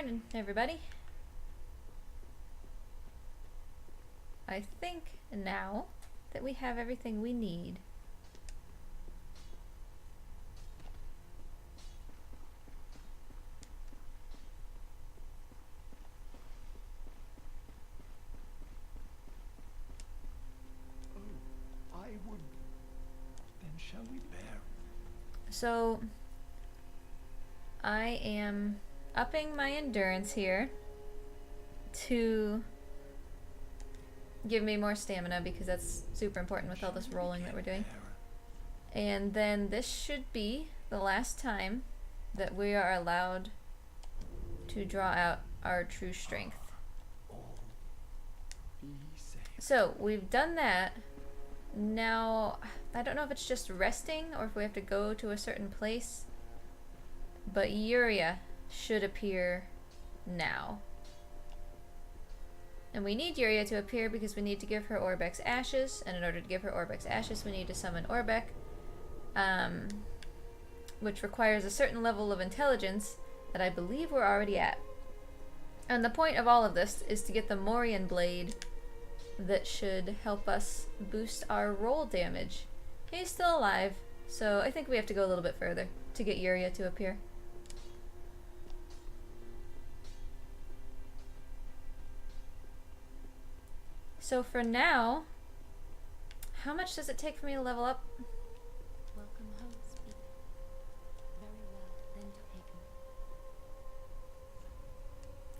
Morning, everybody. I think now that we have everything we need, I would. Then shall we bear? so I am upping my endurance here to give me more stamina because that's super important with all this rolling that we're doing. And then this should be the last time that we are allowed to draw out our true strength. So we've done that. Now, I don't know if it's just resting or if we have to go to a certain place, but Yuria should appear now. And we need Yuria to appear because we need to give her Orbeck's ashes, and in order to give her Orbeck's ashes, we need to summon Orbeck, which requires a certain level of intelligence that I believe we're already at. And the point of all of this is to get the Morian Blade that should help us boost our roll damage. He's still alive, so I think we have to go a little bit further to get Yuria to appear. So for now, how much does it take for me to level up? Welcome home, speak. Very well, then taken.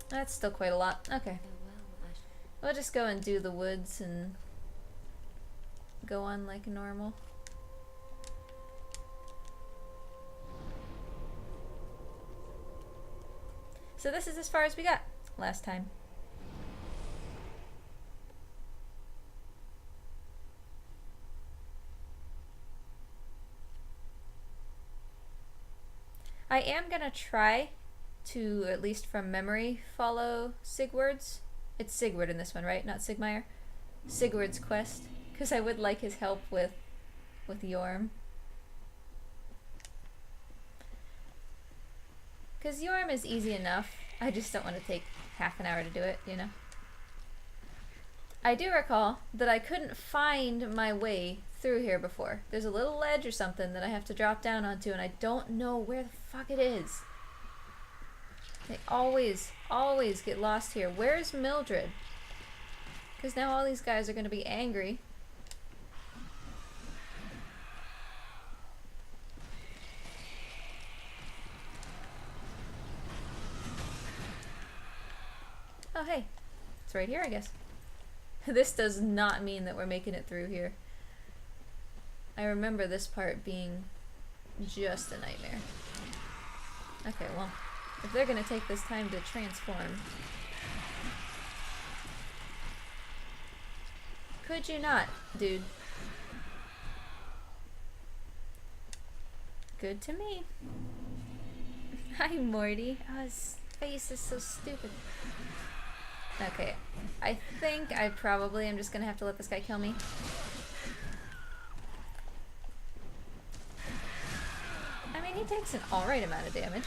That's still quite a lot. Okay. Farewell, Ash. We'll just go and do the woods and go on like normal. So this is as far as we got last time. I am gonna try to, at least from memory, follow Sigward's. It's Sigward in this one, right? Not Sigmire. Sigward's quest, because I would like his help with Yorm. Because Yorm is easy enough. I just don't want to take half an hour to do it, you know? I do recall that I couldn't find my way through here before. There's a little ledge or something that I have to drop down onto, and I don't know where the fuck it is. They always get lost here. Where's Mildred? Because now all these guys are going to be angry. Oh, hey. It's right here, I guess. This does not mean that we're making it through here. I remember this part being just a nightmare. Okay, well, if they're gonna take this time to transform, could you not, dude? Good to me. Hi, Morty. Oh, his face is so stupid. Okay, I think I probably am just gonna have to let this guy kill me. I mean, he takes an alright amount of damage.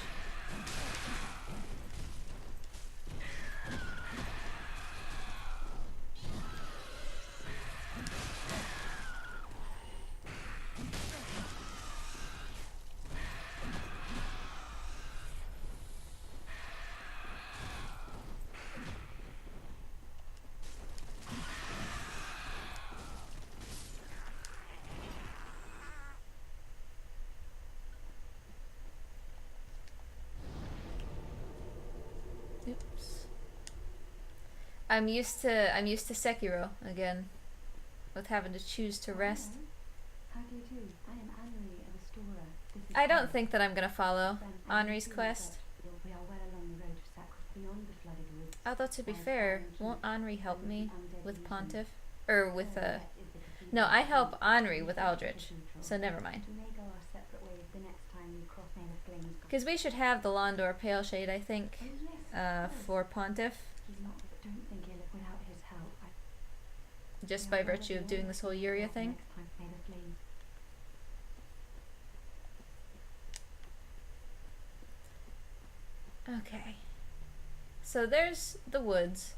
Oops. I'm used to Sekiro again, with having to choose to rest. How do you do? I am Anne-Marie, a restorer. This is I don't Anne. think that I'm gonna follow Henri's quest. We are well along the road to Sacred beyond the flooded woods. Although to be fair, won't Henri help me with Pontiff? Or with no, I help Henri with Aldrich, so never mind. We may go our separate ways the next time we cross Naylor Flames. Because we should have the Londor Pale Shade, I think, Oh, yes, for Pontiff, he's not, but don't think he'll live without his help. just by virtue of doing this whole Yuria thing. Next time Naylor Flames. Okay. So there's the woods.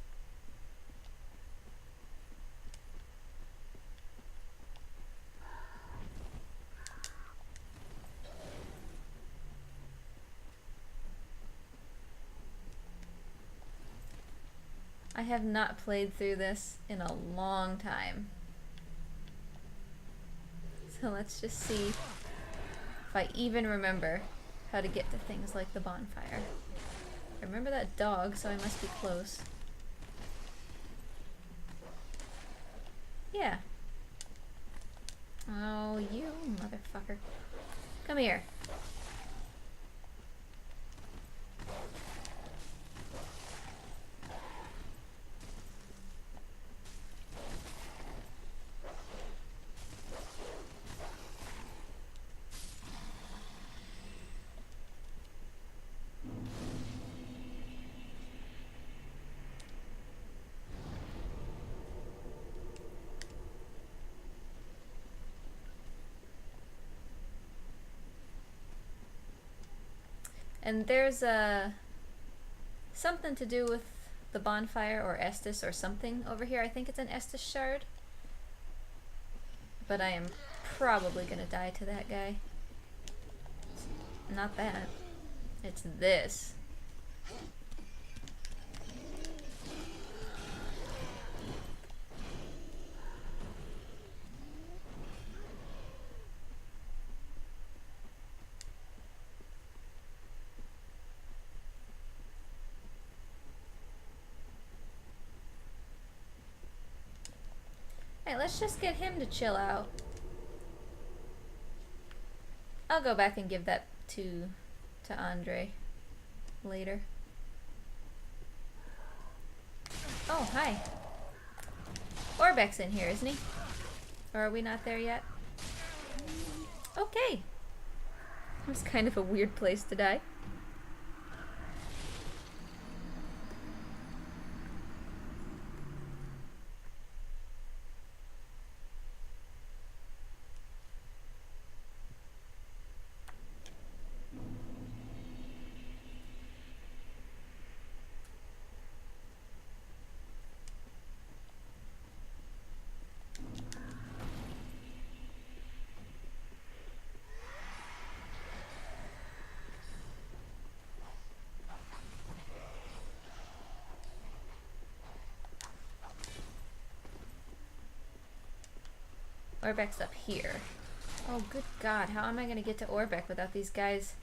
I have not played through this in a long time. So let's just see if I even remember how to get to things like the bonfire. I remember that dog, so I must be close. Yeah. Oh, you motherfucker. Come here. And there's something to do with the bonfire or Estus or something over here. I think it's an Estus shard. But I am probably gonna die to that guy. Not that. It's this. Hey, let's just get him to chill out. I'll go back and give that to Andre later. Oh, hi. Orbeck's in here, isn't he? Or are we not there yet? Okay. It was kind of a weird place to die. Orbeck's up here. Oh, good God. How am I going to get to Orbeck without these guys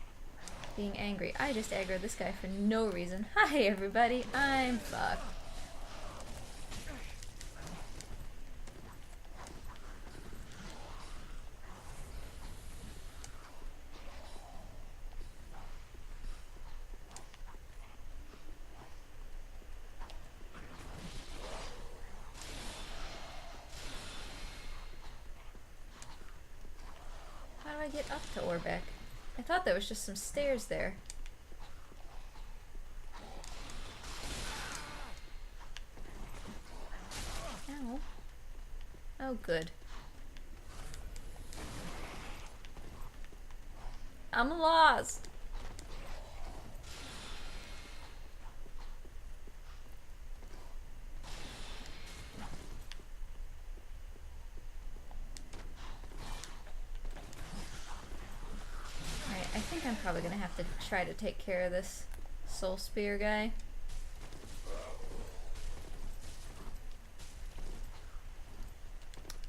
being angry? I just aggroed this guy for no reason. Hi, everybody. I'm fucked. I get up to Orbeck? I thought there was just some stairs there. Ow. Oh, good. I'm lost. I think I'm probably gonna have to try to take care of this soul spear guy.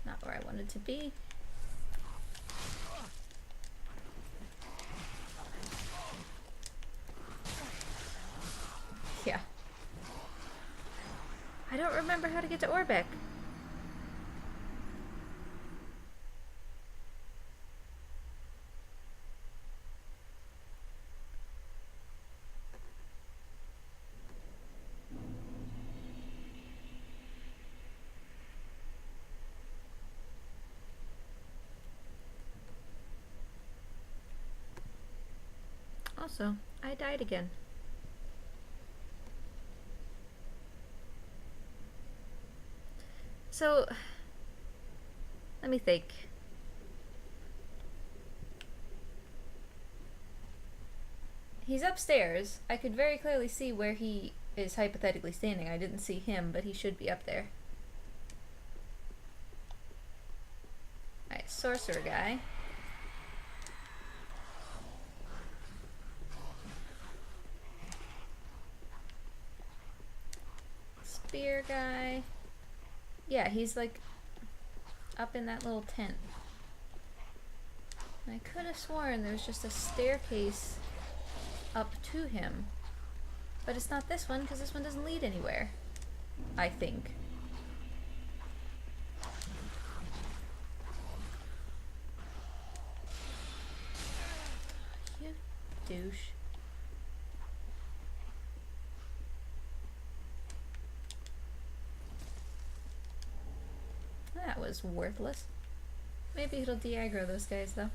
Not where I wanted to be. Yeah. I don't remember how to get to Orbeck. Also, I died again. So, let me think. He's upstairs. I could very clearly see where he is hypothetically standing. I didn't see him, but he should be up there. Alright, sorcerer guy. Spear guy. Yeah, he's like up in that little tent. And I could have sworn there was just a staircase up to him. But it's not this one, because this one doesn't lead anywhere. I think. You douche. That was worthless. Maybe it'll de-aggro those guys, though.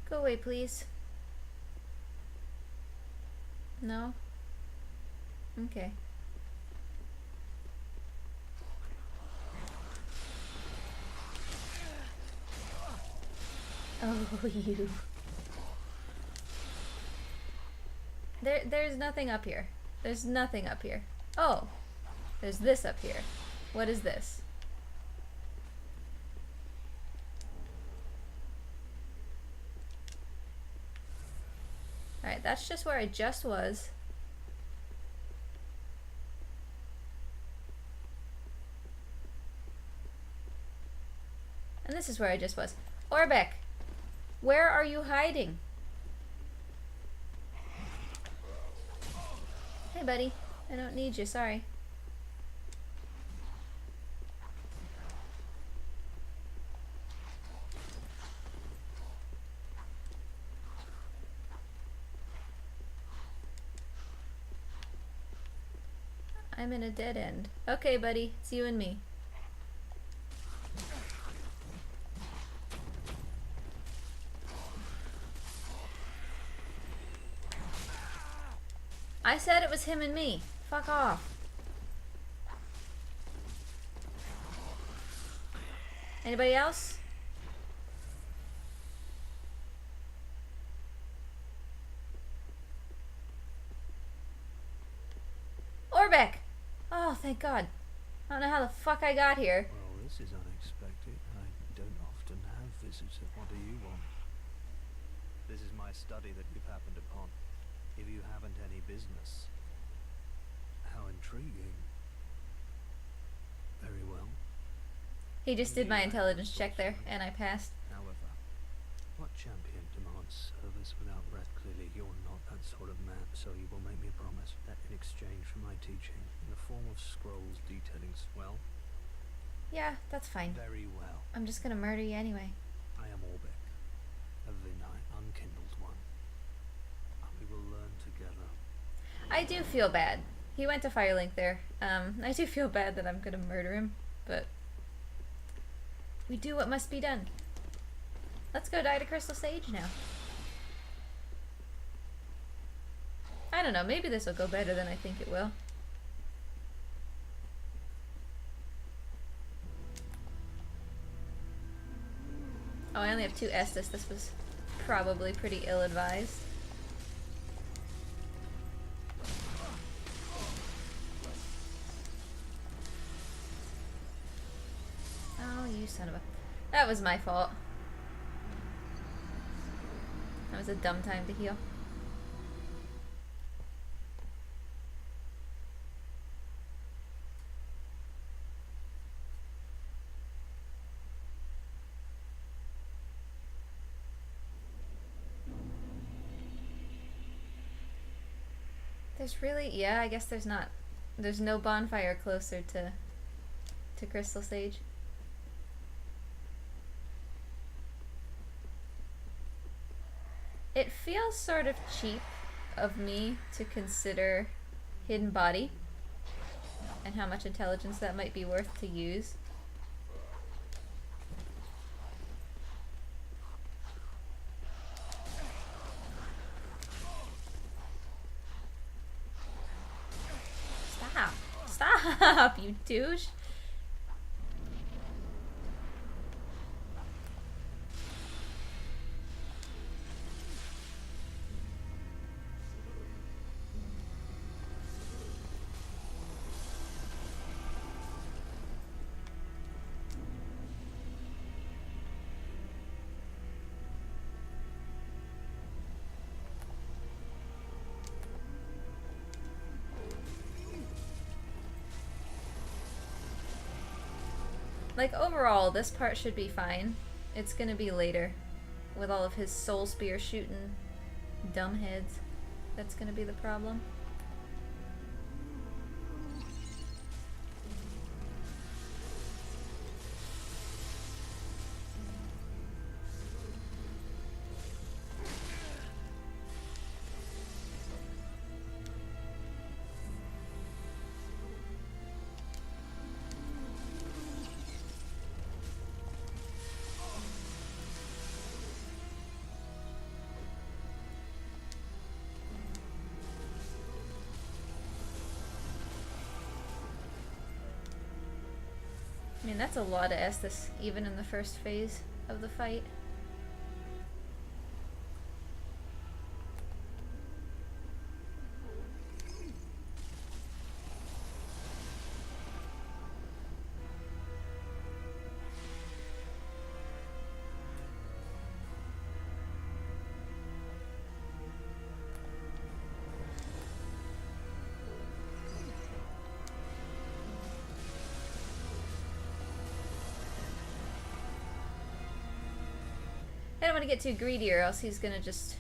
Go away, please. No? Okay. Oh, you. There's nothing up here. There's nothing up here. Oh! There's this up here. What is this? Alright, that's just where I just was. And this is where I just was. Orbeck! Where are you hiding? Hey, buddy. I don't need you, sorry. I'm in a dead end. Okay, buddy. It's you and me. I said it was him and me. Fuck off. Anybody else? Orbeck! Oh, thank God. I don't know how the fuck I got here. Well, this is unexpected. I don't often have visitors. What do you want? This is my study that you've happened upon. If you haven't any business. How intriguing. Very well. He just did my intelligence check there, and I passed. However, what champion demands service without wrath? Clearly you're not that sort of man, so you will make me a promise that in exchange for my teaching, in the form of scrolls detailing well? Yeah, that's fine. Very well. I'm just gonna murder you anyway. I am Orbeck, a Vinite, unkindled one. And we will learn together. I do feel bad. He went to Firelink there. I do feel bad that I'm gonna murder him, but we do what must be done. Let's go die to Crystal Sage now. I don't know, maybe this will go better than I think it will. Oh, I only have 2 Estus. This was probably pretty ill-advised. Oh, you son of a... That was my fault. That was a dumb time to heal. There's really... Yeah, I guess there's not... There's no bonfire closer to Crystal Sage. It feels sort of cheap of me to consider Hidden Body and how much intelligence that might be worth to use. up, you douche. Like, overall, this part should be fine. It's gonna be later. With all of his soul spear shooting dumbheads. That's gonna be the problem. I mean, that's a lot of Estus, even in the first phase of the fight. I don't want to get too greedy or else he's gonna just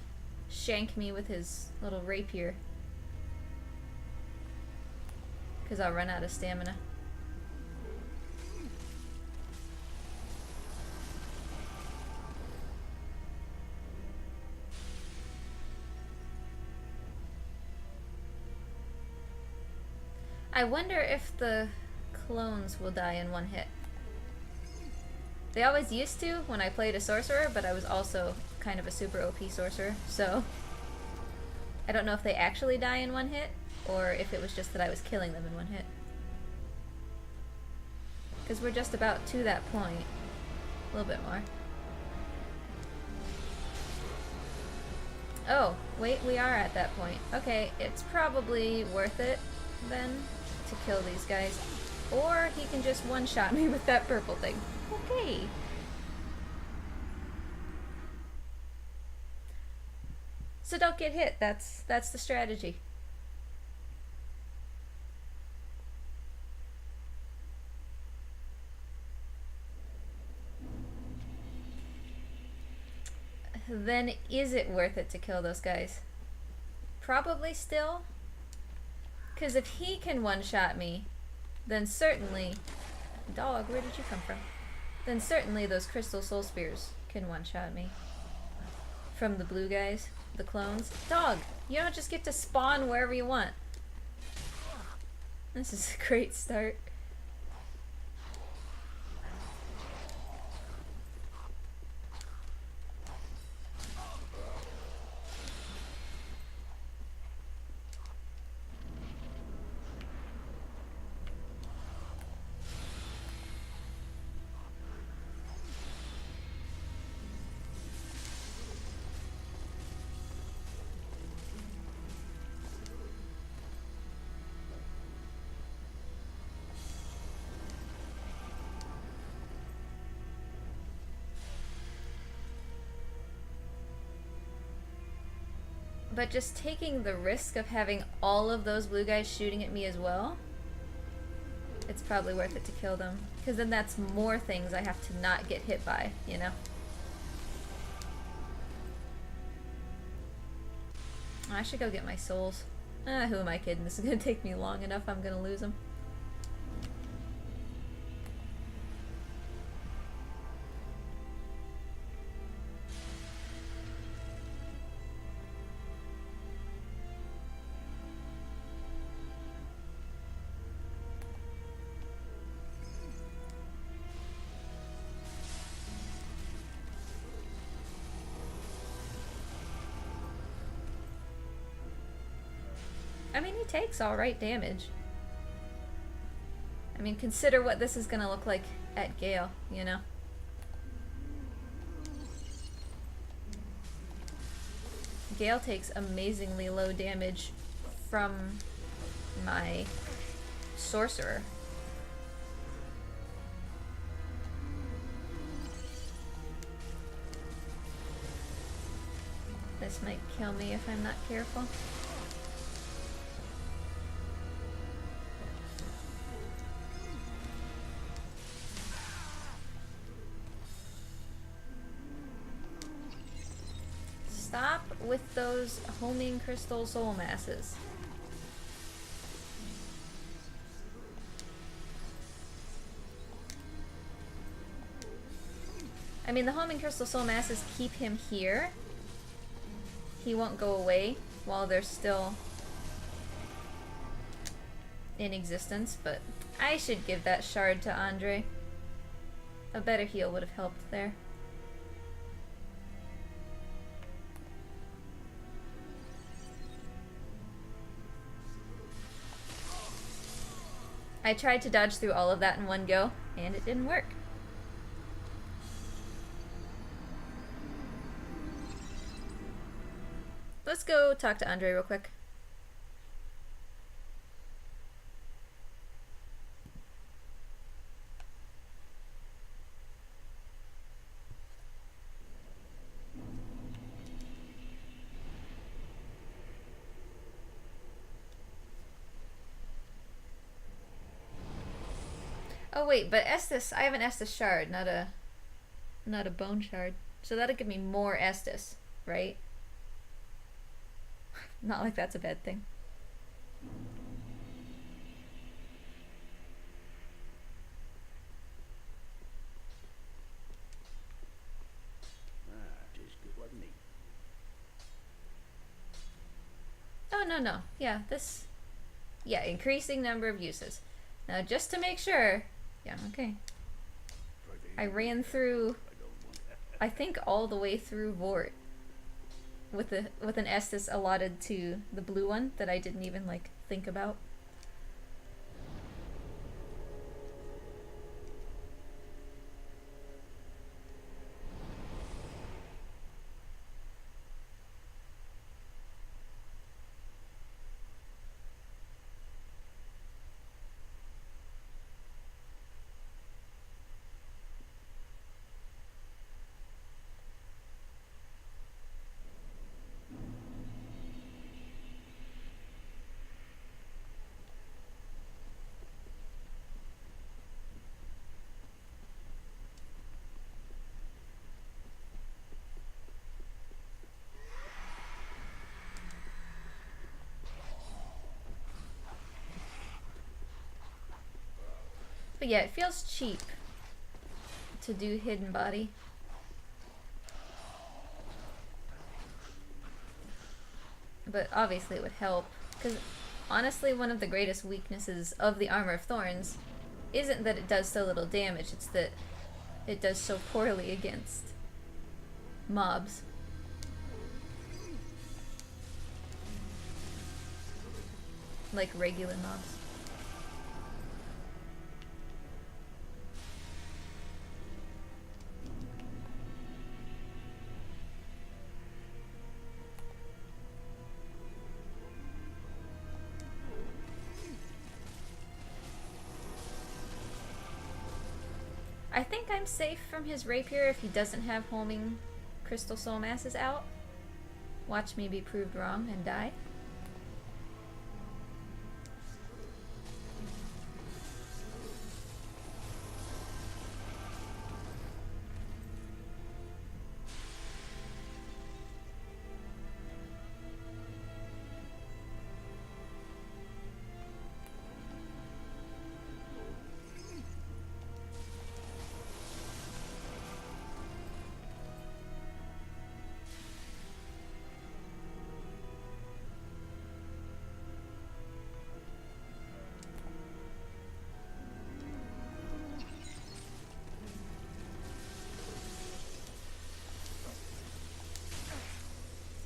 shank me with his little rapier. Because I'll run out of stamina. I wonder if the clones will die in one hit. They always used to when I played a sorcerer, but I was also kind of a super OP sorcerer, so I don't know if they actually die in one hit, or if it was just that I was killing them in one hit. Because we're just about to that point. A little bit more. Oh, wait, we are at that point. Okay, it's probably worth it, then, to kill these guys. Or he can just one-shot me with that purple thing. Okay. So don't get hit. That's the strategy. Then is it worth it to kill those guys? Probably still. Because if he can one-shot me, then certainly... Dog, where did you come from? Then certainly those crystal soul spears can one-shot me. From the blue guys, the clones. Dog, you don't just get to spawn wherever you want. This is a great start. But just taking the risk of having all of those blue guys shooting at me as well, it's probably worth it to kill them. Because then that's more things I have to not get hit by, you know? I should go get my souls. Who am I kidding? This is gonna take me long enough, I'm gonna lose them. I mean, he takes alright damage. mean, consider what this is gonna look like at Gale, you know? Gale takes amazingly low damage from my sorcerer. This might kill me if I'm not careful. Stop with those homing crystal soul masses. I mean, the homing crystal soul masses keep him here. He won't go away while they're still in existence, but I should give that shard to Andre. A better heal would have helped there. I tried to dodge through all of that in one go, and it didn't work. Let's go talk to Andre real quick. Oh wait, but Estus, I have an Estus shard, not a bone shard. So that'll give me more Estus, right? Not like that's a bad thing. Just good, wasn't he? Oh, no. Yeah, this... Yeah, increasing number of uses. Now, just to make sure... Yeah, okay. I ran through... I think all the way through Vort. With an Estus allotted to the blue one that I didn't even, like, think about. But yeah, it feels cheap to do Hidden Body. But obviously it would help, because honestly one of the greatest weaknesses of the Armor of Thorns isn't that it does so little damage, it's that it does so poorly against mobs. Like regular mobs. I think I'm safe from his rapier if he doesn't have homing crystal soul masses out. Watch me be proved wrong and die.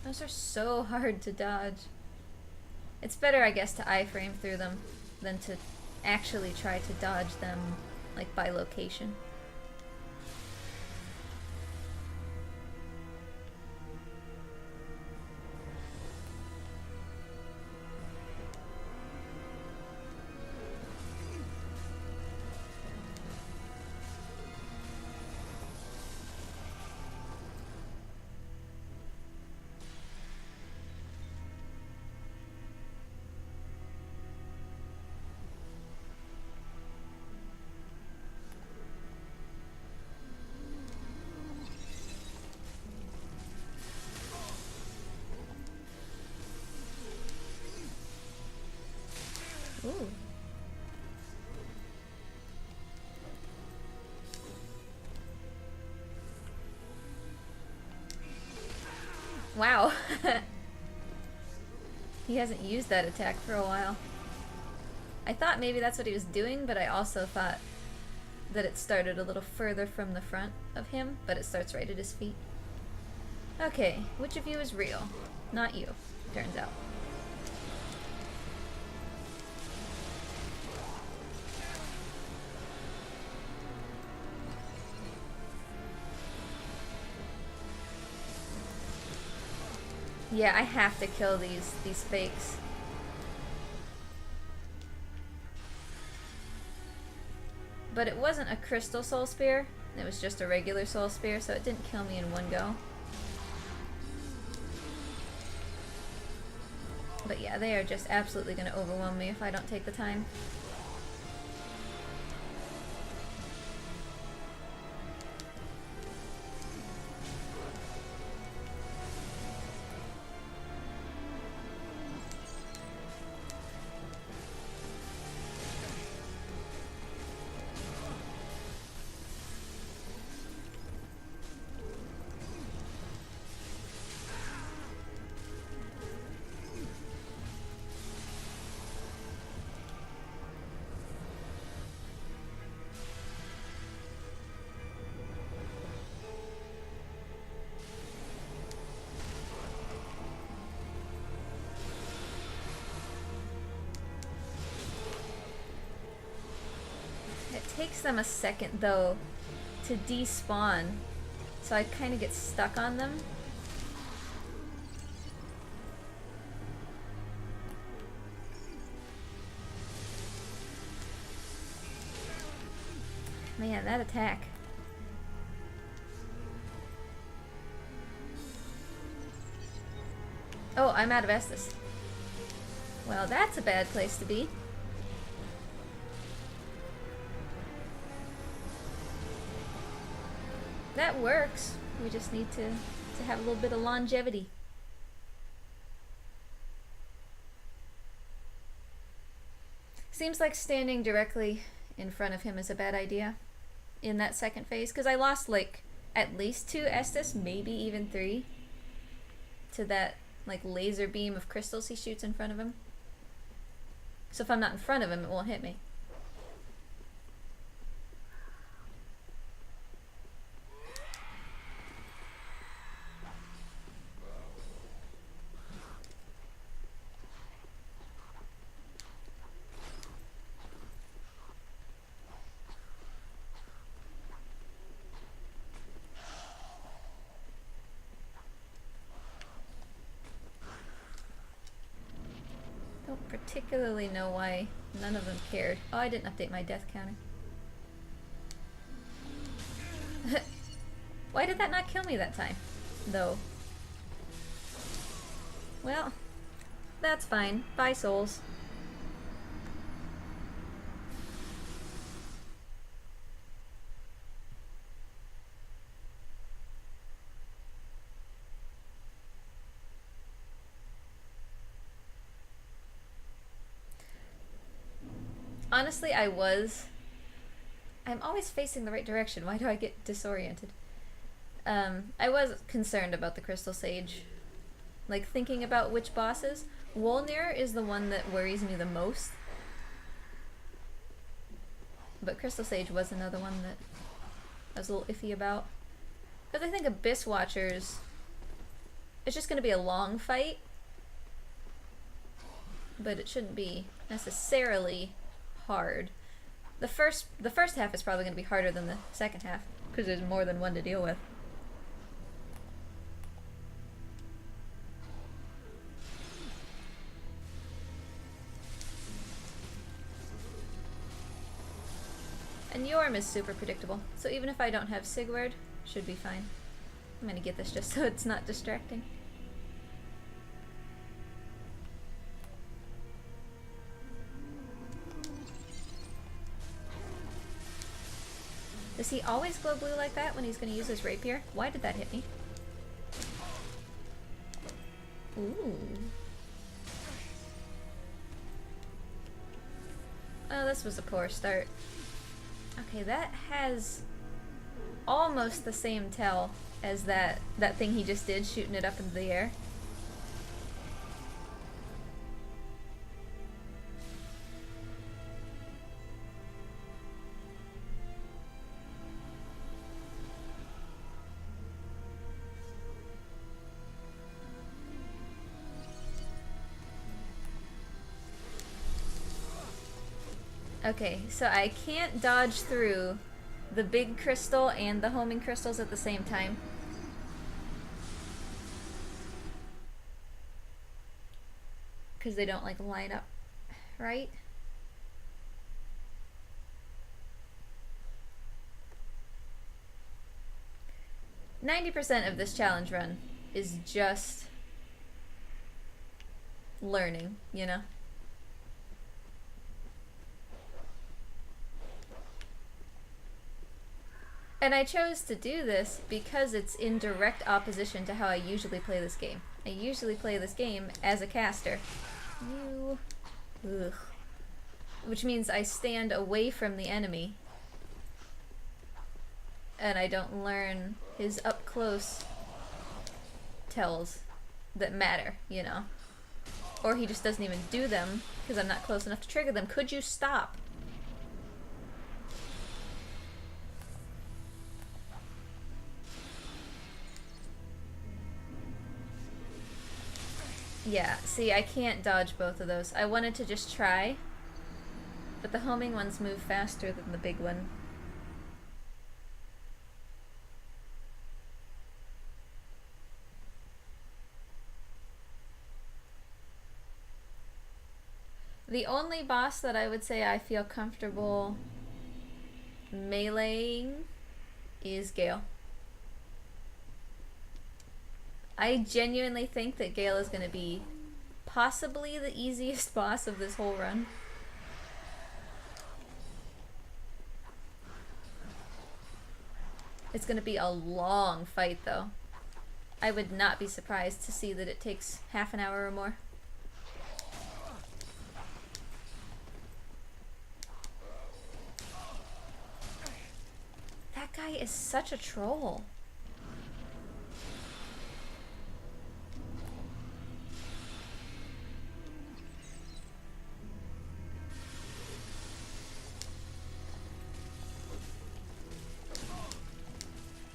Those are so hard to dodge. It's better, I guess, to iframe through them than to actually try to dodge them, like, by location. Ooh. Wow. He hasn't used that attack for a while. I thought maybe that's what he was doing, but I also thought that it started a little further from the front of him, but it starts right at his feet. Okay, which of you is real? Not you, turns out. Yeah, I have to kill these fakes. But it wasn't a crystal soul spear, it was just a regular soul spear, so it didn't kill me in one go. But yeah, they are just absolutely gonna overwhelm me if I don't take the time. It takes them a second, though, to despawn, so I kind of get stuck on them. Man, that attack. Oh, I'm out of Estus. Well, that's a bad place to be. That works. We just need to have a little bit of longevity. Seems like standing directly in front of him is a bad idea in that second phase, because I lost like at least 2 Estus, maybe even 3, to that like laser beam of crystals he shoots in front of him. So if I'm not in front of him, it won't hit me. Don't particularly know why none of them cared. Oh, I didn't update my death counter. Why did that not kill me that time, though? Well, that's fine. Bye, souls. Honestly, I'm always facing the right direction. Why do I get disoriented? I was concerned about the Crystal Sage. Like, thinking about which bosses. Wolnir is the one that worries me the most. But Crystal Sage was another one that I was a little iffy about. Because I think Abyss Watchers, it's just going to be a long fight. But it shouldn't be necessarily hard. The first half is probably going to be harder than the second half because there's more than one to deal with. And Yorm is super predictable, so even if I don't have Sigurd, should be fine. I'm gonna get this just so it's not distracting. Does he always glow blue like that when he's gonna use his rapier? Why did that hit me? Ooh. Oh, this was a poor start. Okay, that has almost the same tell as that thing he just did, shooting it up into the air. Okay, so I can't dodge through the big crystal and the homing crystals at the same time. Because they don't like line up, right? %of this challenge run is just learning, you know? And I chose to do this because it's in direct opposition to how I usually play this game. I usually play this game as a caster. Ugh. Which means I stand away from the enemy. And I don't learn his up-close tells that matter, you know? Or he just doesn't even do them because I'm not close enough to trigger them. Could you stop? Yeah, see, I can't dodge both of those. I wanted to just try, but the homing ones move faster than the big one. The only boss that I would say I feel comfortable meleeing is Gale. I genuinely think that Gale is going to be possibly the easiest boss of this whole run. It's going to be a long fight, though. I would not be surprised to see that it takes half an hour or more. That guy is such a troll.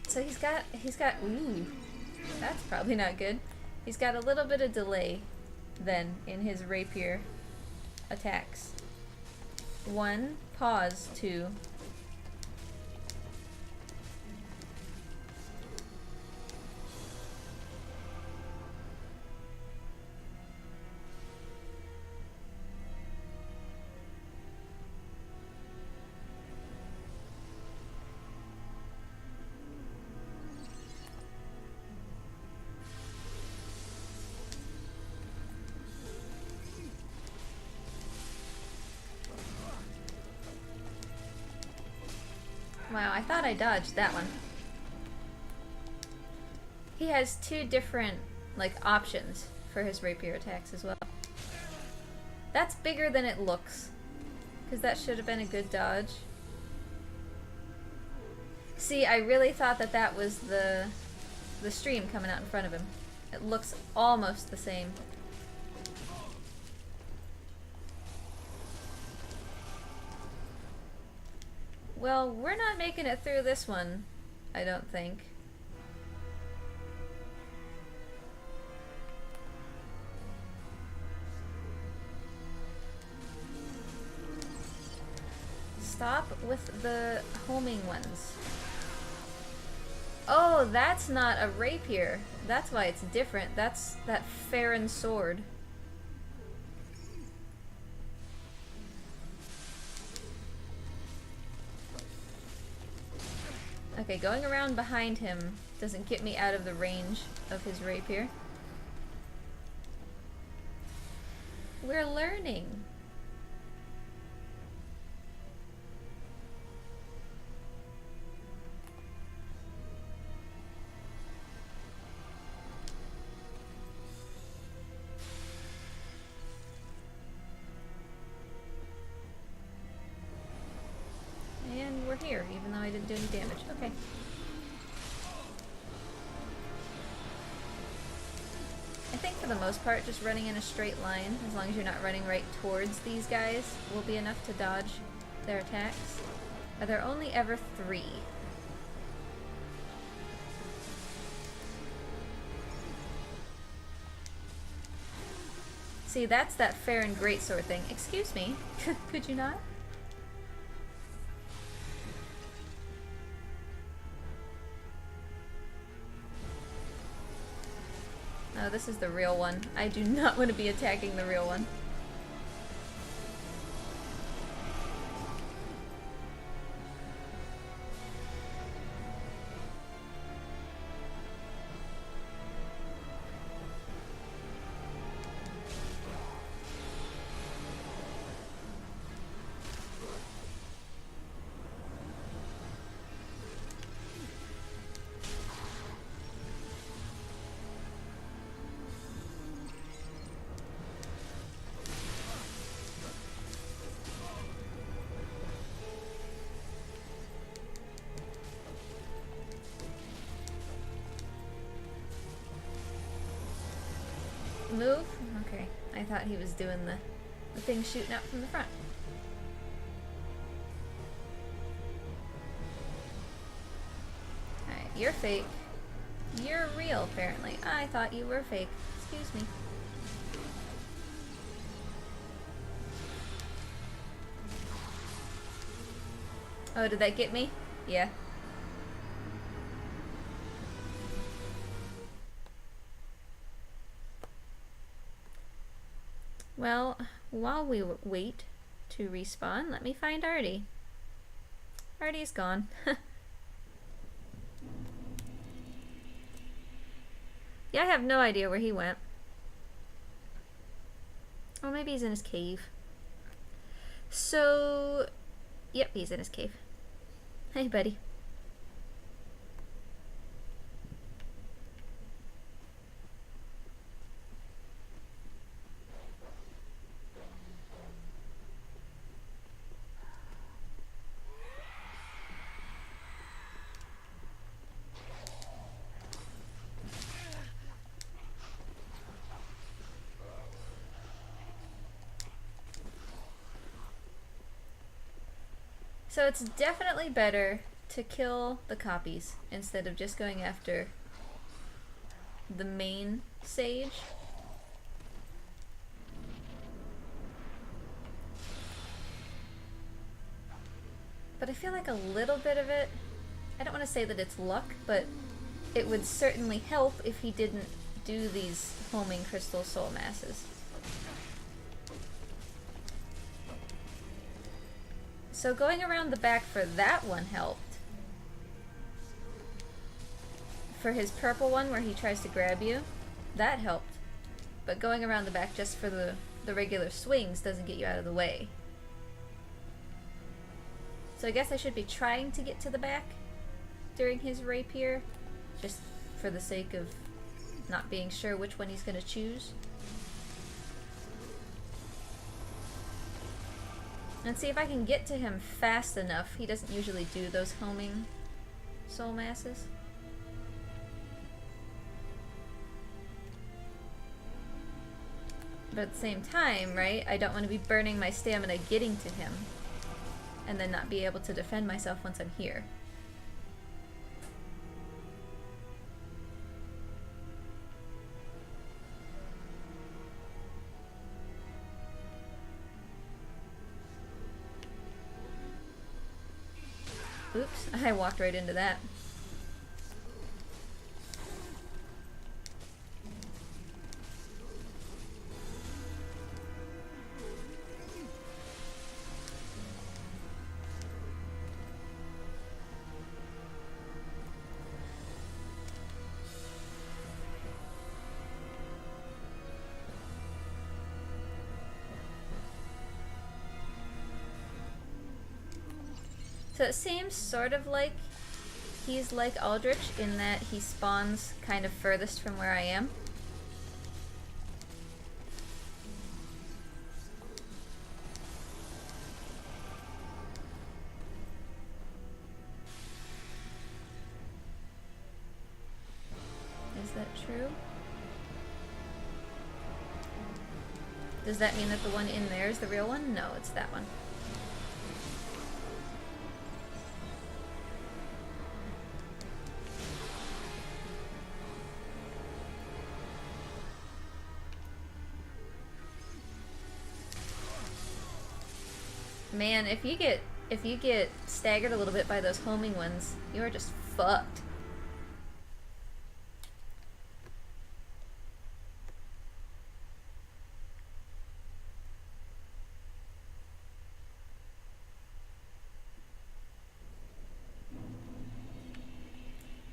So he's got, ooh, that's probably not good. He's got a little bit of delay then in his rapier attacks. 1, pause, 2. Wow, I thought I dodged that one. He has 2 different, like, options for his rapier attacks as well. That's bigger than it looks, because that should have been a good dodge. See, I really thought that that was the stream coming out in front of him. It looks almost the same. Well, we're not making it through this one, I don't think. Stop with the homing ones. Oh, that's not a rapier. That's why it's different. That's that Farron sword. Okay, going around behind him doesn't get me out of the range of his rapier. We're learning. And we're here, even though I didn't do any damage. Okay. I think for the most part, just running in a straight line, as long as you're not running right towards these guys, will be enough to dodge their attacks. Are there only ever 3? See, that's that Farron greatsword thing. Excuse me, could you not? Oh, this is the real one. I do not want to be attacking the real one. Move? Okay. I thought he was doing the thing shooting out from the front. Alright, you're fake. You're real, apparently. I thought you were fake. Excuse me. Oh, did that get me? Yeah. Well, while we wait to respawn, let me find Artie. Artie's gone. Yeah, I have no idea where he went. Or maybe he's in his cave. So, yep, he's in his cave. Hey, buddy. So it's definitely better to kill the copies instead of just going after the main sage. But I feel like a little bit of it, I don't want to say that it's luck, but it would certainly help if he didn't do these homing crystal soul masses. So going around the back for that one helped. For his purple one where he tries to grab you, that helped. But going around the back just for the regular swings doesn't get you out of the way. So I guess I should be trying to get to the back during his rapier, just for the sake of not being sure which one he's going to choose. And see if I can get to him fast enough. He doesn't usually do those homing soul masses. But at the same time, right, I don't want to be burning my stamina getting to him and then not be able to defend myself once I'm here. Oops, I walked right into that. So it seems sort of like he's like Aldrich in that he spawns kind of furthest from where I am. Is that true? Does that mean that the one in there is the real one? No, it's that one. Man, if you get staggered a little bit by those homing ones, you are just fucked.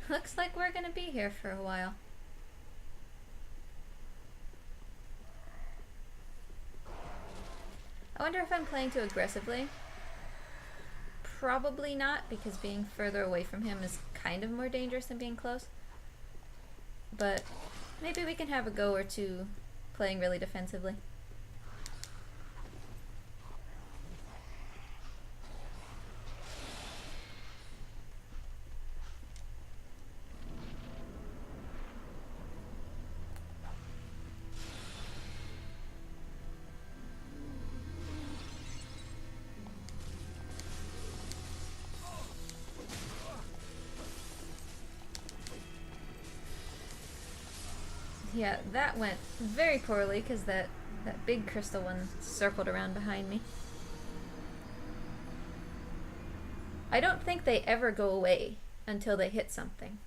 Looks like we're gonna be here for a while. I wonder if I'm playing too aggressively. Probably not, because being further away from him is kind of more dangerous than being close. But maybe we can have a go or two playing really defensively. Yeah, that went very poorly because that big crystal one circled around behind me. I don't think they ever go away until they hit something.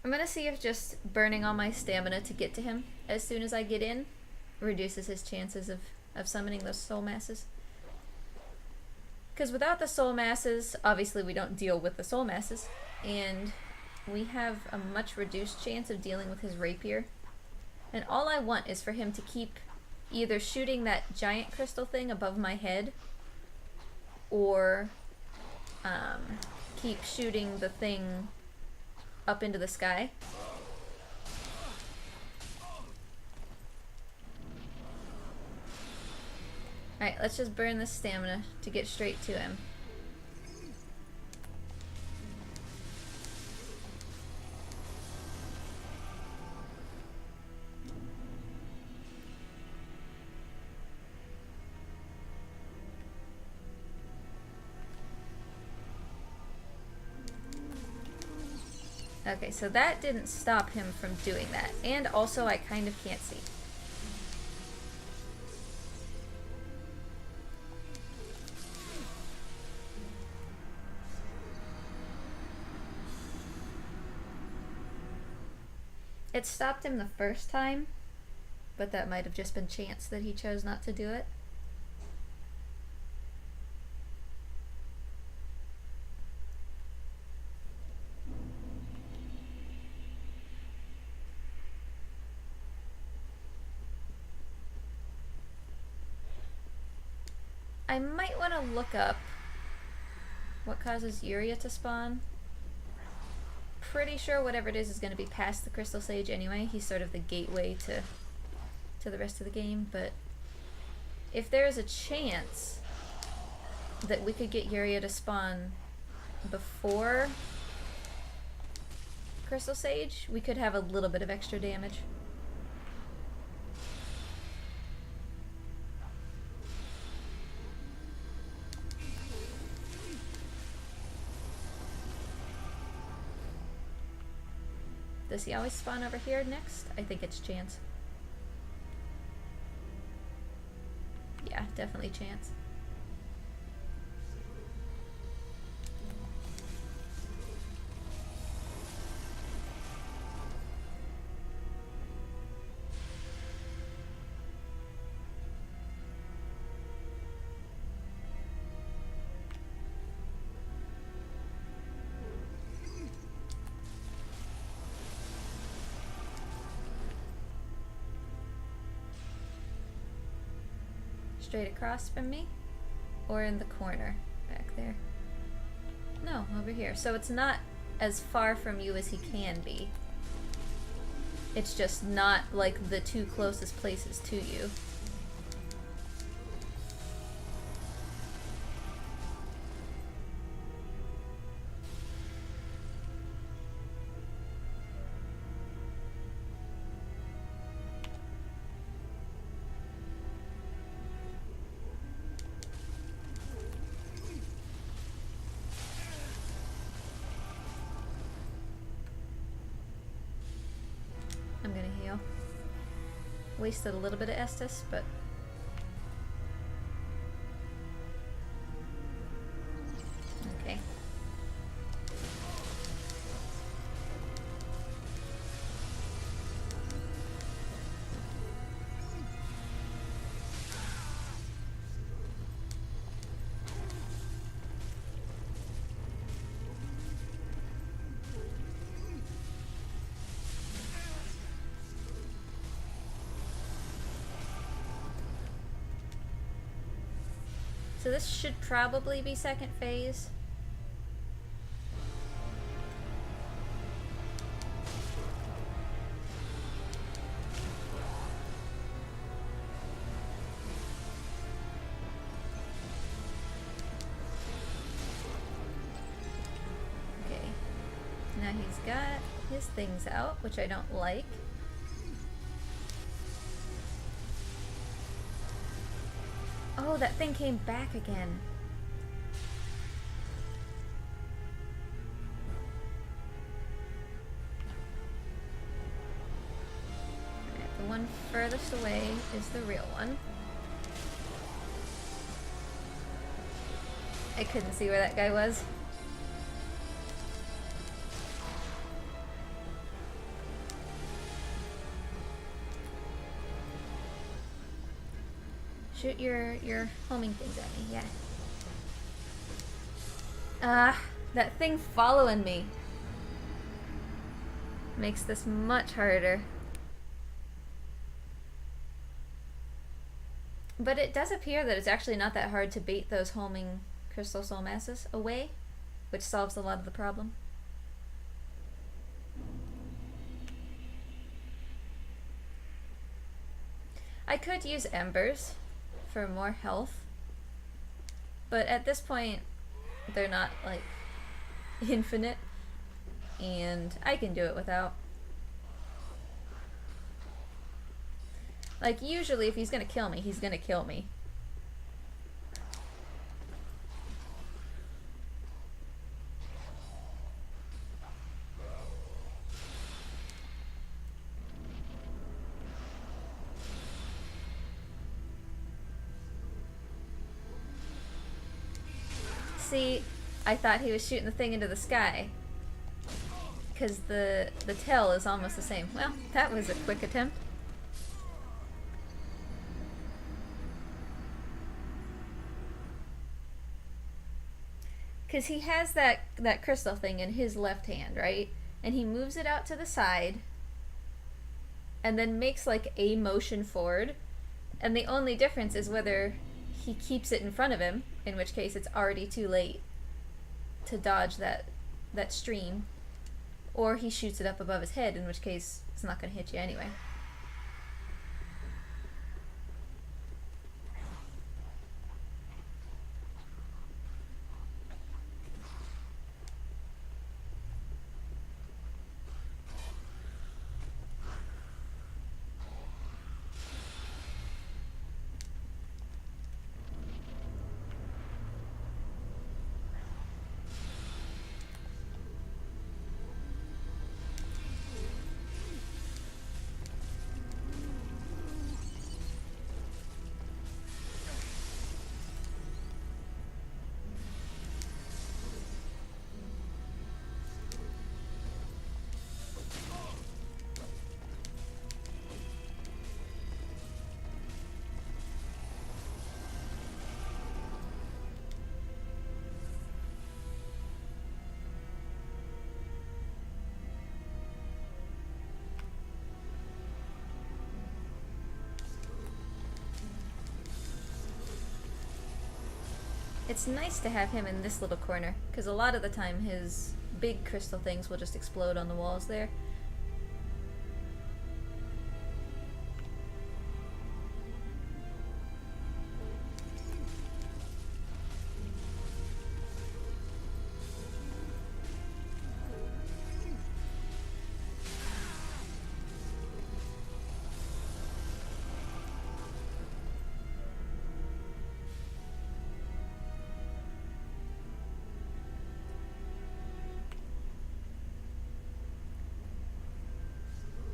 I'm gonna see if just burning all my stamina to get to him as soon as I get in reduces his chances of summoning those soul masses. Because without the soul masses, obviously we don't deal with the soul masses, and we have a much reduced chance of dealing with his rapier. And all I want is for him to keep either shooting that giant crystal thing above my head, or keep shooting the thing up into the sky. Alright, let's just burn this stamina to get straight to him. Okay, so that didn't stop him from doing that. And also, I kind of can't see. It stopped him the first time, but that might have just been chance that he chose not to do it. I might want to look up what causes Uria to spawn. Pretty sure whatever it is going to be past the Crystal Sage anyway. He's sort of the gateway to the rest of the game, but if there's a chance that we could get Uria to spawn before Crystal Sage, we could have a little bit of extra damage. Does he always spawn over here next? I think it's chance. definitely chance. Straight across from me? Or in the corner back there? No, over here. So it's not as far from you as he can be. It's just not like the two closest places to you. I'm gonna heal. Wasted a little bit of Estus, but... okay. So this should probably be second phase. Okay. Now he's got his things out, which I don't like. Oh, that thing came back again. Alright, the one furthest away is the real one. I couldn't see where that guy was. Shoot your homing things at me, yeah. Ah, that thing following me makes this much harder. But it does appear that it's actually not that hard to bait those homing crystal soul masses away, which solves a lot of the problem. I could use embers for more health, but at this point they're not like infinite, and I can do it without. Like, usually if he's gonna kill me, he's gonna kill me. See, I thought he was shooting the thing into the sky, because the tail is almost the same. Well, that was a quick attempt. Because he has that crystal thing in his left hand, right? And he moves it out to the side, and then makes like a motion forward, and the only difference is whether he keeps it in front of him, in which case it's already too late to dodge that stream, or he shoots it up above his head, in which case it's not going to hit you anyway. It's nice to have him in this little corner, because a lot of the time his big crystal things will just explode on the walls there.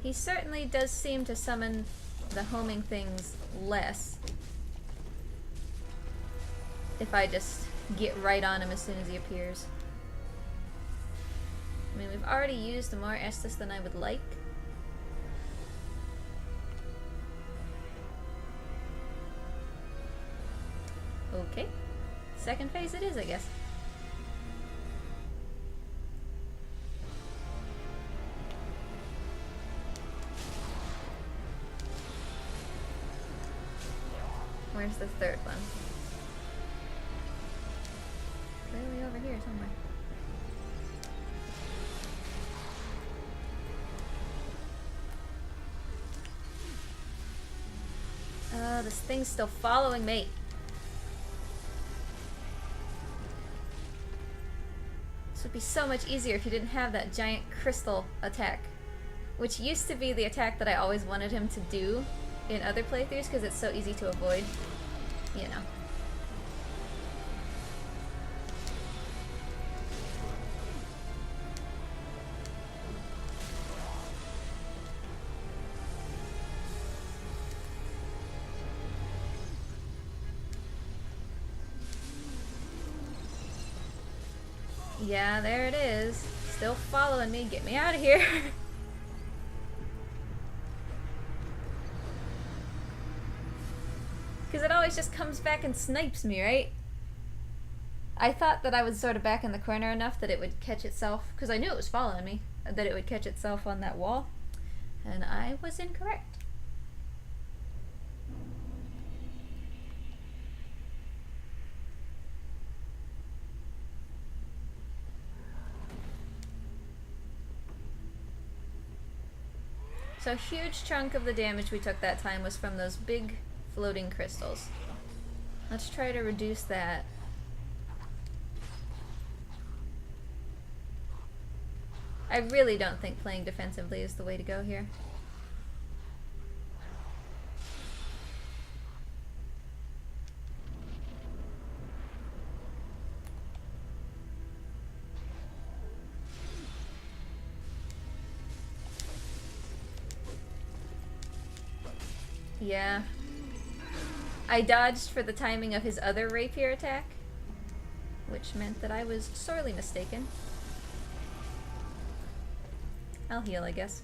He certainly does seem to summon the homing things less if I just get right on him as soon as he appears. I mean, we've already used more Estus than I would like. Okay. Second phase it is, I guess. Where's the third one? Clearly over here somewhere. Oh, this thing's still following me. This would be so much easier if you didn't have that giant crystal attack, which used to be the attack that I always wanted him to do in other playthroughs because it's so easy to avoid, you know. Yeah, there it is. Still following me. Get me out of here. Because it always just comes back and snipes me, right? I thought that I was sort of back in the corner enough that it would catch itself, because I knew it was following me, that it would catch itself on that wall. And I was incorrect. So a huge chunk of the damage we took that time was from those big floating crystals. Let's try to reduce that. I really don't think playing defensively is the way to go here. Yeah. I dodged for the timing of his other rapier attack, which meant that I was sorely mistaken. I'll heal, I guess.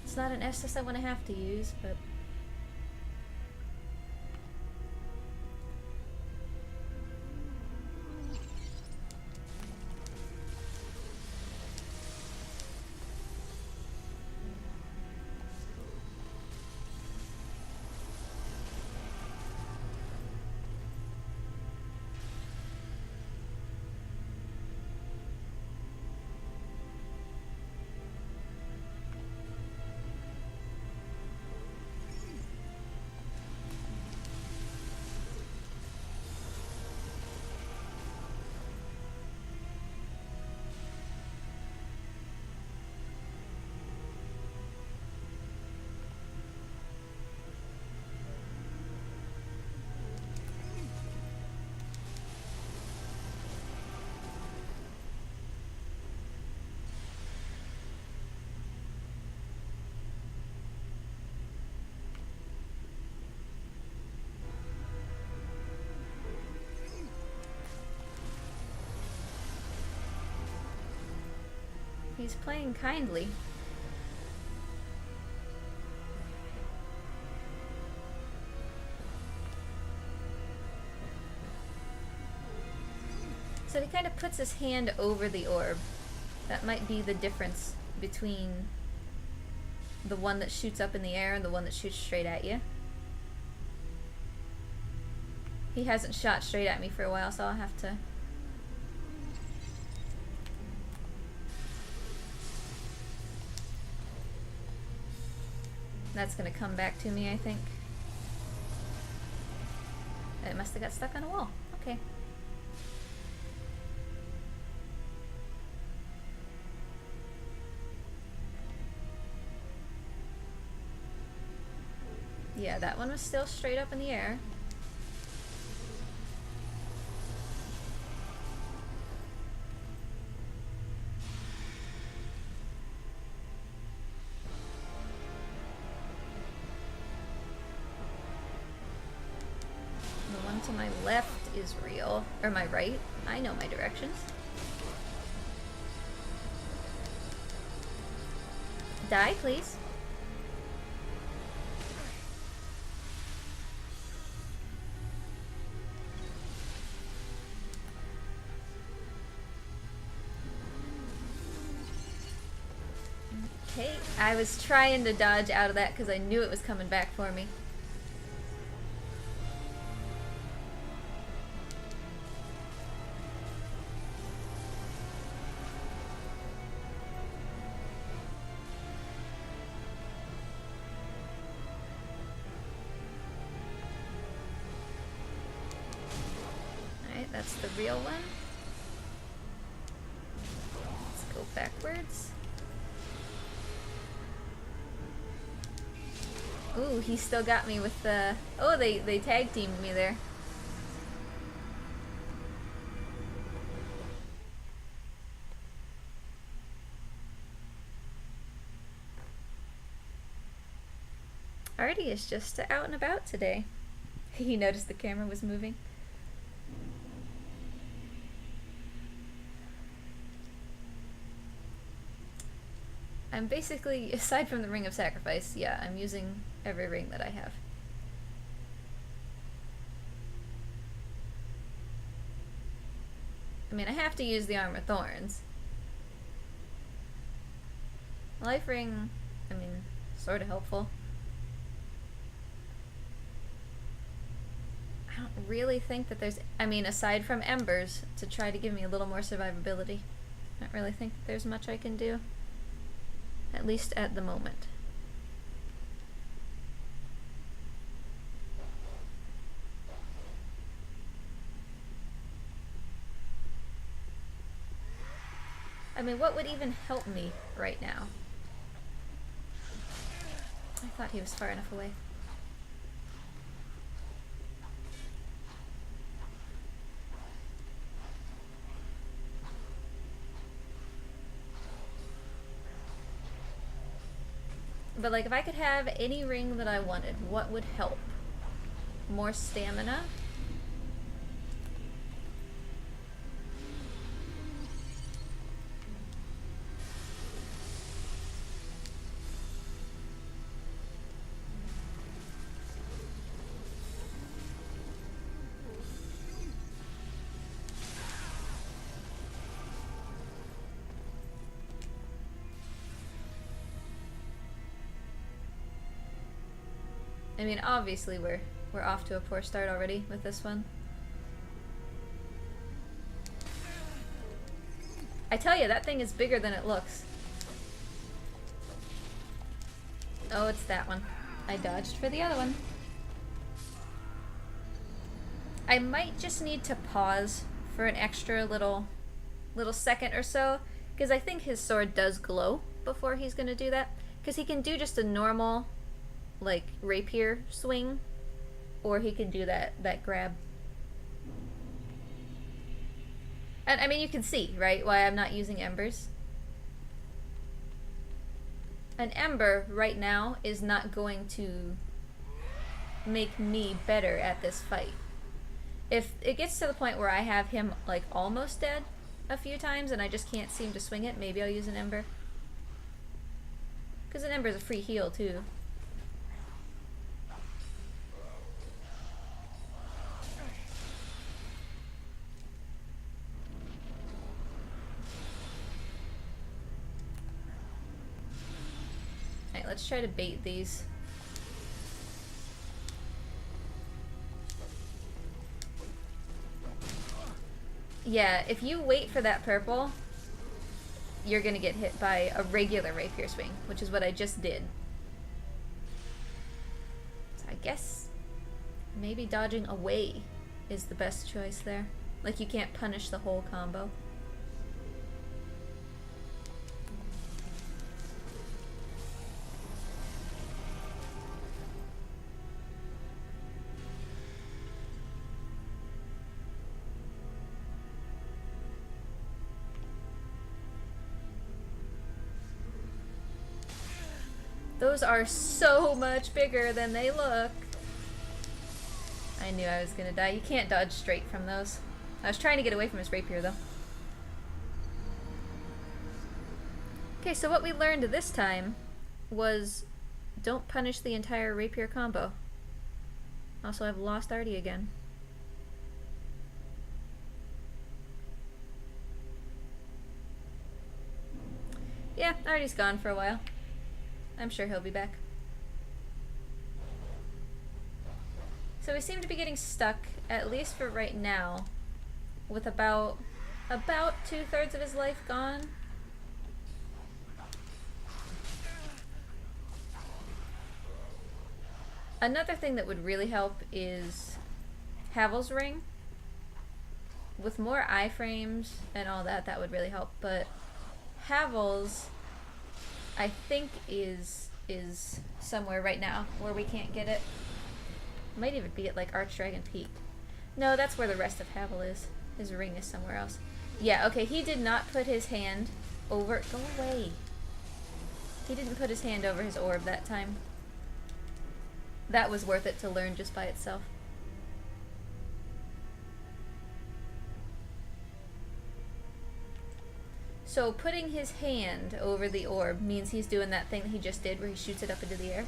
It's not an Estus I want to have to use, but... He's playing kindly. So he kind of puts his hand over the orb. That might be the difference between the one that shoots up in the air and the one that shoots straight at you. He hasn't shot straight at me for a while, so I'll have to... That's gonna come back to me, I think. It must have got stuck on a wall. Okay. Yeah, that one was still straight up in the air. The one to my left is real. Or my right. I know my directions. Die, please. Okay, I was trying to dodge out of that because I knew it was coming back for me. Alright, that's the real one. Let's go backwards. Ooh, he still got me with the... Oh, they tag teamed me there. Artie is just out and about today. He noticed the camera was moving. I'm basically, aside from the Ring of Sacrifice, yeah, I'm using every ring that I have. I mean, I have to use the Armor Thorns. Life ring, I mean, sort of helpful. I don't really think that there's, I mean, aside from embers, to try to give me a little more survivability, I don't really think that there's much I can do. At least at the moment. I mean, what would even help me right now? I thought he was far enough away. But like, if I could have any ring that I wanted, what would help? More stamina? I mean, obviously we're off to a poor start already with this one. I tell you, that thing is bigger than it looks. Oh, it's that one. I dodged for the other one. I might just need to pause for an extra little second or so, because I think his sword does glow before he's gonna do that. Because he can do just a normal, like, rapier swing, or he can do that grab. And I mean, you can see, right, why I'm not using embers. An ember right now is not going to make me better at this fight. If it gets to the point where I have him like almost dead a few times and I just can't seem to swing it, maybe I'll use an ember. Because an ember is a free heal too. Alright, let's try to bait these. Yeah, if you wait for that purple, you're gonna get hit by a regular rapier swing, which is what I just did. So I guess maybe dodging away is the best choice there. Like, you can't punish the whole combo. Those are so much bigger than they look. I knew I was gonna die. You can't dodge straight from those. I was trying to get away from his rapier, though. Okay, so what we learned this time was don't punish the entire rapier combo. Also, I've lost Artie again. Yeah, Artie's gone for a while. I'm sure he'll be back. So we seem to be getting stuck, at least for right now, with about 2/3 of his life gone. Another thing that would really help is Havel's Ring. With more iframes and all that, that would really help. But Havel's, I think, is somewhere right now where we can't get it. Might even be at like Archdragon Peak. No, that's where the rest of Havel is. His ring is somewhere else. Yeah, okay, he did not put his hand over... Go away. He didn't put his hand over his orb that time. That was worth it to learn just by itself. So putting his hand over the orb means he's doing that thing that he just did where he shoots it up into the air.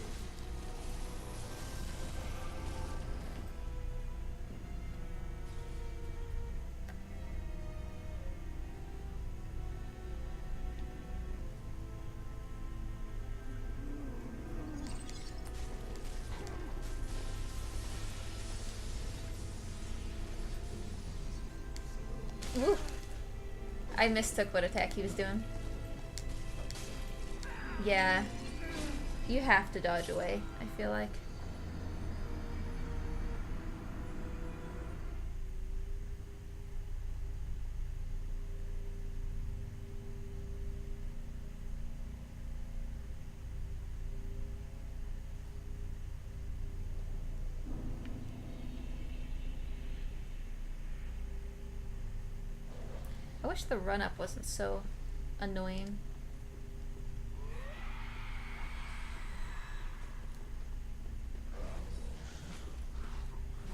Woo. I mistook what attack he was doing. Yeah. You have to dodge away, I feel like. I wish the run-up wasn't so annoying.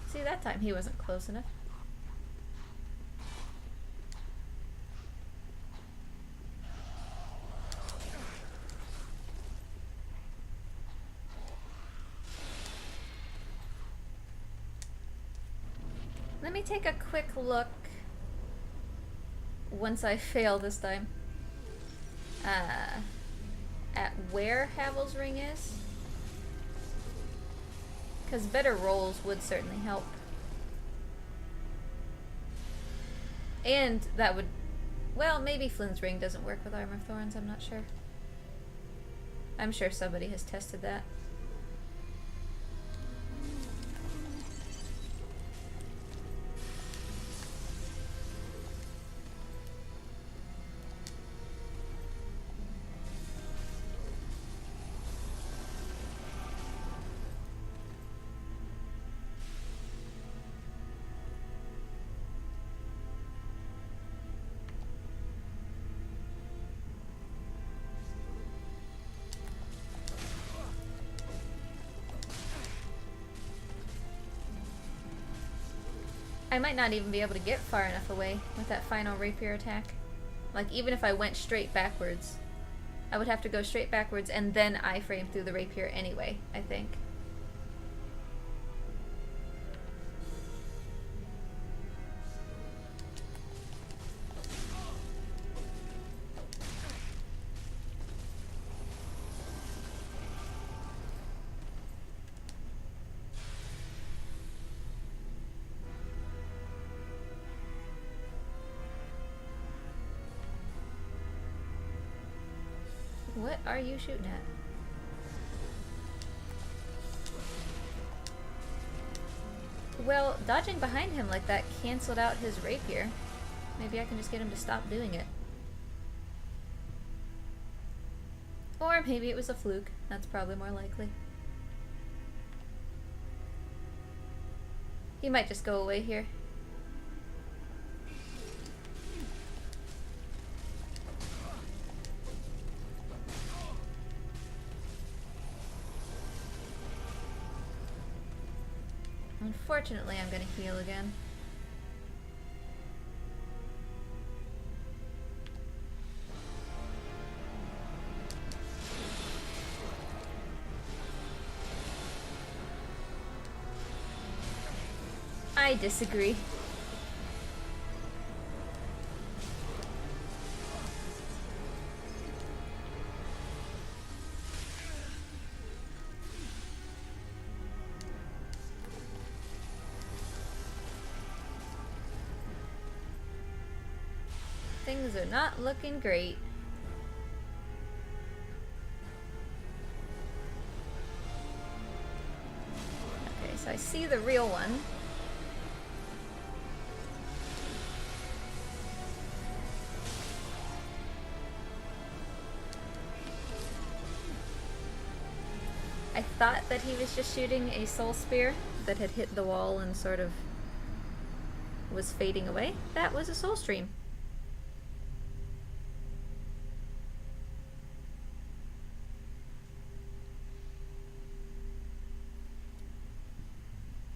See, that time he wasn't close enough. Let me take a quick look once I fail this time, at where Havel's Ring is, because better rolls would certainly help, and that would, well, maybe Flynn's Ring doesn't work with Armor of Thorns, I'm not sure. I'm sure somebody has tested that. I might not even be able to get far enough away with that final rapier attack. Like, even if I went straight backwards, I would have to go straight backwards and then iframe through the rapier anyway, I think. What are you shooting at? Well, dodging behind him like that canceled out his rapier. Maybe I can just get him to stop doing it. Or maybe it was a fluke. That's probably more likely. He might just go away here. Unfortunately, I'm gonna heal again. I disagree. Things are not looking great. Okay, so I see the real one. I thought that he was just shooting a soul spear that had hit the wall and sort of was fading away. That was a soul stream.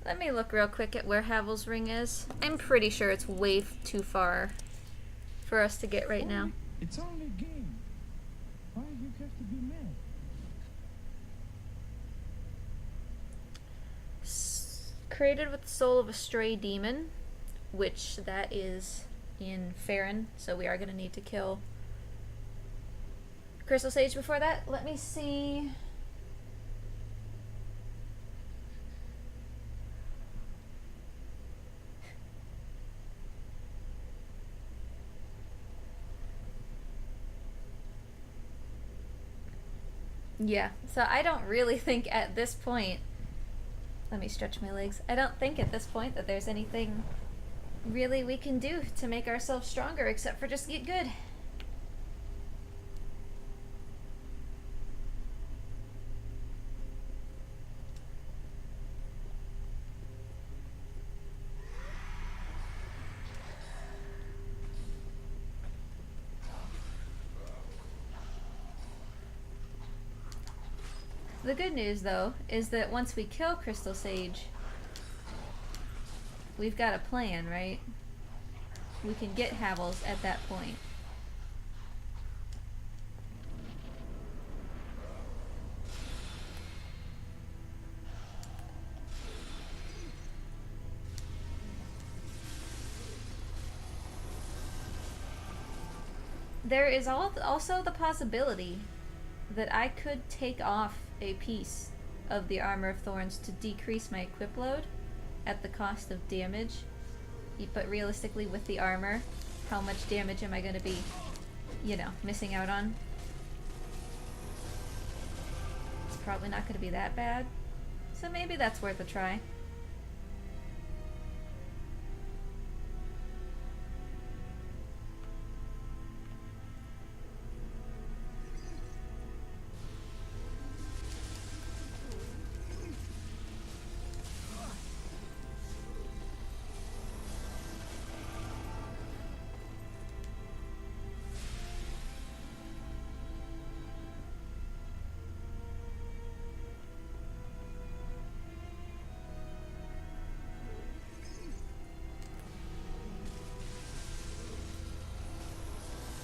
Let me look real quick at where Havel's ring is. I'm pretty sure it's way too far for us to get right now. It's only a game. Why do you have to be mad? Created with the soul of a stray demon, which that is in Farron, so we are going to need to kill Crystal Sage before that. Let me see. Yeah, so I don't really think at this point, let me stretch my legs, I don't think at this point that there's anything really we can do to make ourselves stronger except for just get good. The good news, though, is that once we kill Crystal Sage, we've got a plan, right? We can get Havel's at that point. There is also the possibility that I could take off a piece of the Armor of Thorns to decrease my equip load at the cost of damage. But realistically, with the armor, how much damage am I going to be, you know, missing out on? It's probably not going to be that bad. So maybe that's worth a try.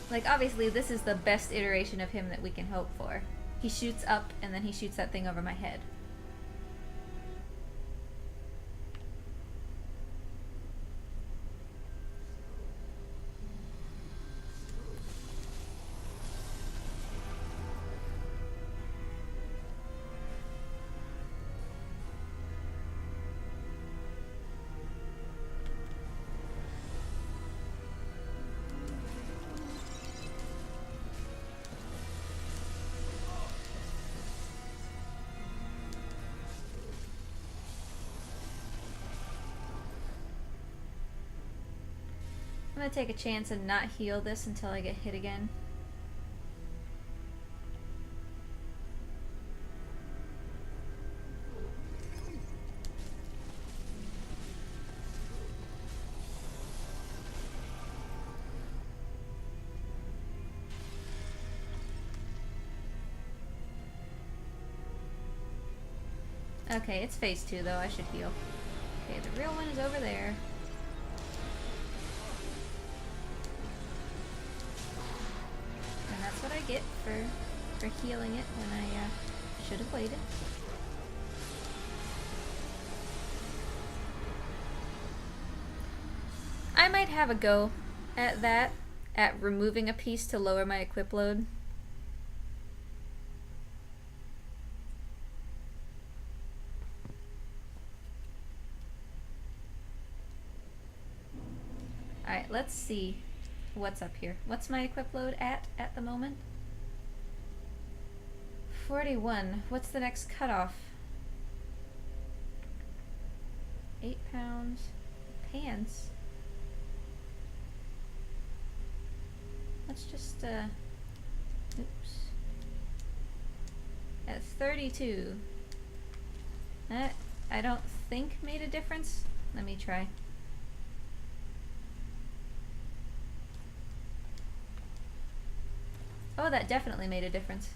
Like, obviously, this is the best iteration of him that we can hope for. He shoots up, and then he shoots that thing over my head. I'm gonna take a chance and not heal this until I get hit again. Okay, it's phase 2 though, I should heal. Okay, the real one is over there. And that's what I get for healing it when I should have waited. I might have a go at that, at removing a piece to lower my equip load. Alright, let's see what's up here. What's my equip load at the moment? 41. What's the next cutoff? 8 pounds. Pants. Let's just, oops. At 32. That, I don't think made a difference. Let me try. Oh, that definitely made a difference.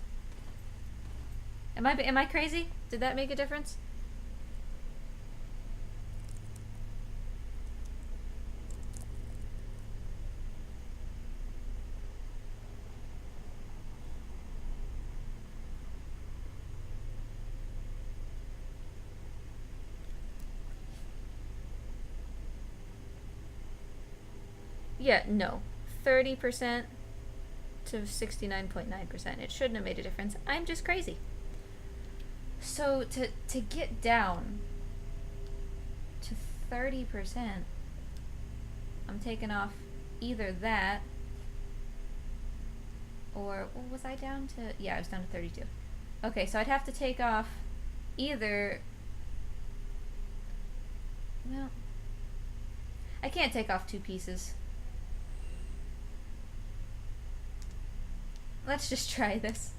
Am I crazy? Did that make a difference? Yeah, no. 30% to 69.9%. It shouldn't have made a difference. I'm just crazy. So to get down to 30%, I'm taking off either that or what was I down to? Yeah, I was down to 32. Okay, so I'd have to take off either, well, I can't take off 2 pieces. Let's just try this.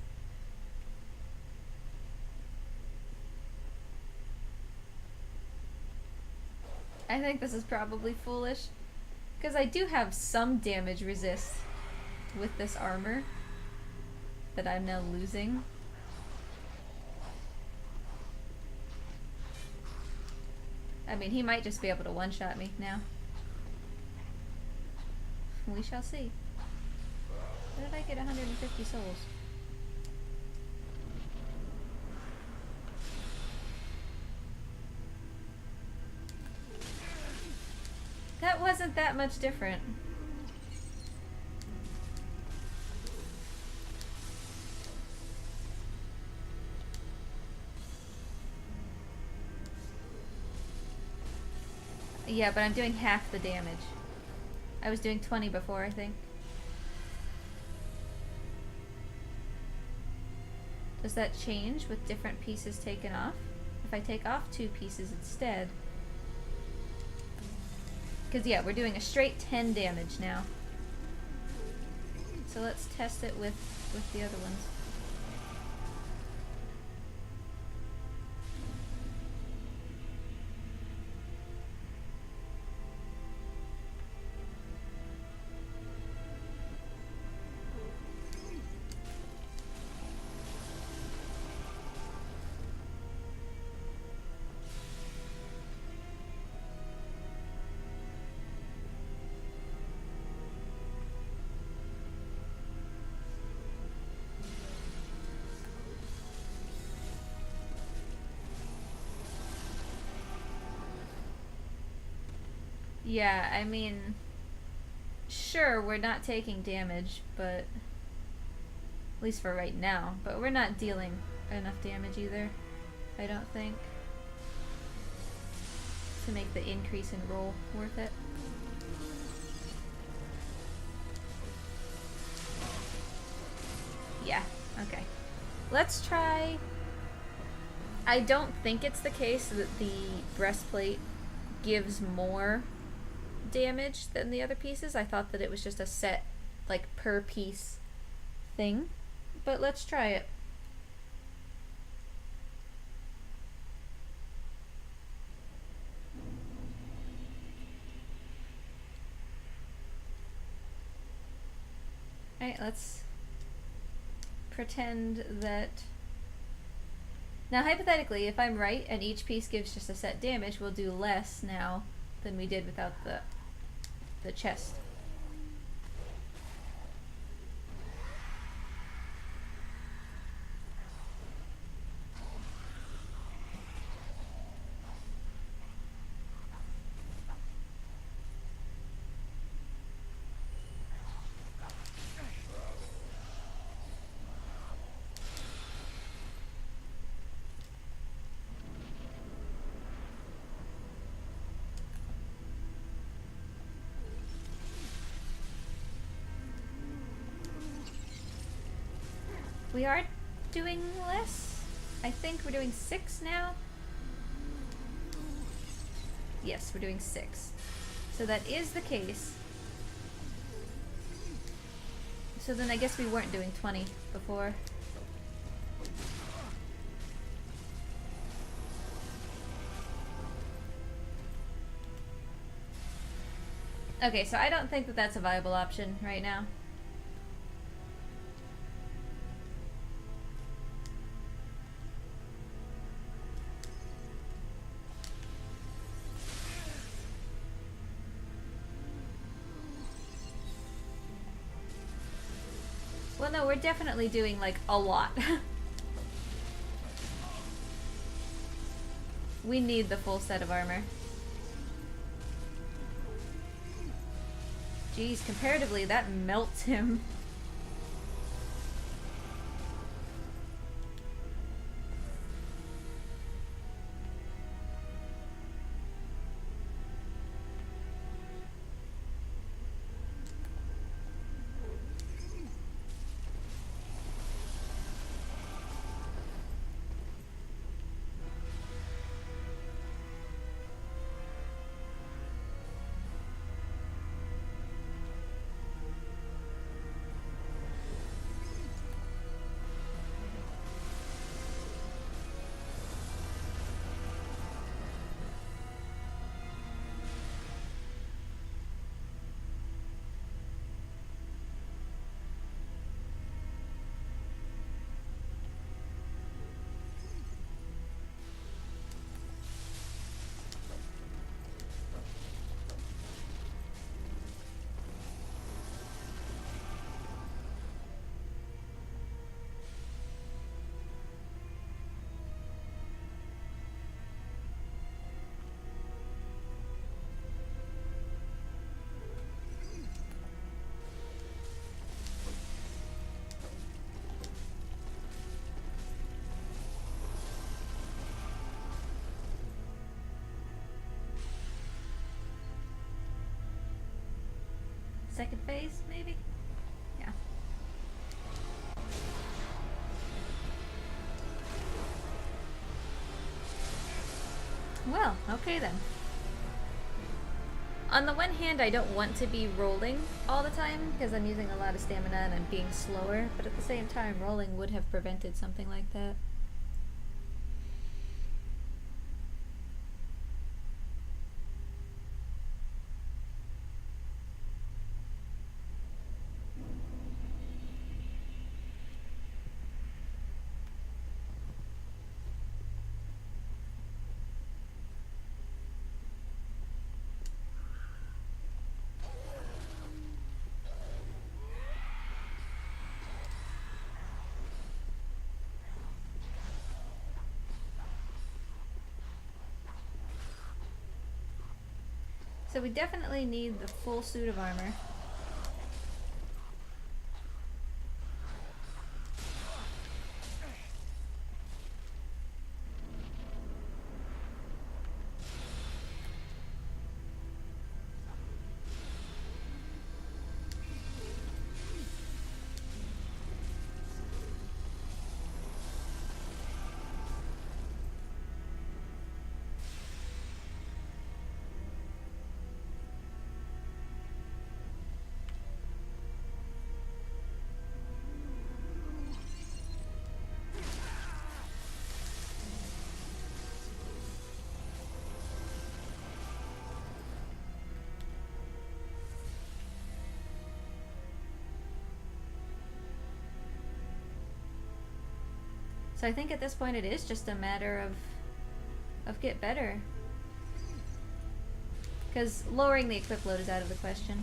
I think this is probably foolish, because I do have some damage resist with this armor that I'm now losing. I mean, he might just be able to one-shot me now. We shall see. Where did I get 150 souls? That wasn't that much different. Yeah, but I'm doing half the damage. I was doing 20 before, I think. Does that change with different pieces taken off? If I take off 2 pieces instead. Because yeah, we're doing a straight 10 damage now. So let's test it with the other ones. Yeah, I mean, sure, we're not taking damage, but at least for right now, but we're not dealing enough damage either, I don't think, to make the increase in roll worth it. Yeah, okay. Let's try... I don't think it's the case that the breastplate gives more damage than the other pieces. I thought that it was just a set, like, per piece thing. But let's try it. Alright, let's pretend that... Now, hypothetically, if I'm right and each piece gives just a set damage, we'll do less now than we did without the chest. We are doing less. I think we're doing 6 now. Yes, we're doing 6. So that is the case. So then I guess we weren't doing 20 before. Okay, so I don't think that that's a viable option right now. Well, no, we're definitely doing, like, a lot. We need the full set of armor. Jeez, comparatively, that melts him. Second phase, maybe? Yeah. Well, okay then. On the one hand, I don't want to be rolling all the time because I'm using a lot of stamina and I'm being slower, but at the same time, rolling would have prevented something like that. So we definitely need the full suit of armor. So I think at this point it is just a matter of get better. Because lowering the equip load is out of the question.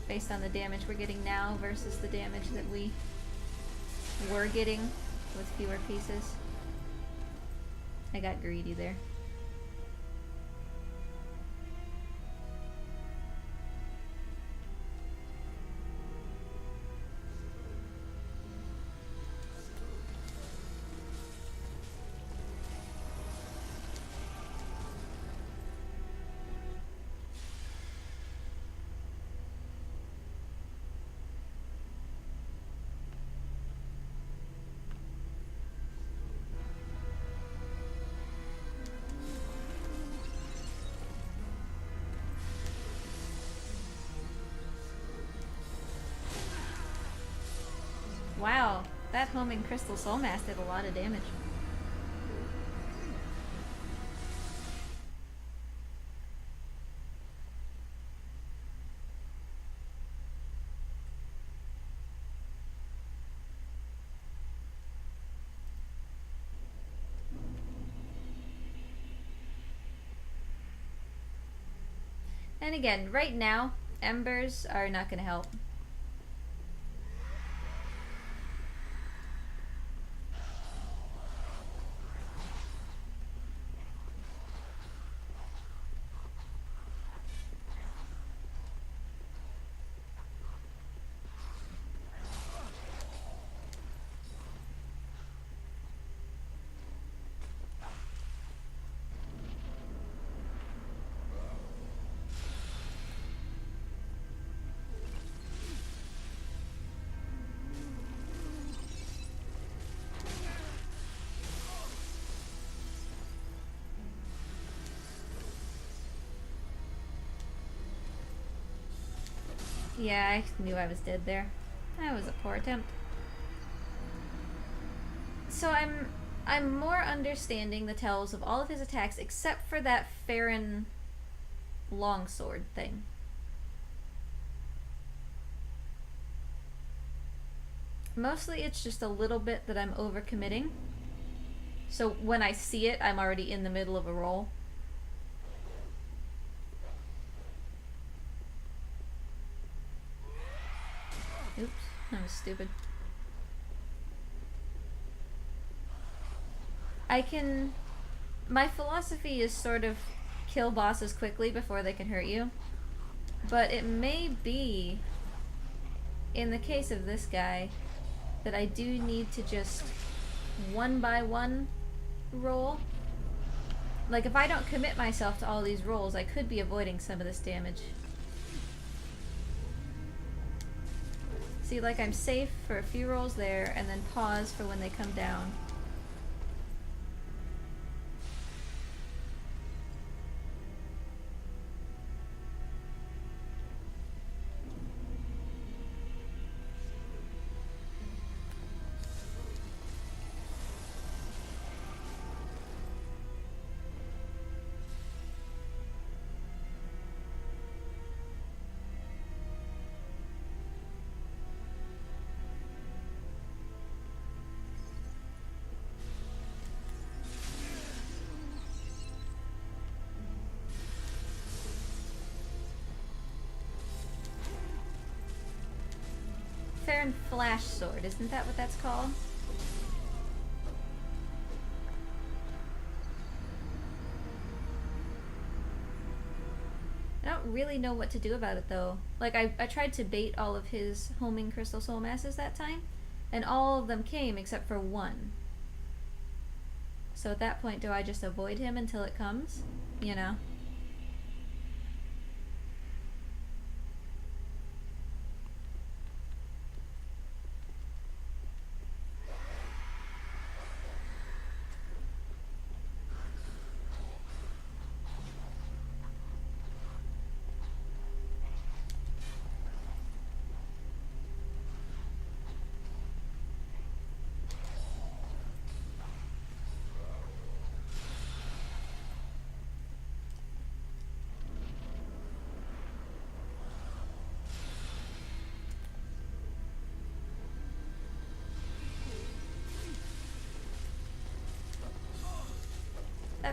Based on the damage we're getting now versus the damage that we were getting with fewer pieces. I got greedy there. Wow, that homing crystal soul mass did a lot of damage. And again, right now, embers are not going to help. Yeah, I knew I was dead there. That was a poor attempt. So I'm more understanding the tells of all of his attacks except for that Farron longsword thing. Mostly it's just a little bit that I'm overcommitting. So when I see it, I'm already in the middle of a roll. Oops, that was stupid. My philosophy is sort of kill bosses quickly before they can hurt you. But it may be, in the case of this guy, that I do need to just one by one roll. Like, if I don't commit myself to all these rolls, I could be avoiding some of this damage. See, like, I'm safe for a few rolls there, and then pause for when they come down. Farron Flash Sword, isn't that what that's called? I don't really know what to do about it though. Like, I tried to bait all of his homing crystal soul masses that time, and all of them came except for one. So at that point, do I just avoid him until it comes? You know?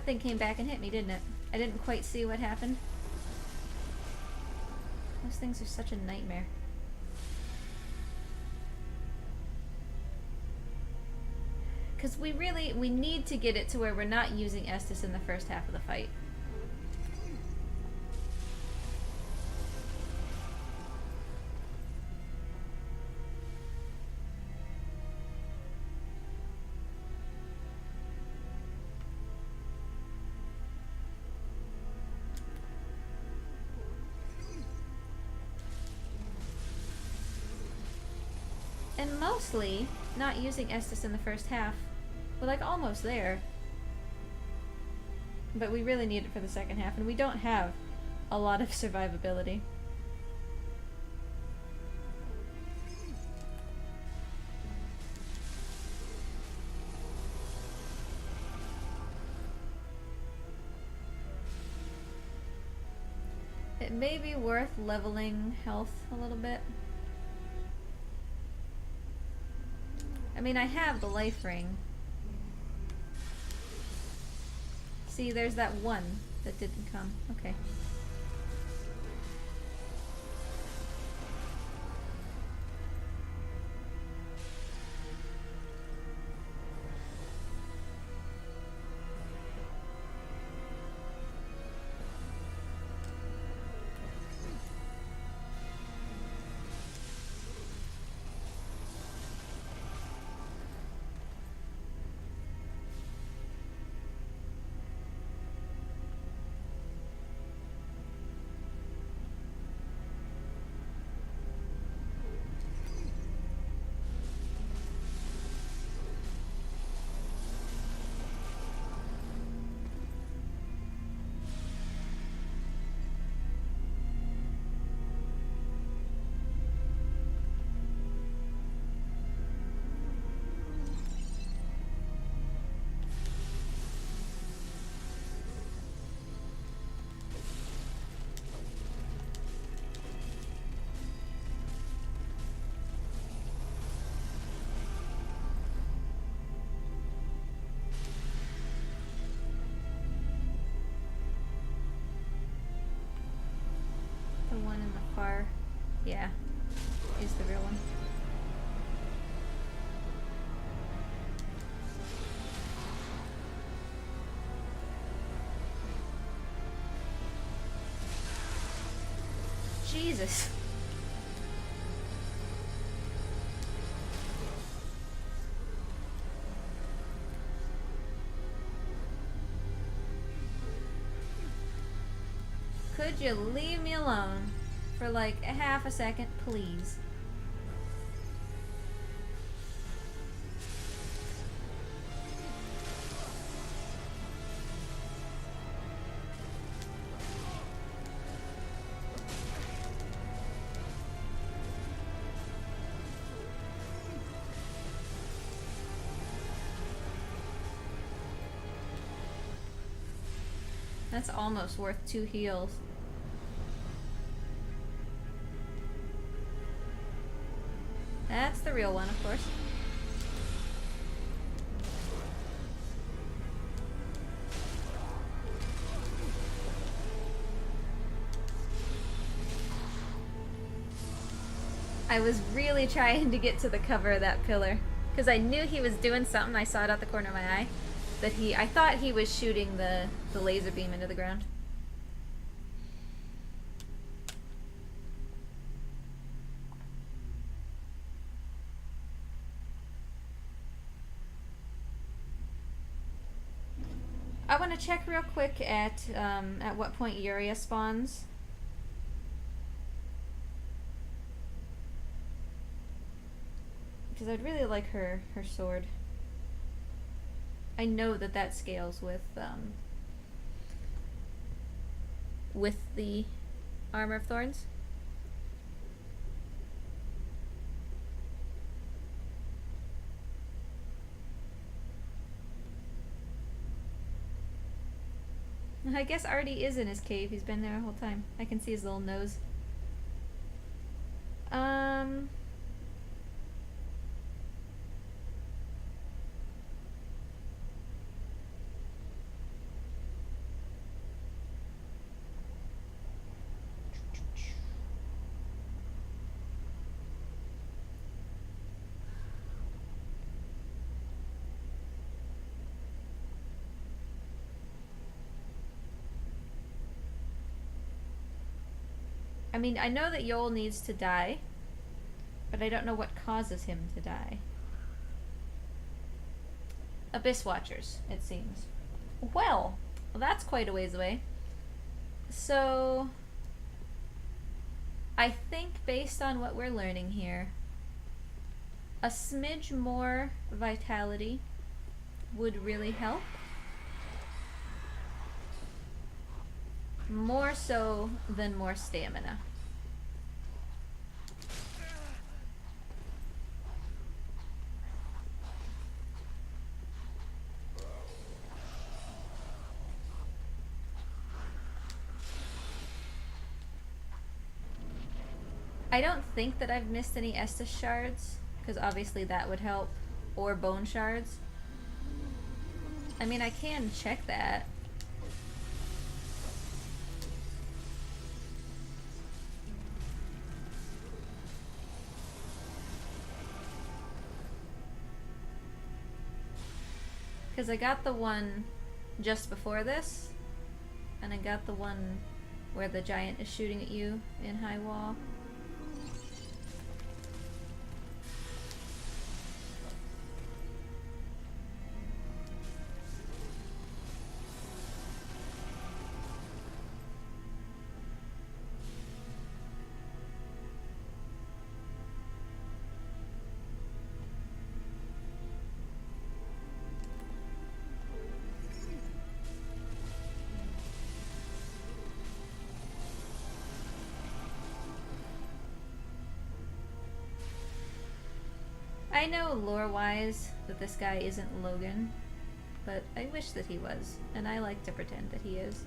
thing came back and hit me, didn't it? I didn't quite see what happened. Those things are such a nightmare. Because we need to get it to where we're not using Estus in the first half of the fight. And mostly, not using Estus in the first half. We're like almost there. But we really need it for the second half, and we don't have a lot of survivability. It may be worth leveling health a little bit. I mean, I have the life ring. See, there's that one that didn't come. Okay. The one in the far, yeah, is the real one. Jesus. Could you leave me alone for like a half a second, please? That's almost worth 2 heals. That's the real one, of course. I was really trying to get to the cover of that pillar, because I knew he was doing something. I saw it out the corner of my eye. That I thought he was shooting the laser beam into the ground. I want to check real quick at what point Yuria spawns. Because I'd really like her sword. I know that scales with the armor of Thorns. I guess Artie is in his cave. He's been there the whole time. I can see his little nose. I mean, I know that Yoel needs to die, but I don't know what causes him to die. Abyss Watchers, it seems. Well, that's quite a ways away. So, I think based on what we're learning here, a smidge more vitality would really help. More so than more stamina. I don't think that I've missed any Estus shards, because obviously that would help, or bone shards. I mean, I can check that. Because I got the one just before this, and I got the one where the giant is shooting at you in high wall. I know lore-wise that this guy isn't Logan, but I wish that he was, and I like to pretend that he is.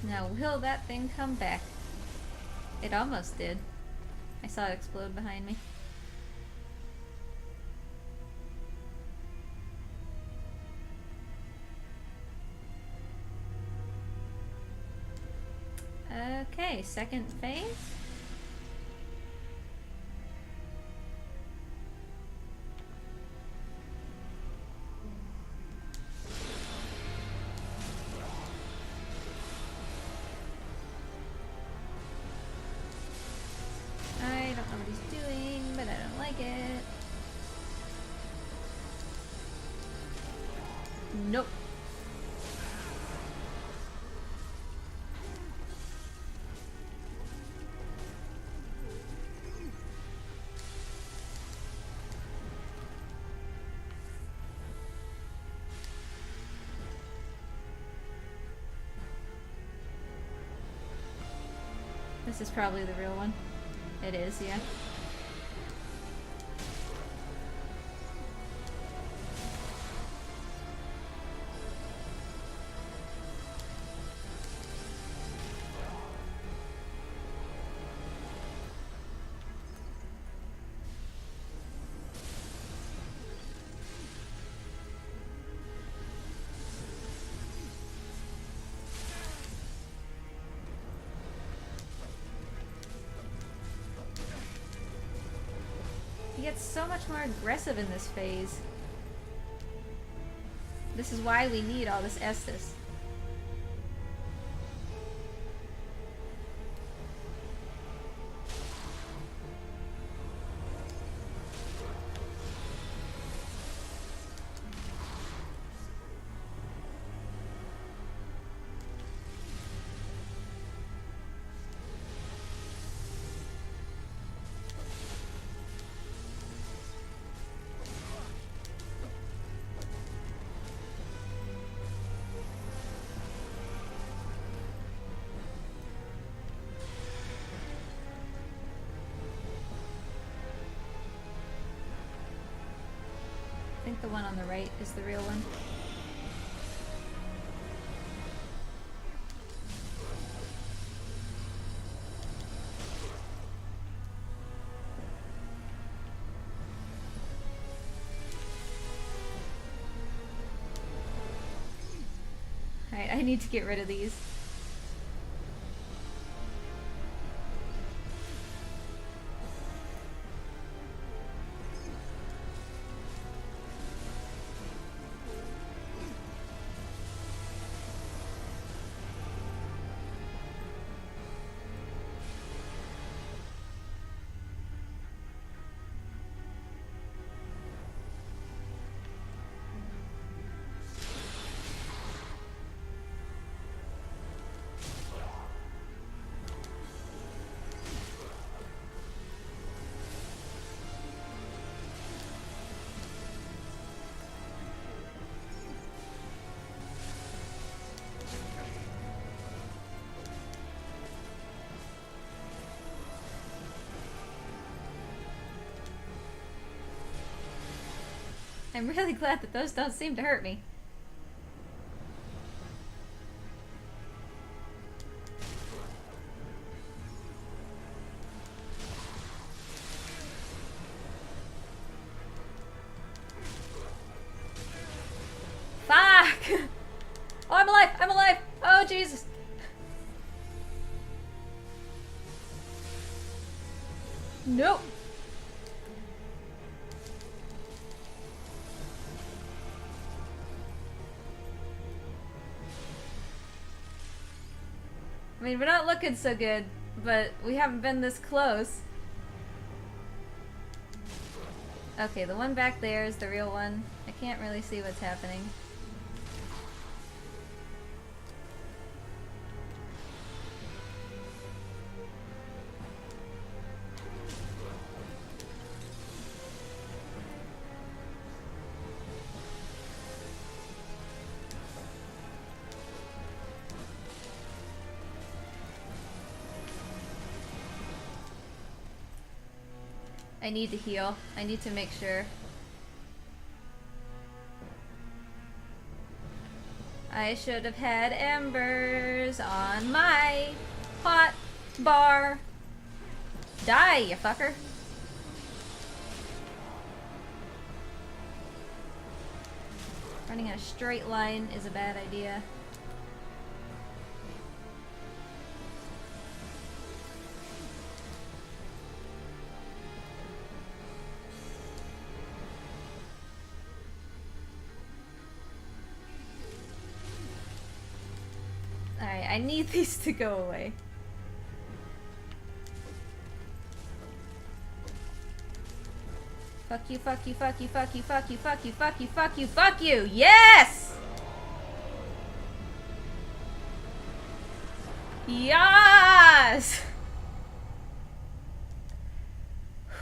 Now, will that thing come back? It almost did. I saw it explode behind me. Okay, second phase. I don't know what he's doing, but I don't like it. Nope. This is probably the real one. It is, yeah. He gets so much more aggressive in this phase. This is why we need all this Estus. think the one on the right is the real one. Alright, I need to get rid of these. I'm really glad that those don't seem to hurt me. Fuck! Oh, I'm alive! I'm alive! Oh, Jesus! Nope! I mean, we're not looking so good, but we haven't been this close. Okay, the one back there is the real one. I can't really see what's happening. I need to heal. I need to make sure. I should have had embers on my hot bar. Die, you fucker. Running in a straight line is a bad idea. Alright, I need these to go away. Fuck you, fuck you, fuck you, fuck you, fuck you, fuck you, fuck you, fuck you, fuck you! Yes! Yes!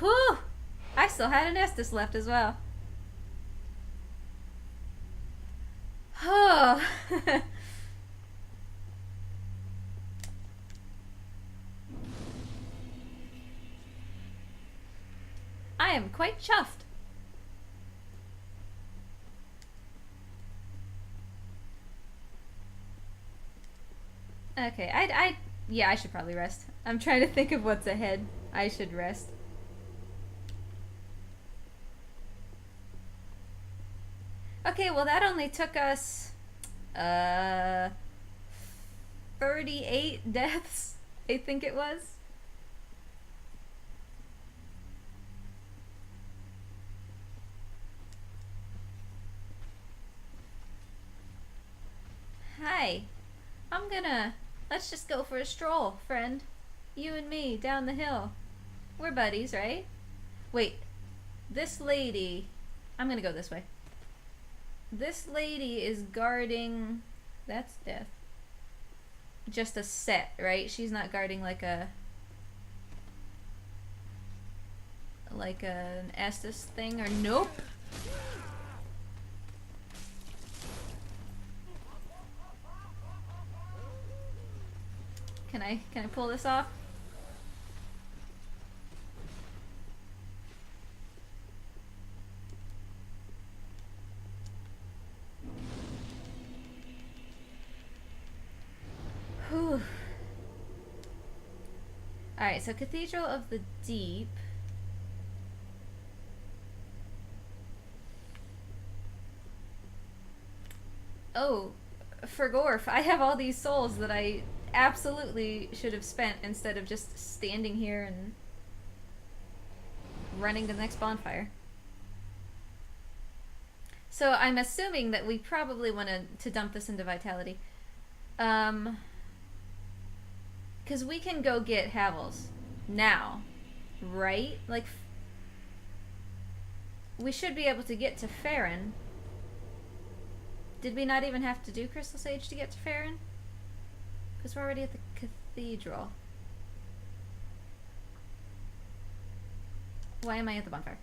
Whew! I still had an Estus left as well. Oh. I am quite chuffed. Okay, yeah, I should probably rest. I'm trying to think of what's ahead. I should rest. Okay, well that only took us 38 deaths, I think it was. Hi. Let's just go for a stroll, friend. You and me, down the hill. We're buddies, right? Wait. This lady... I'm gonna go this way. This lady is guarding... That's death. Just a set, right? She's not guarding like a... like an Estus thing, or nope. Can I pull this off? Alright, so Cathedral of the Deep. Oh, for Gorf, I have all these souls that I absolutely should have spent instead of just standing here and running to the next bonfire. So I'm assuming that we probably want to dump this into Vitality. Because we can go get Havels now, right? Like, we should be able to get to Farron. Did we not even have to do Crystal Sage to get to Farron? Because we're already at the Cathedral. Why am I at the bonfire?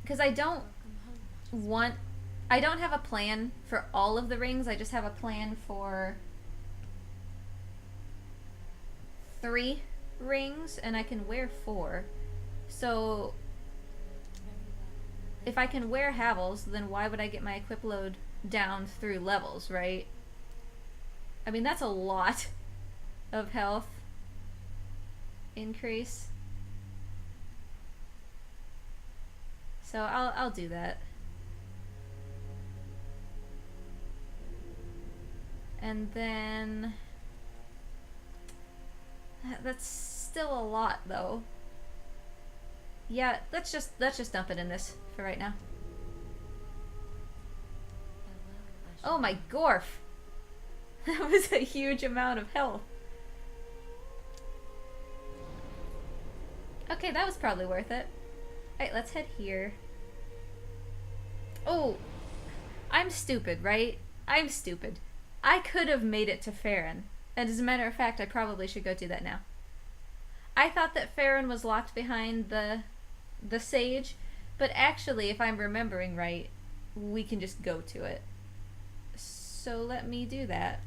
Because I don't want... I don't have a plan for all of the rings. I just have a plan for 3 rings, and I can wear 4. So if I can wear Havels, then why would I get my equip load down through levels, right? I mean, that's a lot of health increase. So I'll do that. And then that's still a lot though. Yeah, let's just dump it in this for right now. Oh my Gorf! That was a huge amount of health. Okay, that was probably worth it. Alright, let's head here. Oh, I'm stupid, right? I'm stupid. I could have made it to Farron. And as a matter of fact, I probably should go do that now. I thought that Farron was locked behind the sage, but actually, if I'm remembering right, we can just go to it. So let me do that.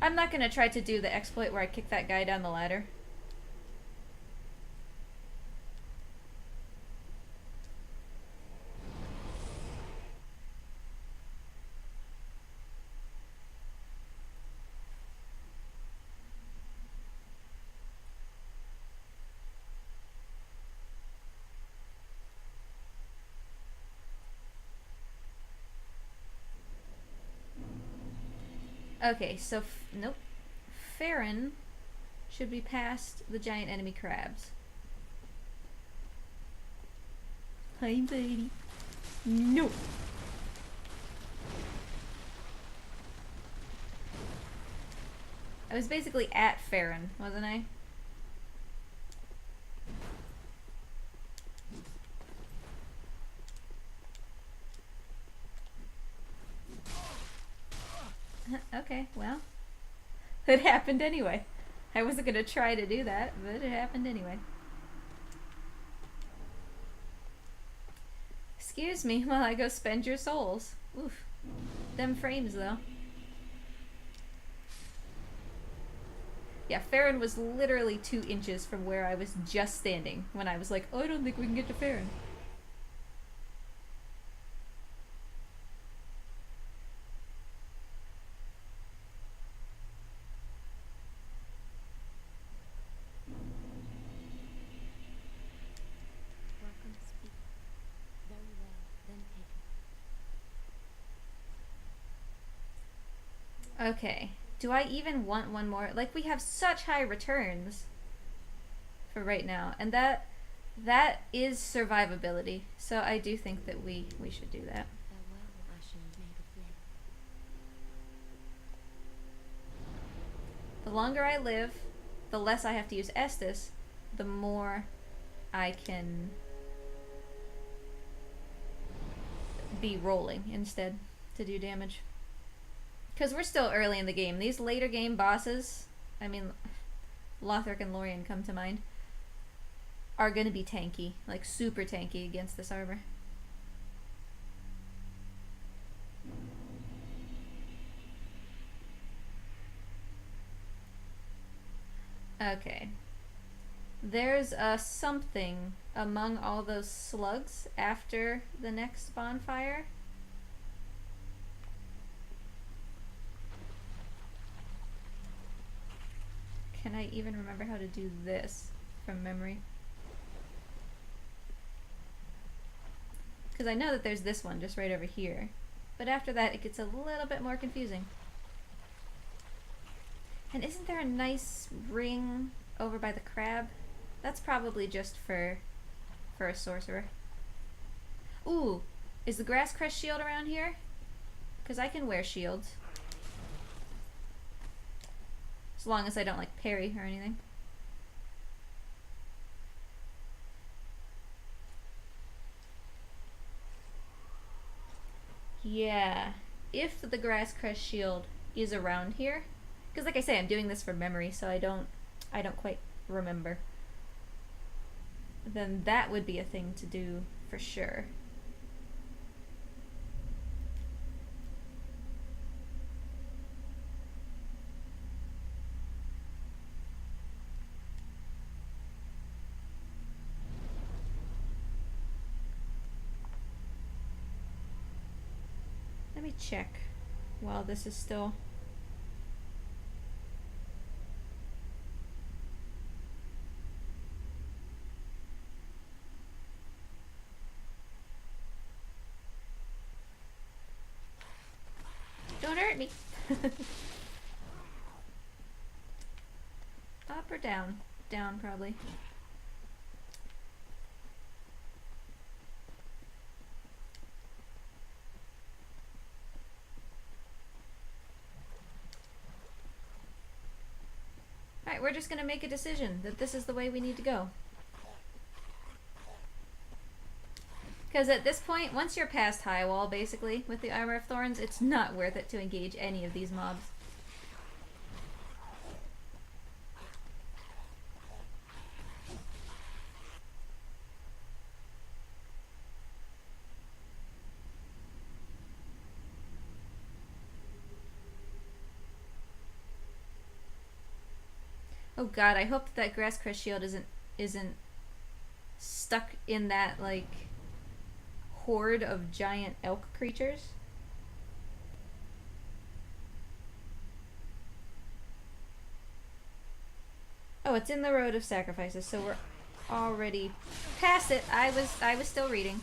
I'm not gonna try to do the exploit where I kick that guy down the ladder. Okay, so nope. Farron should be past the giant enemy crabs. Hi, buddy. No. I was basically at Farron, wasn't I? Okay, well, it happened anyway. I wasn't gonna try to do that, but it happened anyway. Excuse me while I go spend your souls. Oof. Them frames, though. Yeah, Farron was literally 2 inches from where I was just standing when I was like, oh, I don't think we can get to Farron. Okay. Do I even want one more? Like, we have such high returns for right now. And that is survivability. So I do think that we should do that. The longer I live, the less I have to use Estus, the more I can be rolling instead to do damage. Because we're still early in the game. These later game bosses, I mean, Lothric and Lorien come to mind, are going to be tanky. Like, super tanky against this armor. Okay. There's a something among all those slugs after the next bonfire. can I even remember how to do this from memory? Because I know that there's this one just right over here. But after that, it gets a little bit more confusing. And isn't there a nice ring over by the crab? That's probably just for a sorcerer. Ooh, is the grass crest shield around here? Because I can wear shields. As long as I don't like parry or anything. Yeah, if the grass crest shield is around here, because like I say, I'm doing this from memory, so I don't quite remember. Then that would be a thing to do for sure. Let me check while this is still... Don't hurt me! Up or down? Down, probably. Alright, we're just gonna make a decision that this is the way we need to go. Because at this point, once you're past high wall, basically, with the Armor of Thorns, it's not worth it to engage any of these mobs. Oh god, I hope that grass crest shield isn't stuck in that, like, horde of giant elk creatures. Oh, it's in the road of sacrifices, so we're already past it. I was still reading.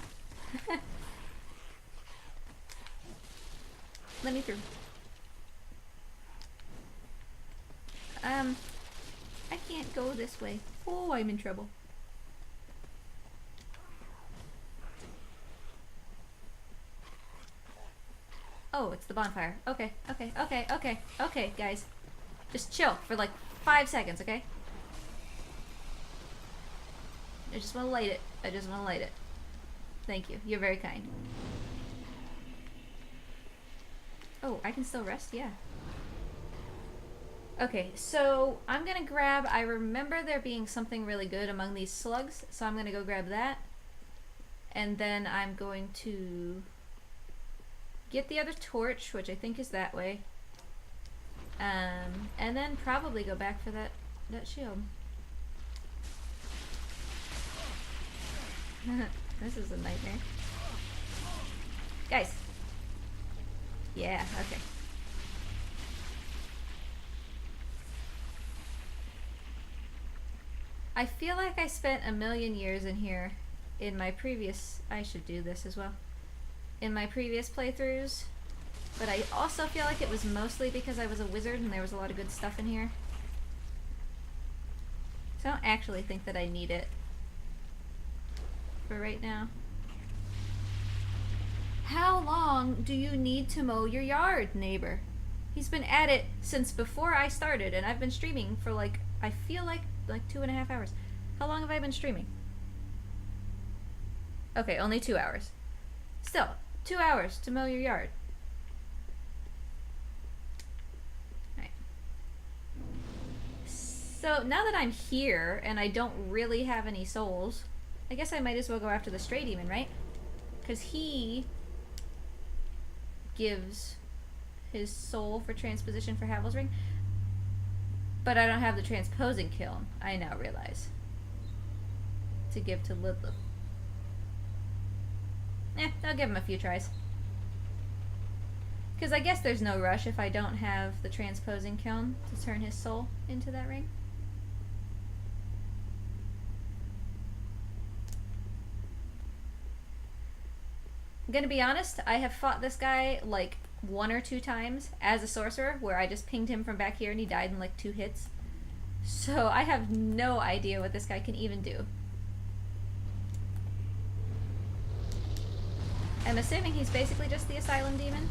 Let me through. I can't go this way. Oh, I'm in trouble. Oh, it's the bonfire. Okay, guys. Just chill for like 5 seconds, okay? I just want to light it. Thank you. You're very kind. Oh, I can still rest? Yeah. Okay, so I'm gonna grab... I remember there being something really good among these slugs, so I'm gonna go grab that. And then I'm going to get the other torch, which I think is that way. And then probably go back for that shield. This is a nightmare. Guys. Yeah, okay. I feel like I spent a million years in here in my previous... I should do this as well. In my previous playthroughs. But I also feel like it was mostly because I was a wizard and there was a lot of good stuff in here. So I don't actually think that I need it for right now. How long do you need to mow your yard, neighbor? He's been at it since before I started, and I've been streaming for like, I feel like 2.5 hours. How long have I been streaming? Okay, only 2 hours. Still, 2 hours to mow your yard. Alright. So now that I'm here and I don't really have any souls, I guess I might as well go after the stray demon, right? Because he gives his soul for transposition for Havel's ring. But I don't have the transposing kiln, I now realize, to give to Lidlith. I'll give him a few tries. Because I guess there's no rush if I don't have the transposing kiln to turn his soul into that ring. gonna be honest, I have fought this guy like 1 or 2 times as a sorcerer, where I just pinged him from back here and he died in like 2 hits. So I have no idea what this guy can even do. I'm assuming he's basically just the asylum demon.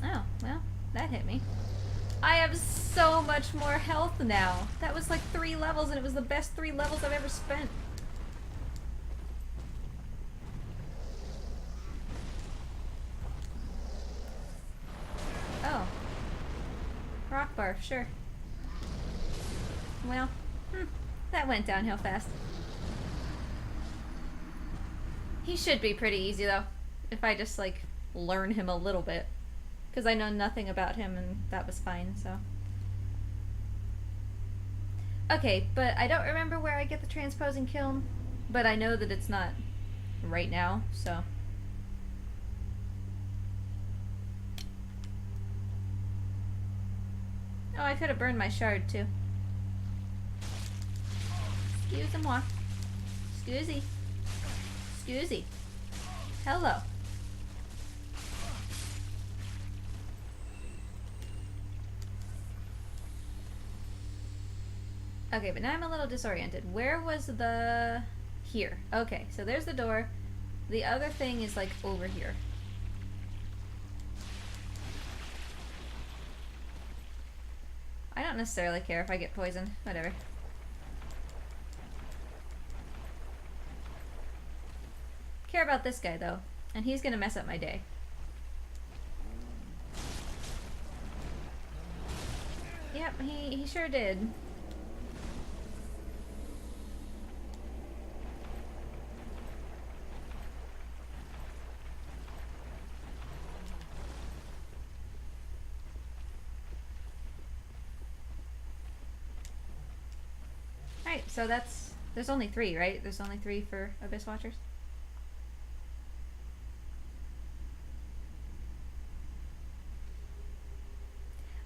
Oh, well, that hit me. I have so much more health now. That was like 3 levels and it was the best 3 levels I've ever spent. Oh. Rock barf, sure. Well, that went downhill fast. He should be pretty easy though, if I just like learn him a little bit. Because I know nothing about him and that was fine, so. Okay, but I don't remember where I get the transposing kiln, but I know that it's not right now, so. Oh, I could have burned my shard too. Excuse-moi. Excusey. Excusey. Hello. Okay, but now I'm a little disoriented. Where was the... Here. Okay, so there's the door. The other thing is like over here. I don't necessarily care if I get poisoned. Whatever. Care about this guy though, and he's gonna mess up my day. Yep, he sure did. Alright, so that's... There's only 3, right? There's only 3 for Abyss Watchers?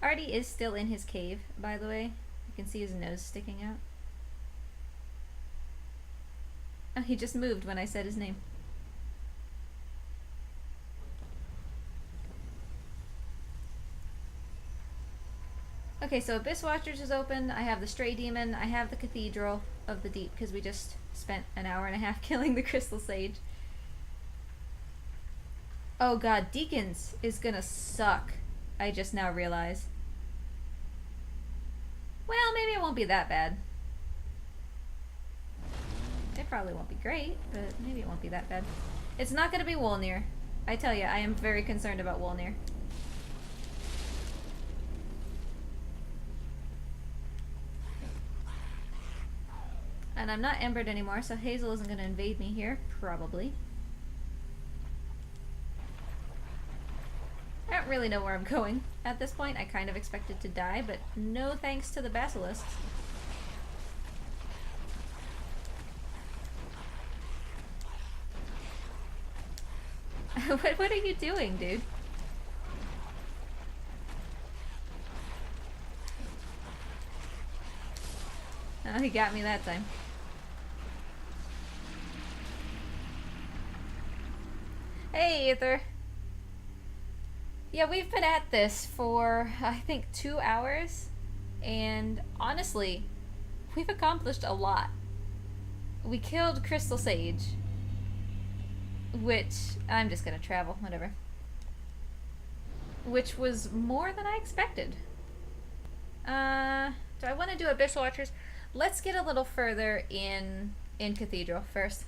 Artie is still in his cave, by the way. You can see his nose sticking out. Oh, he just moved when I said his name. Okay, so Abyss Watchers is open. I have the Stray Demon. I have the Cathedral of the Deep, because we just spent an hour and a half killing the Crystal Sage. Oh god, Deacons is gonna suck. I just now realize. Well, maybe it won't be that bad. It probably won't be great, but maybe it won't be that bad. It's not gonna be Wolnir. I tell you, I am very concerned about Wolnir. And I'm not embered anymore, so Hazel isn't gonna invade me here, probably. I don't really know where I'm going at this point. I kind of expected to die, but no thanks to the basilisks. What are you doing, dude? Oh, he got me that time. Hey, Ether. Yeah, we've been at this for, I think, 2 hours, and honestly, we've accomplished a lot. We killed Crystal Sage, which, I'm just gonna travel, whatever, which was more than I expected. Do I want to do Abyss Watchers? Let's get a little further in Cathedral first.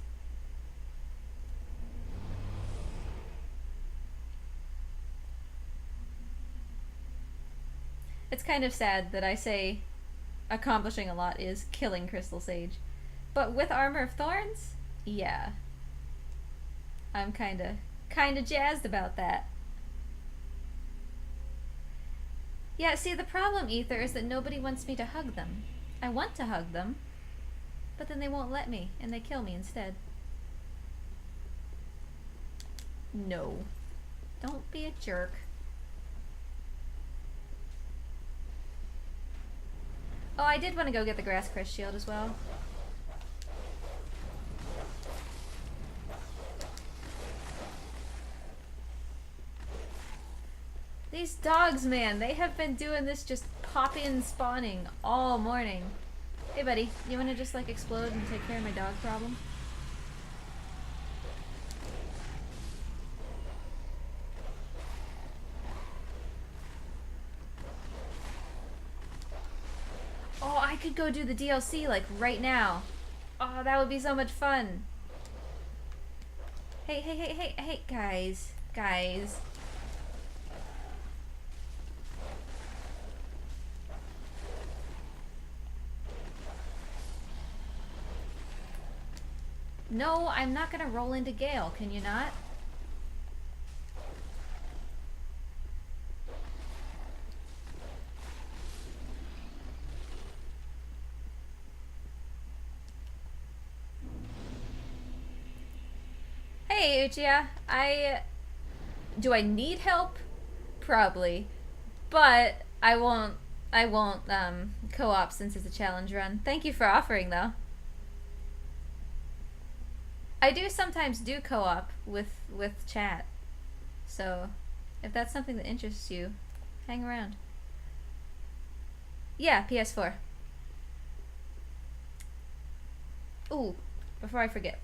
It's kind of sad that I say accomplishing a lot is killing Crystal Sage. But with Armor of Thorns, yeah. I'm kinda jazzed about that. Yeah, see, the problem, Ether, is that nobody wants me to hug them. I want to hug them, But then they won't let me, and they kill me instead. No. Don't be a jerk. Oh, I did want to go get the grass crest shield as well. These dogs, man, they have been doing this just pop-in spawning all morning. Hey, buddy, you want to just, like, explode and take care of my dog problem? Oh, I could go do the DLC, like, right now. Oh, that would be so much fun. Hey, guys. Guys. No, I'm not gonna roll into Gale, can you not? Hey, Uchiha. Do I need help? Probably. But I won't co-op since it's a challenge run. Thank you for offering, though. I do sometimes do co-op with chat. So, if that's something that interests you, hang around. Yeah, PS4. Ooh, before I forget.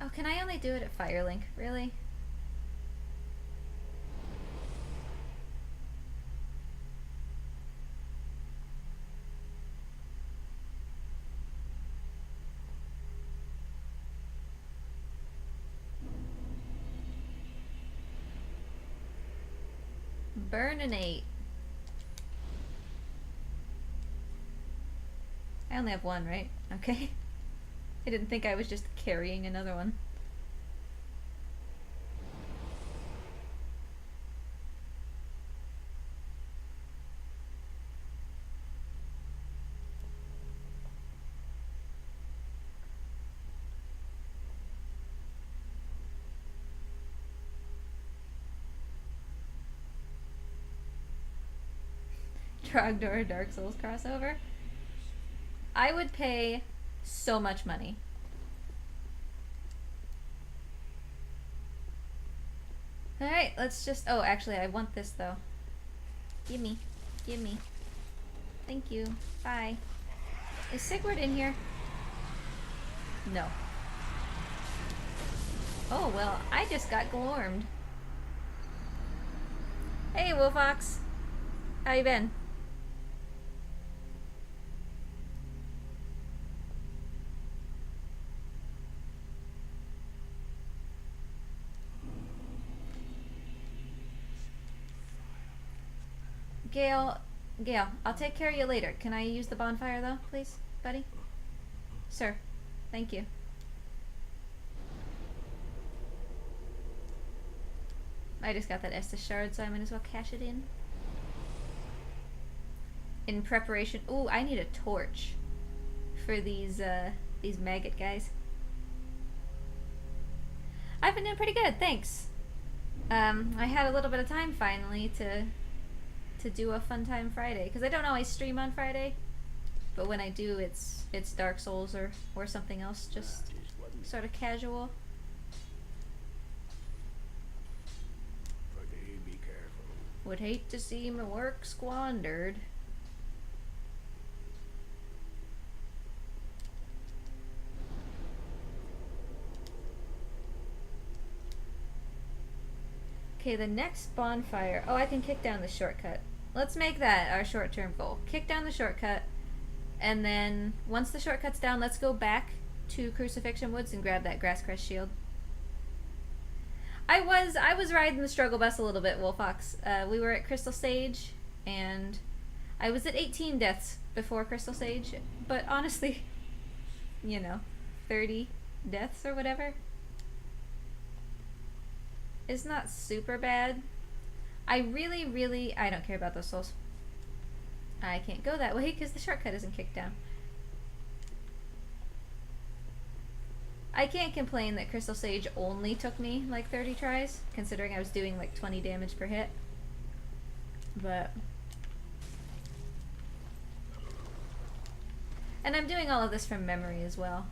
Oh, can I only do it at Firelink? Really? Burn an 8. I only have one, right? Okay. I didn't think I was just carrying another one. Trogdor Dark Souls crossover? I would pay so much money. Alright, let's just... Oh, actually, I want this, though. Gimme. Gimme. Thank you. Bye. Is Sigurd in here? No. Oh, well, I just got glormed. Hey, Wolfox. How you been? Gale, I'll take care of you later. Can I use the bonfire though, please, buddy? Sir, thank you. I just got that Estus shard, so I might as well cash it in. In preparation. Ooh, I need a torch for these maggot guys. I've been doing pretty good, thanks. I had a little bit of time finally to do a Fun Time Friday, because I don't always stream on Friday, but when I do, it's Dark Souls or something else, just sort of casual. Be careful. Would hate to see my work squandered. Okay, the next bonfire. Oh, I can kick down the shortcut. Let's make that our short-term goal. Kick down the shortcut, and then once the shortcut's down, let's go back to Crucifixion Woods and grab that Grass Crest shield. I was riding the struggle bus a little bit, Wolfox. We were at Crystal Sage, and I was at 18 deaths before Crystal Sage, but honestly, you know, 30 deaths or whatever. is not super bad. I really, I don't care about those souls. I can't go that way because the shortcut isn't kicked down. I can't complain that Crystal Sage only took me like 30 tries, considering I was doing like 20 damage per hit. But... and I'm doing all of this from memory as well.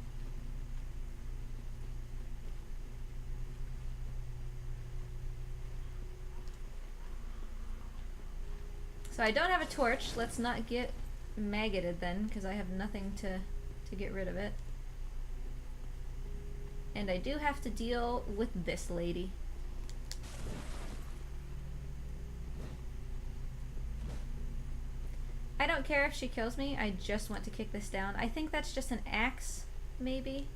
So I don't have a torch. Let's not get maggoted then, because I have nothing to get rid of it. And I do have to deal with this lady. I don't care if she kills me, I just want to kick this down. I think that's just an axe, maybe,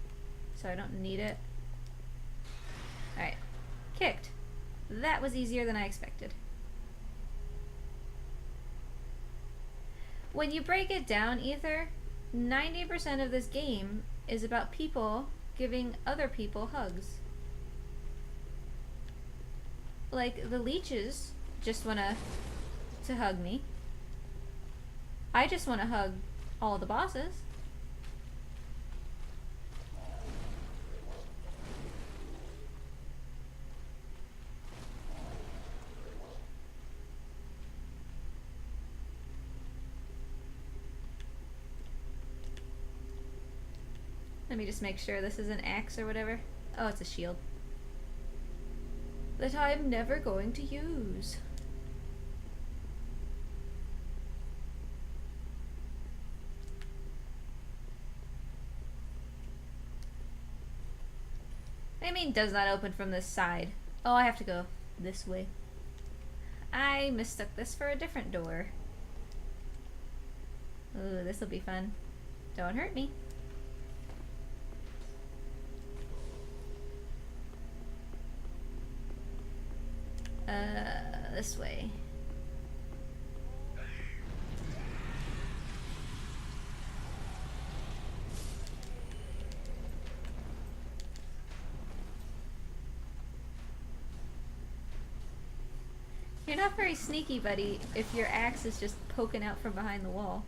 so I don't need it. Alright, kicked. That was easier than I expected. When you break it down, Ether, 90% of this game is about people giving other people hugs. Like, the leeches just wanna to hug me. I just want to hug all the bosses. Let me just make sure this is an axe or whatever. Oh, it's a shield. That I'm never going to use. What do you mean does not open from this side? Oh, I have to go this way. I mistook this for a different door. Ooh, this'll be fun. Don't hurt me. This way. You're not very sneaky, buddy, if your axe is just poking out from behind the wall.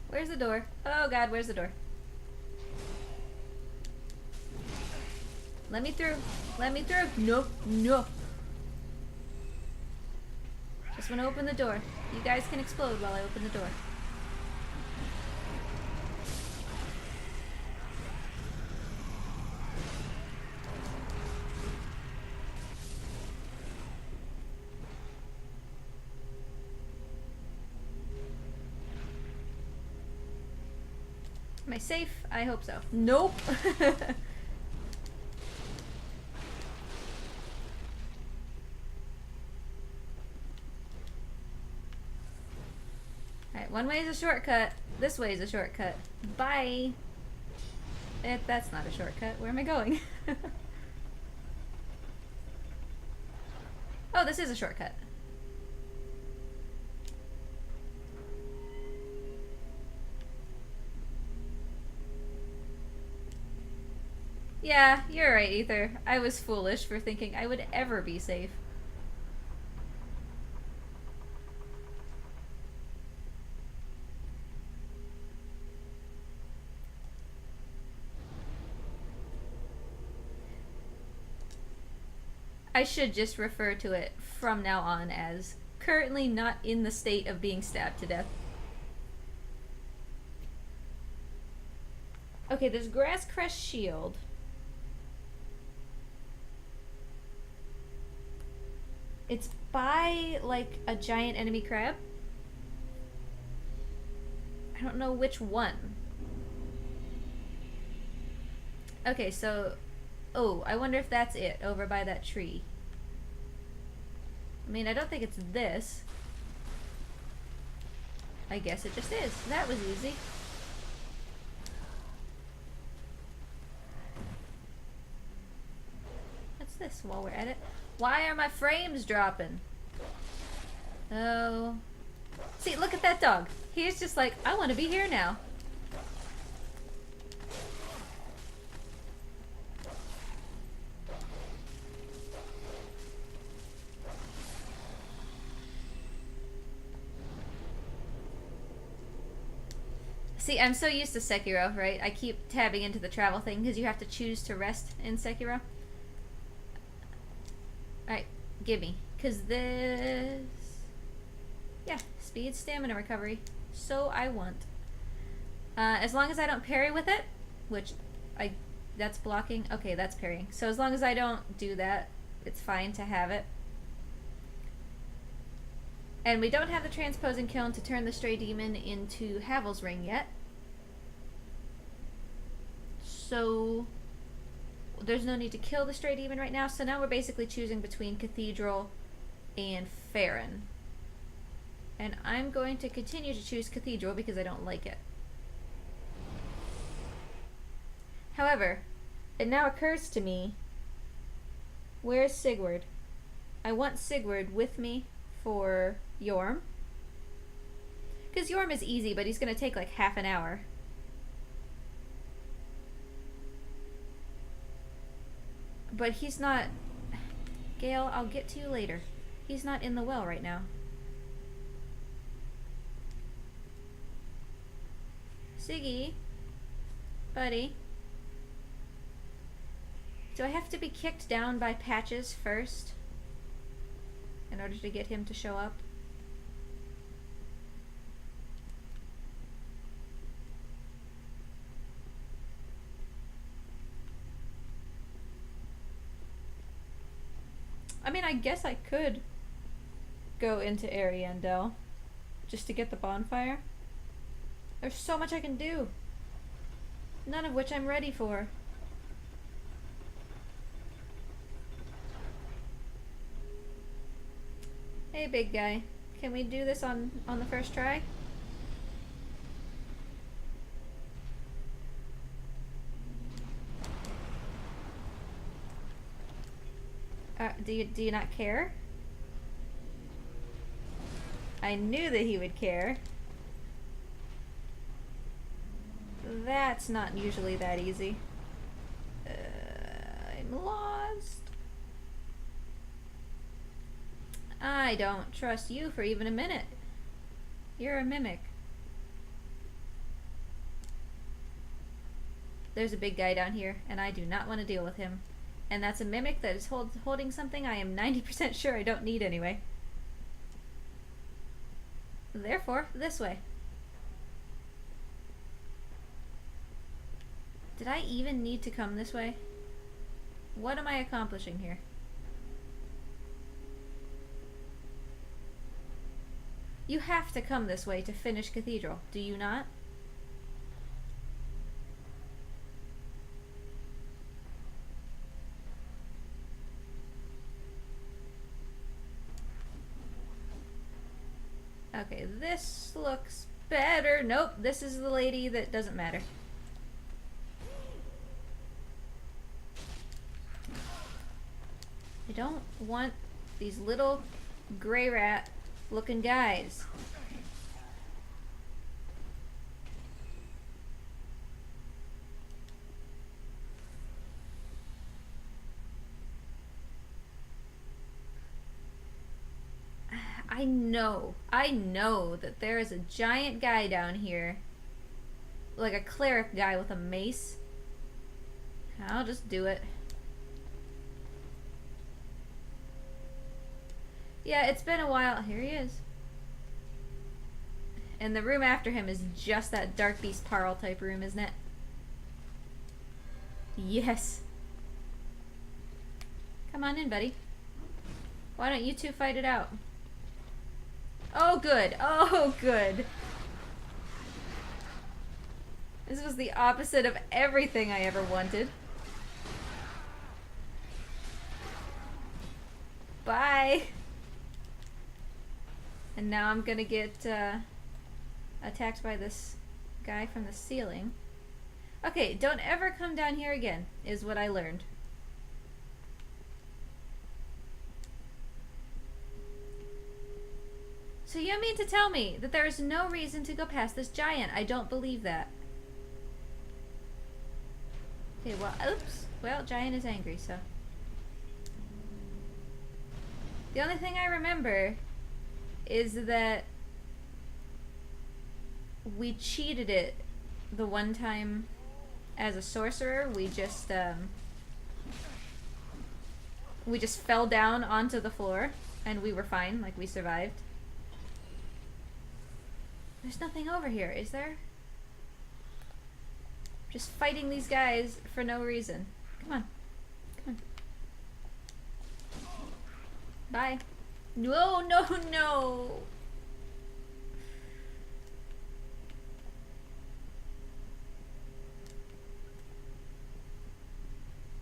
Where's the door? Oh god, where's the door? Let me through. Let me through. No, no. Just want to open the door. You guys can explode while I open the door. Am I safe? I hope so. Nope. Alright, one way is a shortcut. This way is a shortcut. Bye. That's not a shortcut. Where am I going? Oh, this is a shortcut. Yeah, you're right, Ether. I was foolish for thinking I would ever be safe. I should just refer to it from now on as currently not in the state of being stabbed to death. Okay, there's Grass Crest Shield. It's by, like, a giant enemy crab. I don't know which one. Okay, so... oh, I wonder if that's it, over by that tree. I mean, I don't think it's this. I guess it just is. That was easy. What's this while we're at it? Why are my frames dropping? Oh. See, look at that dog. He's just like, I want to be here now. See, I'm so used to Sekiro, right? I keep tabbing into the travel thing because you have to choose to rest in Sekiro. Alright, gimme. Because this... Yeah, speed, stamina recovery. So I want. As long as I don't parry with it, which that's blocking. Okay, that's parrying. So as long as I don't do that, it's fine to have it. And we don't have the transposing kiln to turn the stray demon into Havel's ring yet. So there's no need to kill the stray demon right now. So now we're basically choosing between Cathedral and Farron. And I'm going to continue to choose Cathedral because I don't like it. However, it now occurs to me, where's Sigurd? I want Sigurd with me for Yorm. Because Yorm is easy, but he's going to take like half an hour. But he's not... Gale, I'll get to you later. He's not in the well right now. Siggy. Buddy. Do I have to be kicked down by Patches first in order to get him to show up? I mean, I guess I could go into Ariandel just to get the bonfire. There's so much I can do. None of which I'm ready for. Hey, big guy. Can we do this on the first try? Do you not care? I knew that he would care. That's not usually that easy. I'm lost. I don't trust you for even a minute. You're a mimic. There's a big guy down here, and I do not want to deal with him. And that's a mimic that is holding something I am 90% sure I don't need anyway. Therefore, this way. Did I even need to come this way? What am I accomplishing here? You have to come this way to finish Cathedral, do you not? Okay, this looks better. Nope, this is the lady that doesn't matter. I don't want these little gray rat looking guys. I know that there is a giant guy down here. Like a cleric guy with a mace. I'll just do it. Yeah, it's been a while. Here he is. And the room after him is just that Dark Beast Parl type room, isn't it? Yes. Come on in, buddy. Why don't you two fight it out? Oh, good. Oh, good. This was the opposite of everything I ever wanted. Bye. And now I'm gonna get attacked by this guy from the ceiling. Okay, don't ever come down here again, is what I learned. So you mean to tell me that there is no reason to go past this giant? I don't believe that. Okay, well, oops. Well, giant is angry, so. The only thing I remember is that we cheated it the one time as a sorcerer, we just fell down onto the floor and we were fine, like we survived. There's nothing over here, is there? Just fighting these guys for no reason. Come on. Come on. Bye. No, no, no!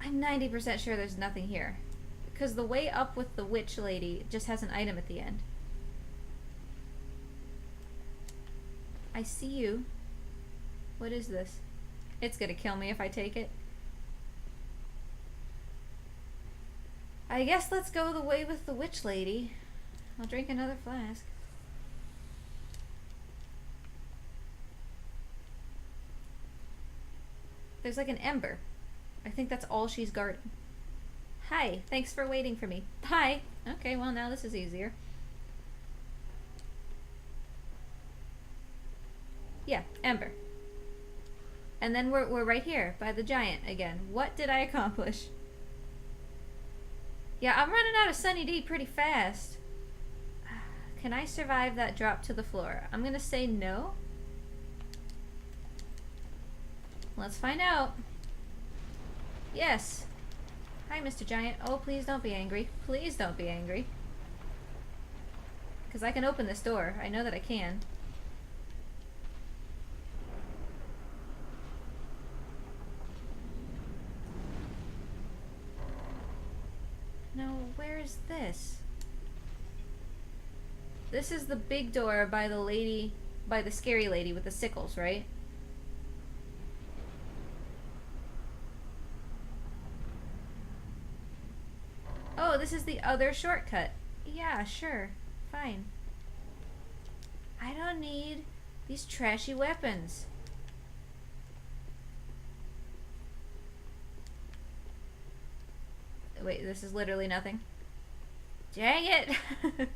I'm 90% sure there's nothing here. Because the way up with the witch lady just has an item at the end. I see you. What is this? It's gonna kill me if I take it. I guess let's go the way with the witch lady. I'll drink another flask. There's like an ember. I think that's all she's guarding. Hi, thanks for waiting for me. Bye. Okay, well now this is easier. Yeah, ember. And then we're right here by the giant again. What did I accomplish? Yeah, I'm running out of Sunny D pretty fast. Can I survive that drop to the floor? I'm gonna say no. Let's find out. Yes. Hi, Mr. Giant. Oh, please don't be angry. Please don't be angry. Because I can open this door. I know that I can. No, where is this? This is the big door by the lady, by the scary lady with the sickles, right? Oh, this is the other shortcut. Yeah, sure. Fine. I don't need these trashy weapons. Wait, this is literally nothing. Dang it!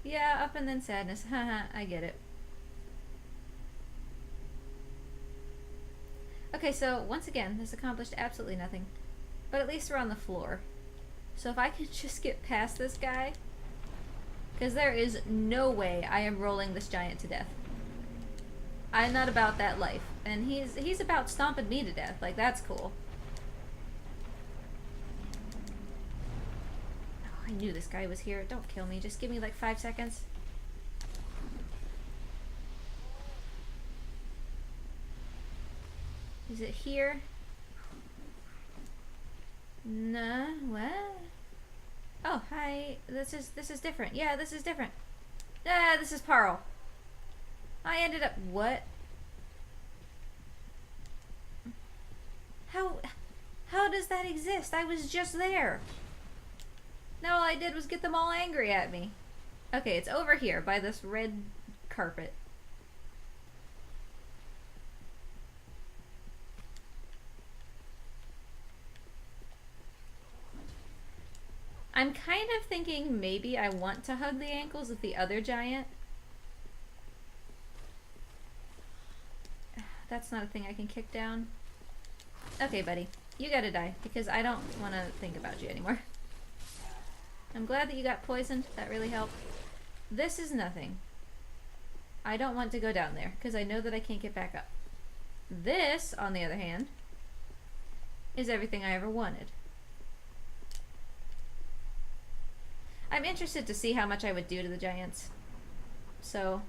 Yeah, up and then sadness. Haha, I get it. Okay, so once again, this accomplished absolutely nothing. But at least we're on the floor. So if I could just get past this guy, because there is no way I am rolling this giant to death. I'm not about that life. And he's about stomping me to death. Like, that's cool. Oh, I knew this guy was here. Don't kill me. Just give me like 5 seconds. Is it here? Nah, what? Oh, hi. This is different. Yeah, this is different. Ah, this is Parl. I ended up... What? How does that exist? I was just there. Now all I did was get them all angry at me. Okay, it's over here by this red carpet. I'm kind of thinking maybe I want to hug the ankles of the other giant. That's not a thing I can kick down. Okay, buddy. You gotta die, because I don't want to think about you anymore. I'm glad that you got poisoned. That really helped. This is nothing. I don't want to go down there, because I know that I can't get back up. This, on the other hand, is everything I ever wanted. I'm interested to see how much I would do to the giants. So,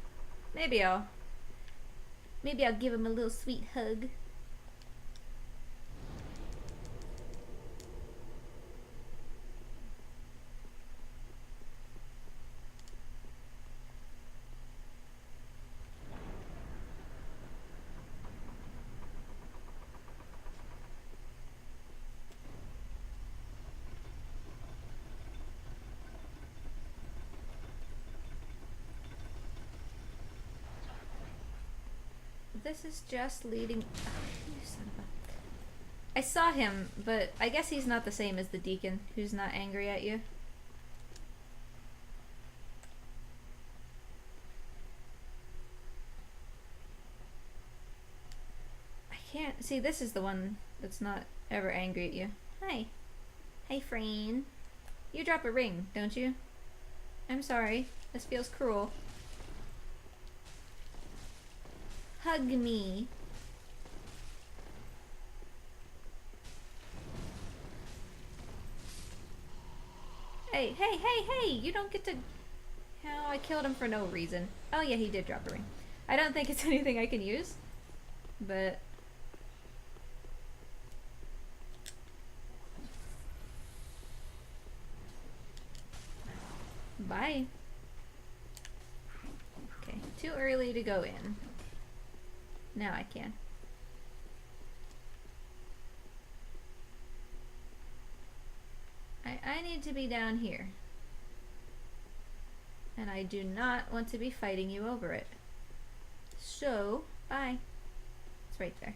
maybe I'll give him a little sweet hug. This is just leading... Oh, you son of a... I saw him, but I guess he's not the same as the deacon who's not angry at you. can't see. This is the one that's not ever angry at you. Hi. Hey, Freen. You drop a ring, don't you? I'm sorry. This feels cruel. Hug me. Hey, hey, hey, hey! You don't get to... How I killed him for no reason. Oh yeah, he did drop a ring. I don't think it's anything I can use, but... Bye. Okay, too early to go in. Now I can. I need to be down here. And I do not want to be fighting you over it. So, bye. It's right there.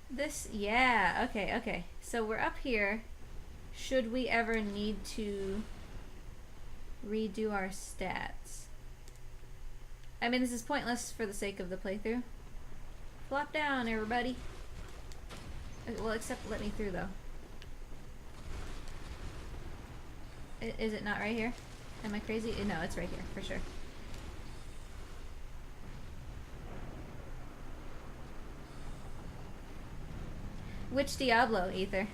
This, yeah, okay, okay. So we're up here. Should we ever need to redo our stats? I mean, this is pointless for the sake of the playthrough. Flop down, everybody. Well, except let me through, though. Is it not right here? Am I crazy? No, it's right here, for sure. Which Diablo, Ether?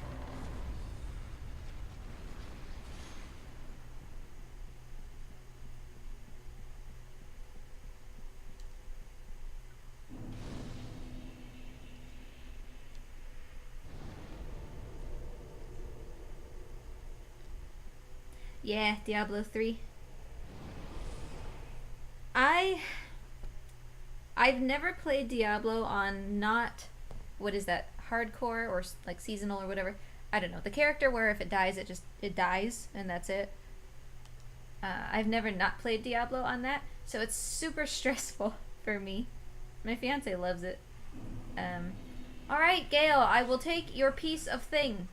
Yeah, Diablo 3. I've never played Diablo on not, what is that, hardcore or like seasonal or whatever. I don't know. The character where if it dies, it dies and that's it. I've never not played Diablo on that, so it's super stressful for me. My fiance loves it. Alright, Gale, I will take your piece of thing.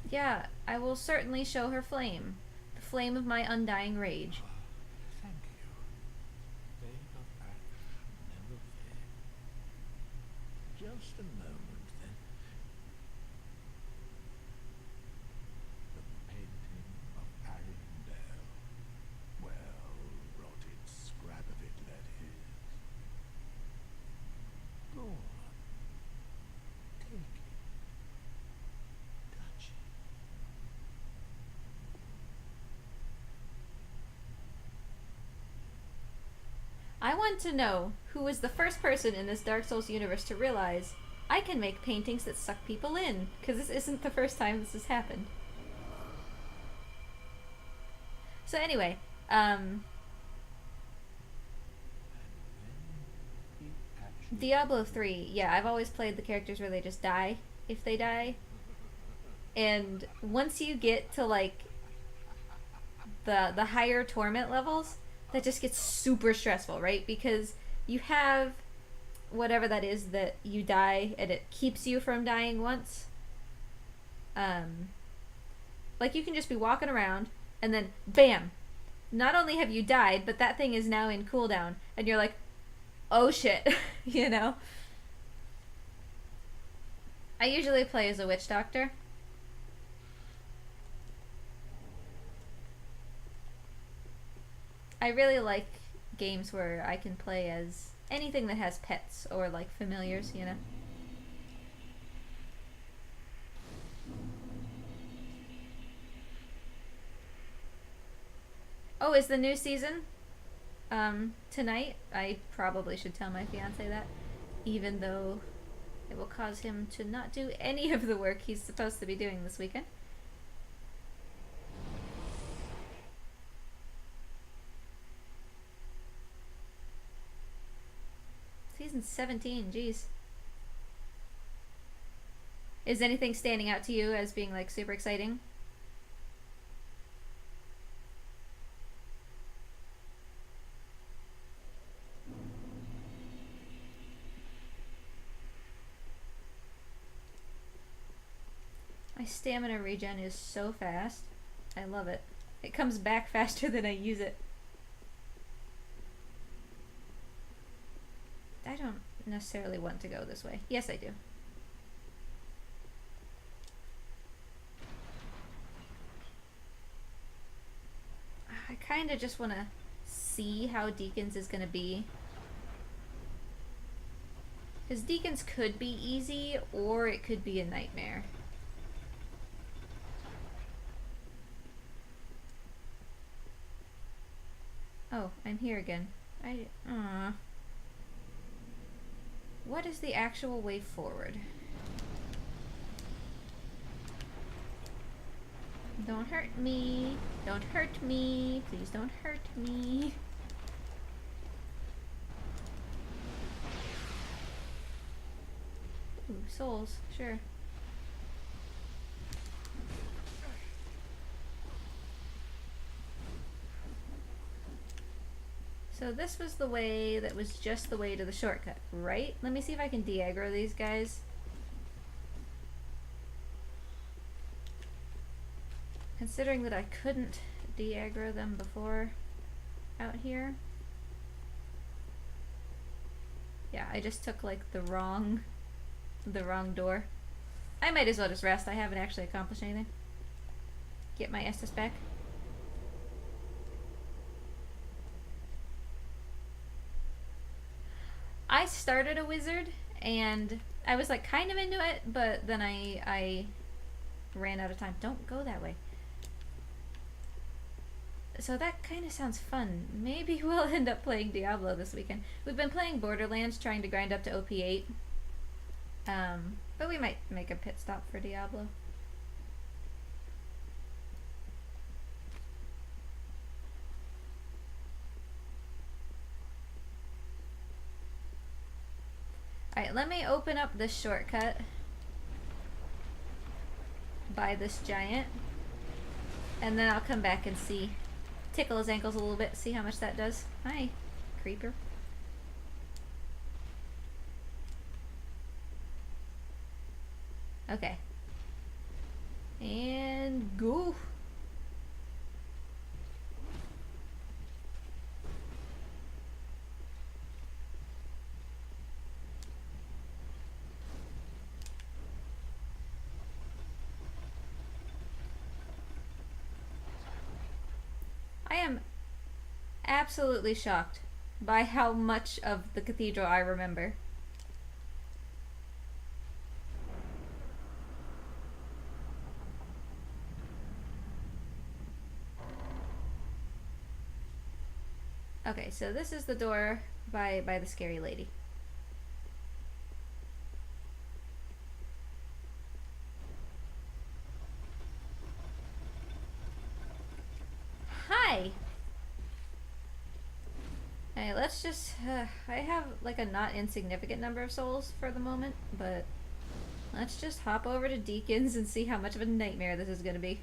Yeah, I will certainly show her flame. The flame of my undying rage. Thank you. Fate of action never fails. Just a moment, then. The painting of Arendelle. Well, rotted scrap of it, that is. Go on. Take it. Touch it. I want to know who was the first person in this Dark Souls universe to realize I can make paintings that suck people in, because this isn't the first time this has happened. So anyway, Diablo 3, yeah, I've always played the characters where they just die if they die. And once you get to like the higher torment levels, that just gets super stressful, right? Because you have whatever that is that you die and it keeps you from dying once. Like you can just be walking around and then bam, not only have you died, but that thing is now in cooldown and you're like, oh shit, you know? I usually play as a witch doctor. I really like games where I can play as anything that has pets or like familiars, you know? Oh, is the new season tonight? I probably should tell my fiance that, even though it will cause him to not do any of the work he's supposed to be doing this weekend. Season 17, jeez. Is anything standing out to you as being like super exciting? My stamina regen is so fast. I love it. It comes back faster than I use it. I don't necessarily want to go this way. Yes, I do. I kind of just want to see how Deacons is going to be. Because Deacons could be easy, or it could be a nightmare. Oh, I'm here again. What is the actual way forward? Don't hurt me. Don't hurt me. Please don't hurt me. Ooh, souls. Sure. So this was the way that was just the way to the shortcut, right? Let me see if I can de-aggro these guys. Considering that I couldn't de-aggro them before out here. Yeah, I just took like the wrong door. I might as well just rest. I haven't actually accomplished anything. Get my Estus back. I started a wizard and I was like kind of into it, but then I ran out of time. Don't go that way. So that kind of sounds fun. Maybe we'll end up playing Diablo this weekend. We've been playing Borderlands, trying to grind up to OP8. But we might make a pit stop for Diablo. Alright, let me open up this shortcut by this giant. And then I'll come back and see. Tickle his ankles a little bit, see how much that does. Hi, creeper. Okay. And go. I am absolutely shocked by how much of the cathedral I remember. Okay, so this is the door by the scary lady. Hi! Alright, let's just... I have like a not insignificant number of souls for the moment, but let's just hop over to Deacons and see how much of a nightmare this is gonna be.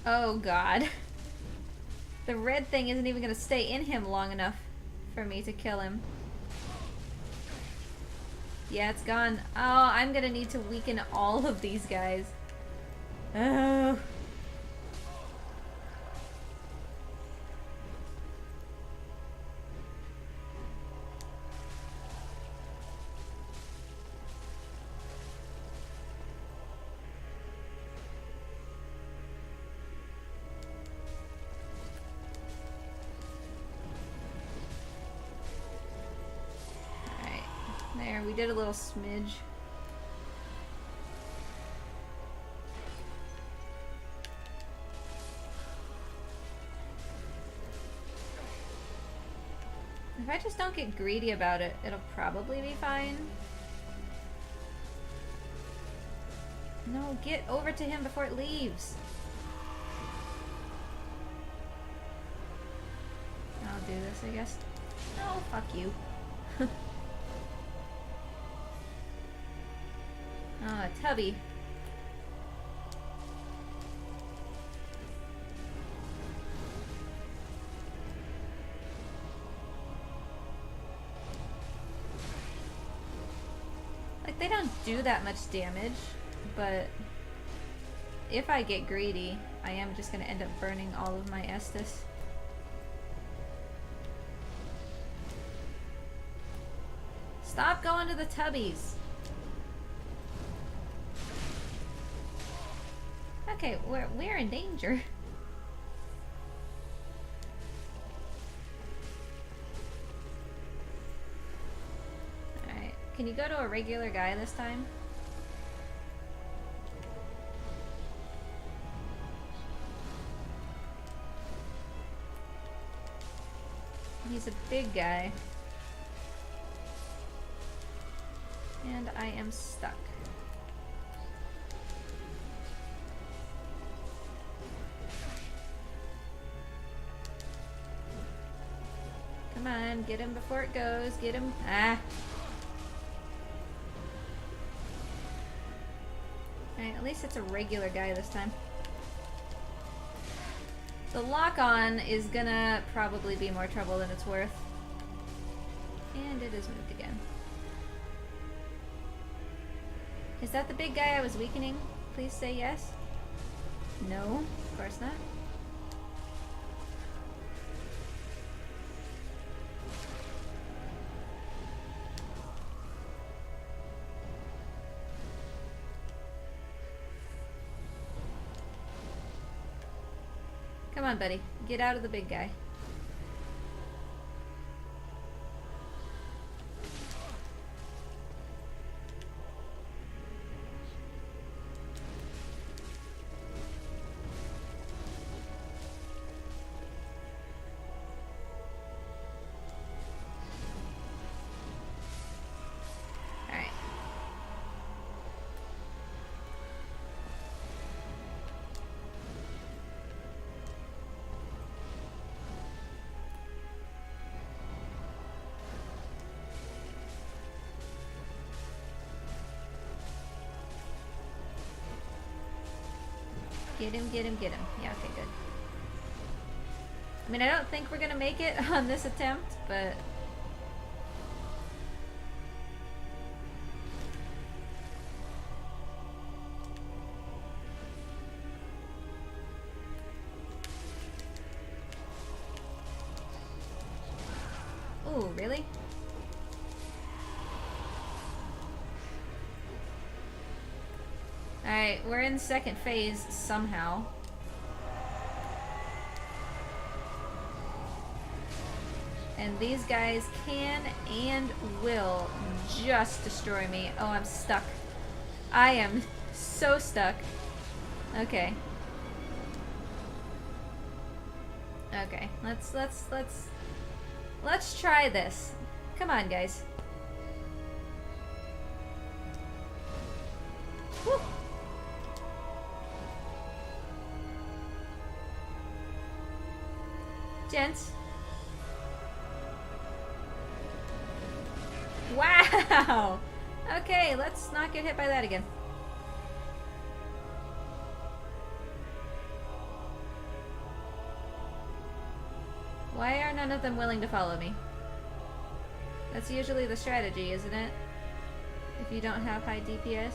Oh god. The red thing isn't even gonna stay in him long enough for me to kill him. Yeah, it's gone. Oh, I'm gonna need to weaken all of these guys. Oh. There, we did a little smidge. If I just don't get greedy about it, it'll probably be fine. No, get over to him before it leaves. I'll do this, I guess. No, fuck you. Oh, a tubby. Like, they don't do that much damage, but if I get greedy, I am just gonna end up burning all of my Estus. Stop going to the tubbies. Okay, we're in danger. Alright, can you go to a regular guy this time? He's a big guy. And I am stuck. Come on, get him before it goes. Get him. Ah. Alright, at least it's a regular guy this time. The lock-on is gonna probably be more trouble than it's worth. And it is moved again. Is that the big guy I was weakening? Please say yes. No, of course not. Come on, buddy. Get out of the big guy. Alright. Get him, get him, get him. Yeah, okay, good. I mean, I don't think we're gonna make it on this attempt, but... Ooh, really? Alright, we're in second phase somehow. And these guys can and will just destroy me. Oh, I'm stuck. I am so stuck. Okay. Okay, let's try this. Come on, guys. Woo. Gents. Wow! Okay, let's not get hit by that again. Why are none of them willing to follow me? That's usually the strategy, isn't it? If you don't have high DPS.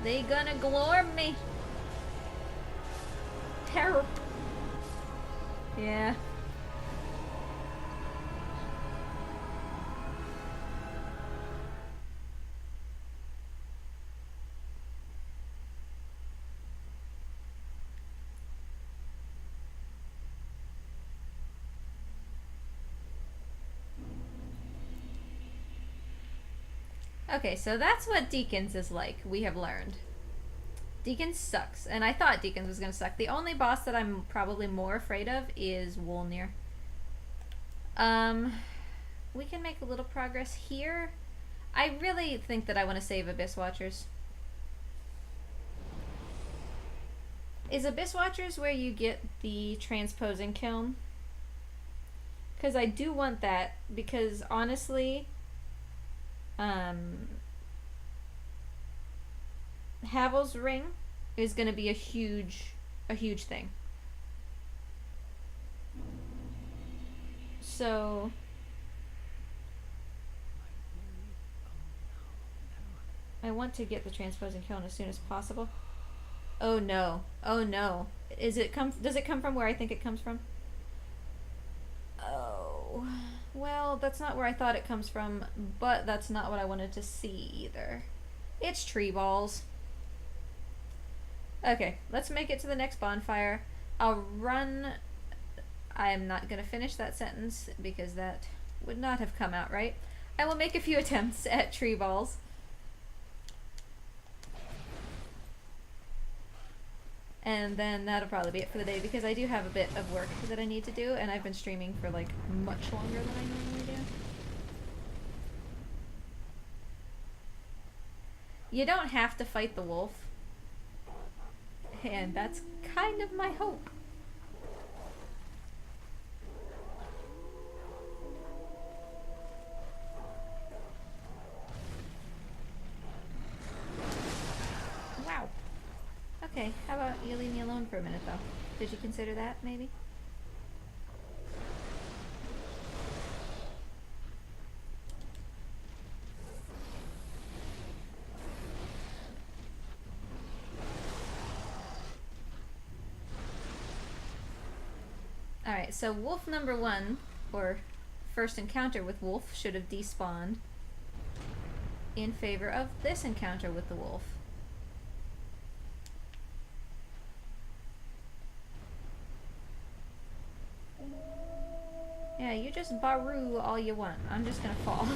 They gonna glorm me. Help. Yeah. Okay, so that's what Deacons is like, we have learned. Deacons sucks, and I thought Deacons was gonna suck. The only boss that I'm probably more afraid of is Wolnir. We can make a little progress here. I really think that I want to save Abyss Watchers. Is Abyss Watchers where you get the transposing kiln? Because I do want that, because honestly, Havel's ring is going to be a huge thing. So I want to get the transposing kiln as soon as possible. Oh no. Oh no. Does it come from where I think it comes from? Oh. Well, that's not where I thought it comes from, but that's not what I wanted to see either. It's tree balls. Okay, let's make it to the next bonfire. I'll run... I am not going to finish that sentence because that would not have come out right. I will make a few attempts at tree balls. And then that'll probably be it for the day because I do have a bit of work that I need to do, and I've been streaming for like much longer than I normally do. You don't have to fight the wolf. And that's kind of my hope. Wow. Okay, how about you leave me alone for a minute, though? Did you consider that, maybe? Alright, so wolf number 1, or first encounter with wolf, should have despawned in favor of this encounter with the wolf. Yeah, you just baroo all you want. I'm just gonna fall.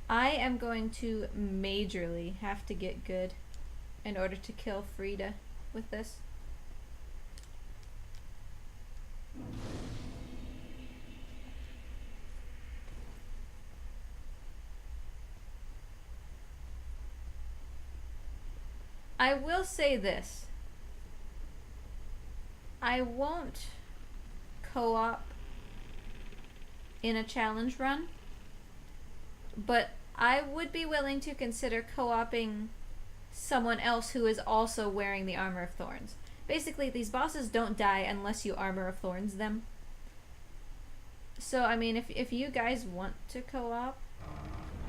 I am going to majorly have to get good in order to kill Frida with this. I will say this. I won't co-op in a challenge run, but I would be willing to consider co-oping someone else who is also wearing the Armor of Thorns. Basically, these bosses don't die unless you Armor of Thorns them. So, I mean, if you guys want to co-op,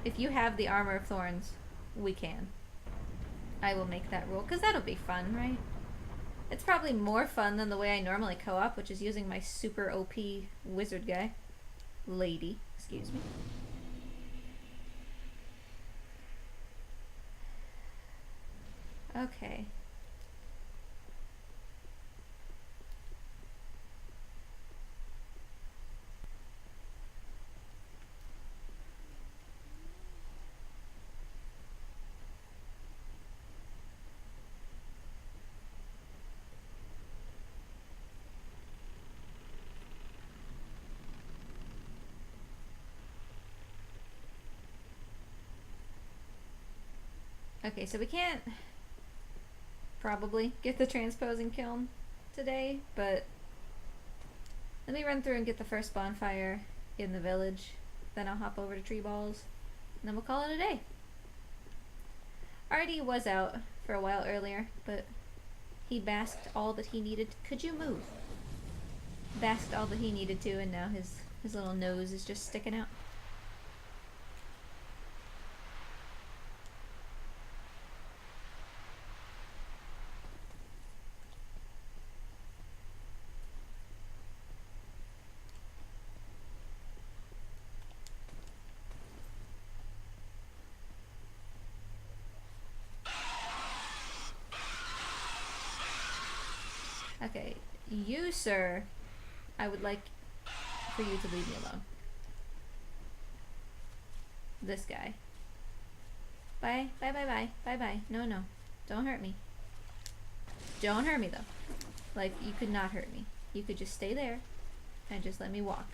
if you have the Armor of Thorns, we can. I will make that rule, because that'll be fun, right? It's probably more fun than the way I normally co-op, which is using my super OP wizard guy. Lady, excuse me. Okay. Okay, so we can't probably get the transposing kiln today, but let me run through and get the first bonfire in the village. Then I'll hop over to tree balls, and then we'll call it a day. Artie was out for a while earlier, but he basked all that he needed. Could you move? Basked all that he needed to, and now his little nose is just sticking out. Okay, you, sir, I would like for you to leave me alone. this guy. Bye. Bye bye bye. Bye bye. No, no. Don't hurt me. Don't hurt me though. Like, you could not hurt me. You could just stay there and just let me walk.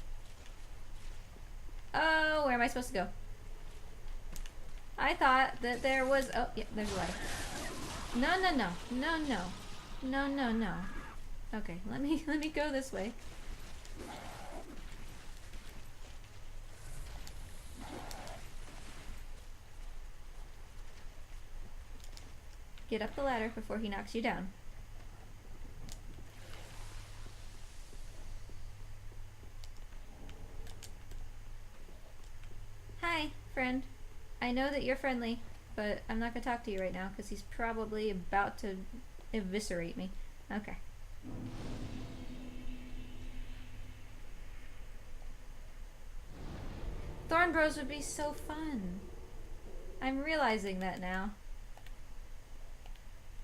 Oh, where am I supposed to go? I thought that there was... Oh, yeah, there's a ladder. No, no, no. No, no. No, no, no. Okay, let me go this way. Get up the ladder before he knocks you down. Hi, friend. I know that you're friendly, but I'm not gonna talk to you right now because he's probably about to eviscerate me. Okay. Thorn Bros would be so fun. I'm realizing that now.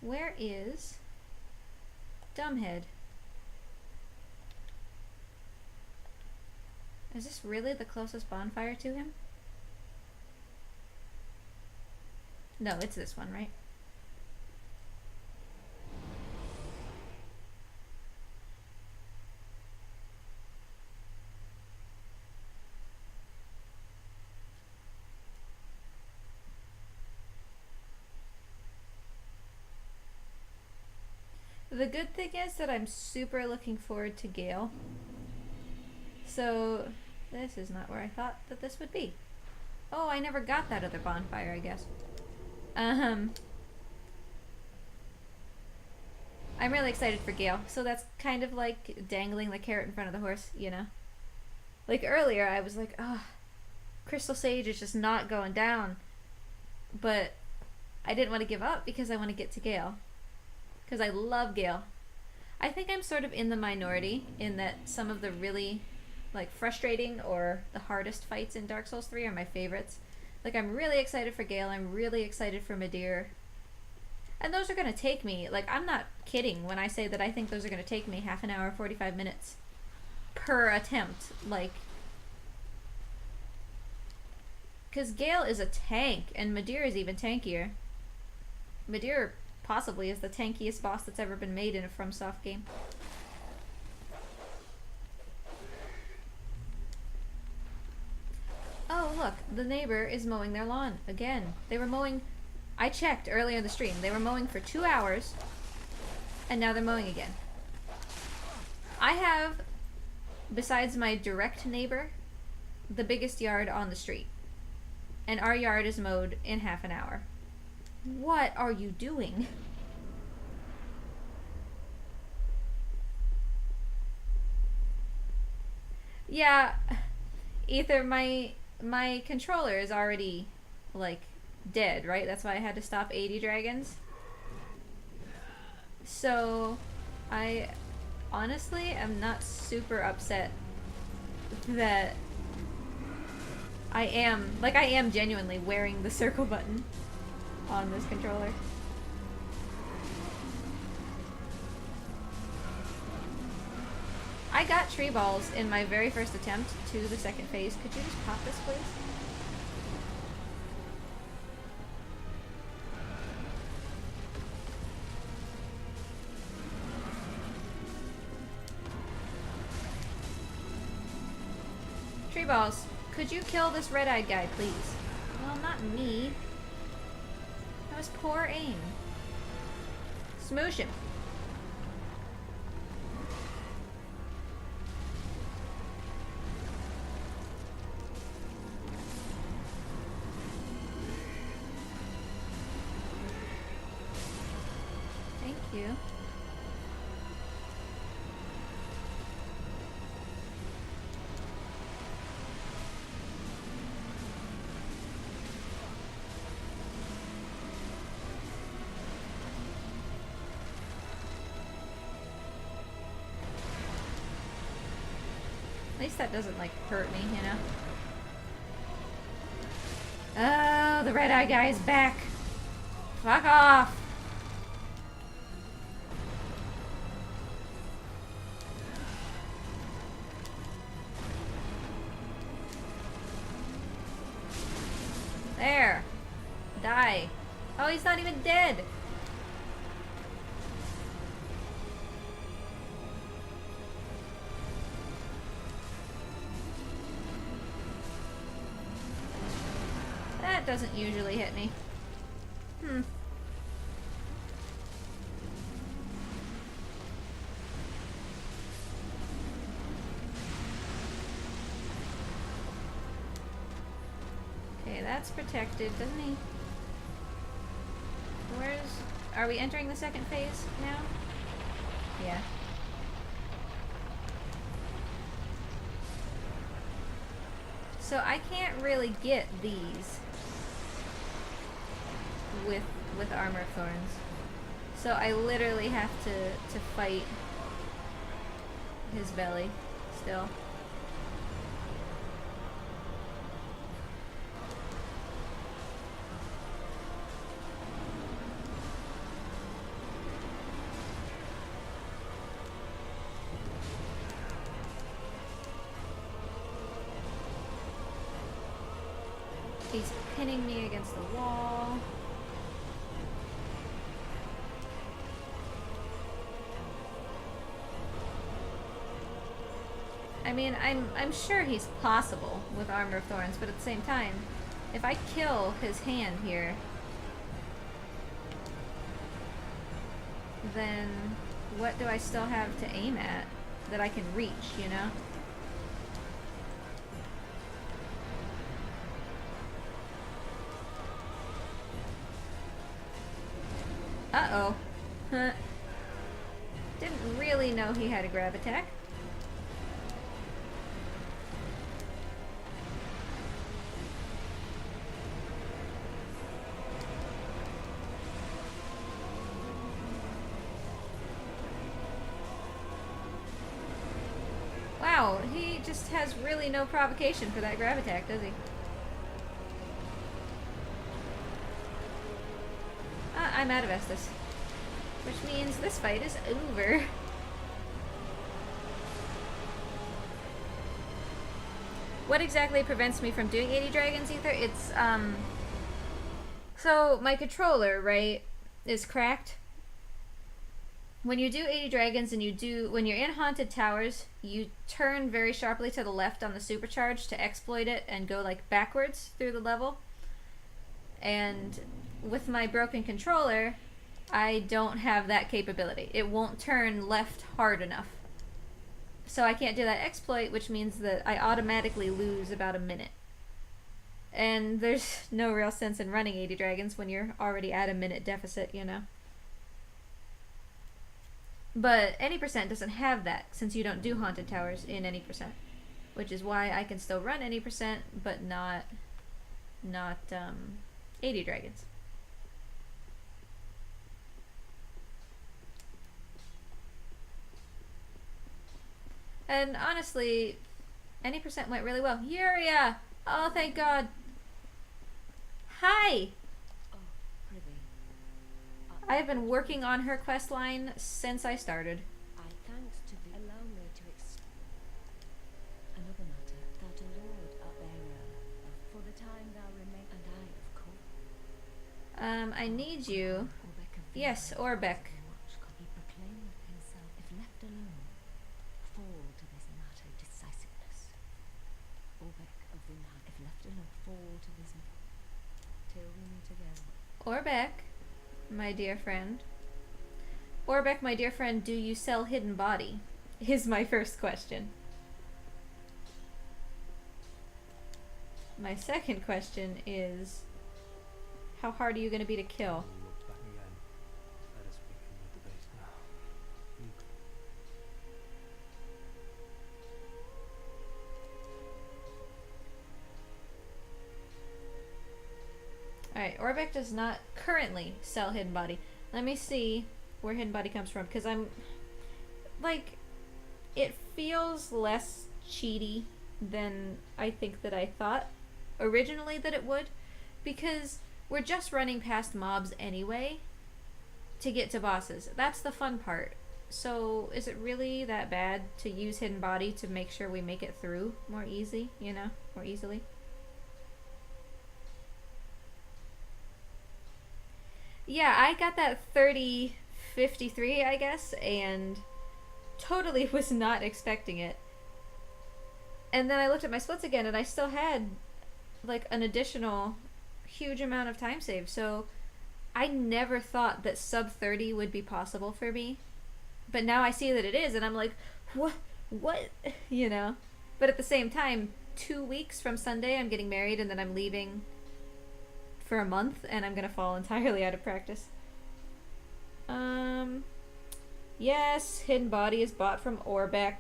Where is Dumbhead? Is this really the closest bonfire to him? No, it's this one, right? The good thing is that I'm super looking forward to Gale. So, this is not where I thought that this would be. Oh, I never got that other bonfire, I guess. I'm really excited for Gale. So that's kind of like dangling the carrot in front of the horse, you know? Like earlier, I was like, oh, Crystal Sage is just not going down. But I didn't want to give up because I want to get to Gale. Because I love Gale. I think I'm sort of in the minority in that some of the really like frustrating or the hardest fights in Dark Souls 3 are my favorites. Like, I'm really excited for Gale, I'm really excited for Midir. And those are gonna take me, like, I'm not kidding when I say that I think those are gonna take me half an hour, 45 minutes per attempt. Like, because Gale is a tank, and Midir is even tankier. Midir possibly is the tankiest boss that's ever been made in a FromSoft game. Oh, look, the neighbor is mowing their lawn again. They were mowing, I checked earlier in the stream, they were mowing for 2 hours, and now they're mowing again. I have, besides my direct neighbor, the biggest yard on the street. And our yard is mowed in half an hour. What are you doing? Yeah, either my controller is already, like, dead, right? That's why I had to stop 80 dragons. So, I honestly am not super upset that I am genuinely wearing the circle button on this controller. I got tree balls in my very first attempt to the second phase. Could you just pop this, please? Tree balls, could you kill this red-eyed guy, please? Well, not me. That was poor aim. Smoosh him. Thank you. At least that doesn't, like, hurt me, you know? Oh, the red-eye guy's back. Fuck off. Die. Oh, he's not even dead. That doesn't usually hit me. Okay, that's protected, doesn't he? Are we entering the second phase now? Yeah. So I can't really get these with Armor of Thorns. So I literally have to fight his belly still. He's pinning me against the wall. I mean, I'm sure he's possible with Armor of Thorns, but at the same time, if I kill his hand here, then what do I still have to aim at that I can reach, you know? Uh-oh. Huh. Didn't really know he had a grab attack. Wow, he just has really no provocation for that grab attack, does he? I'm out of Estus. Which means this fight is over. What exactly prevents me from doing 80 dragons, Ether? It's, so my controller, right, is cracked. When you do 80 dragons and when you're in Haunted Towers, you turn very sharply to the left on the supercharge to exploit it and go, like, backwards through the level. And with my broken controller, I don't have that capability. It won't turn left hard enough. So I can't do that exploit, which means that I automatically lose about a minute. And there's no real sense in running 80 dragons when you're already at a minute deficit, you know? But any percent doesn't have that, since you don't do Haunted Towers in any percent. Which is why I can still run any percent, but not 80 dragons. And honestly, any percent went really well. Yuria! Oh, thank God. Hi! Oh, prithee. I have been working on her quest line since I started. I thanks to thee. Allow me to another matter. Thou to Lord Upbearer, for the time thou remain, and I, of course. I need you. Orbeck of Yes, Vinheim, Orbeck. he proclaimed himself, if left alone, fall to this matter decisiveness. Orbeck of Vinheim, if left alone, fall to this till we meet again. Orbeck, my dear friend. Orbeck, my dear friend, do you sell hidden body? Is my first question. My second question is, how hard are you going to be to kill? Look back again. Let us begin with the base now. Alright, Orbeck does not currently sell hidden body. Let me see where hidden body comes from, because I'm, like, it feels less cheaty than I think that I thought originally that it would, because we're just running past mobs anyway to get to bosses. That's the fun part. So is it really that bad to use hidden body to make sure we make it through more easily? Yeah, I got that 3053, I guess, and totally was not expecting it. And then I looked at my splits again, and I still had like an additional huge amount of time saved. So I never thought that sub 30 would be possible for me. But now I see that it is, and I'm like, what? What? You know? But at the same time, 2 weeks from Sunday, I'm getting married, and then I'm leaving for a month, and I'm gonna fall entirely out of practice. Yes, Hidden Body is bought from Orbeck.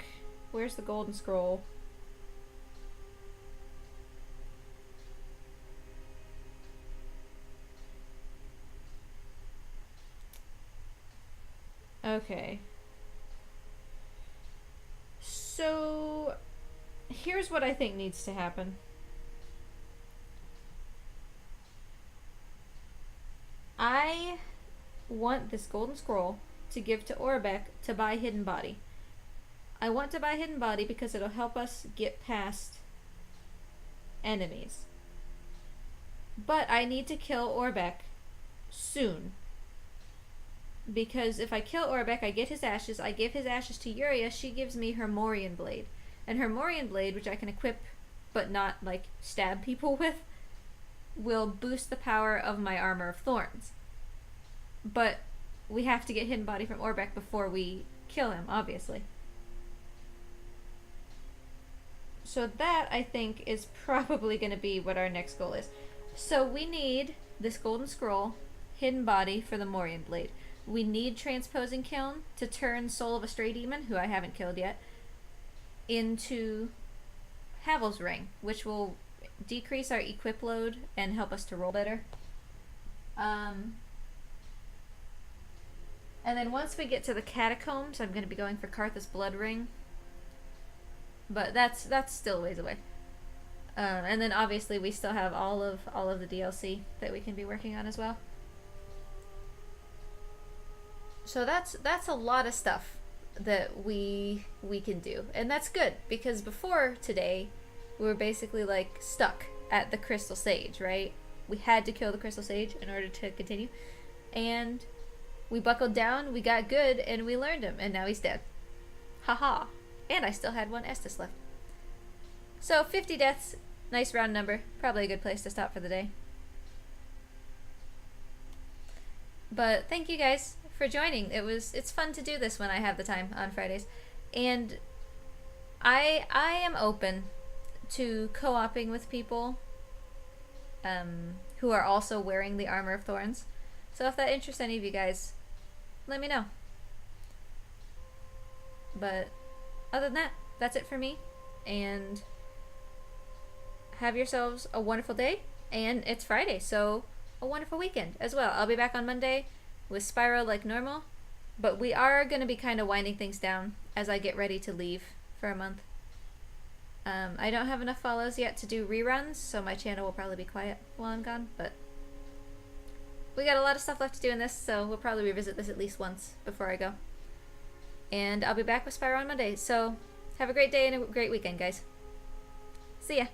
Where's the golden scroll? Okay. So, here's what I think needs to happen. I want this golden scroll to give to Orbeck to buy Hidden Body. I want to buy Hidden Body because it'll help us get past enemies. But I need to kill Orbeck soon. Because if I kill Orbeck, I get his ashes. I give his ashes to Yuria. She gives me her Morian Blade. And her Morian Blade, which I can equip but not, like, stab people with, will boost the power of my Armor of Thorns. But we have to get Hidden Body from Orbeck before we kill him, obviously. So that, I think, is probably going to be what our next goal is. So we need this golden scroll, Hidden Body for the Morian Blade. We need Transposing Kiln to turn Soul of a Stray Demon, who I haven't killed yet, into Havel's Ring, which will decrease our equip load and help us to roll better. And then once we get to the Catacombs, I'm going to be going for Karthus Blood Ring. But that's still a ways away. And then obviously we still have all of the DLC that we can be working on as well. So that's a lot of stuff that we can do. And that's good, because before today, we were basically like stuck at the Crystal Sage, right? We had to kill the Crystal Sage in order to continue. And we buckled down, we got good, and we learned him, and now he's dead. Haha. And I still had one Estus left. So 50 deaths, nice round number. Probably a good place to stop for the day. But thank you guys for joining. It's fun to do this when I have the time on Fridays. And I am open to co-oping with people who are also wearing the Armor of Thorns. So if that interests any of you guys, let me know. But other than that, that's it for me. And have yourselves a wonderful day. And it's Friday, so a wonderful weekend as well. I'll be back on Monday with Spyro like normal. But we are going to be kind of winding things down as I get ready to leave for a month. I don't have enough follows yet to do reruns, so my channel will probably be quiet while I'm gone. But we got a lot of stuff left to do in this, so we'll probably revisit this at least once before I go. And I'll be back with Spyro on Monday. So have a great day and a great weekend, guys. See ya.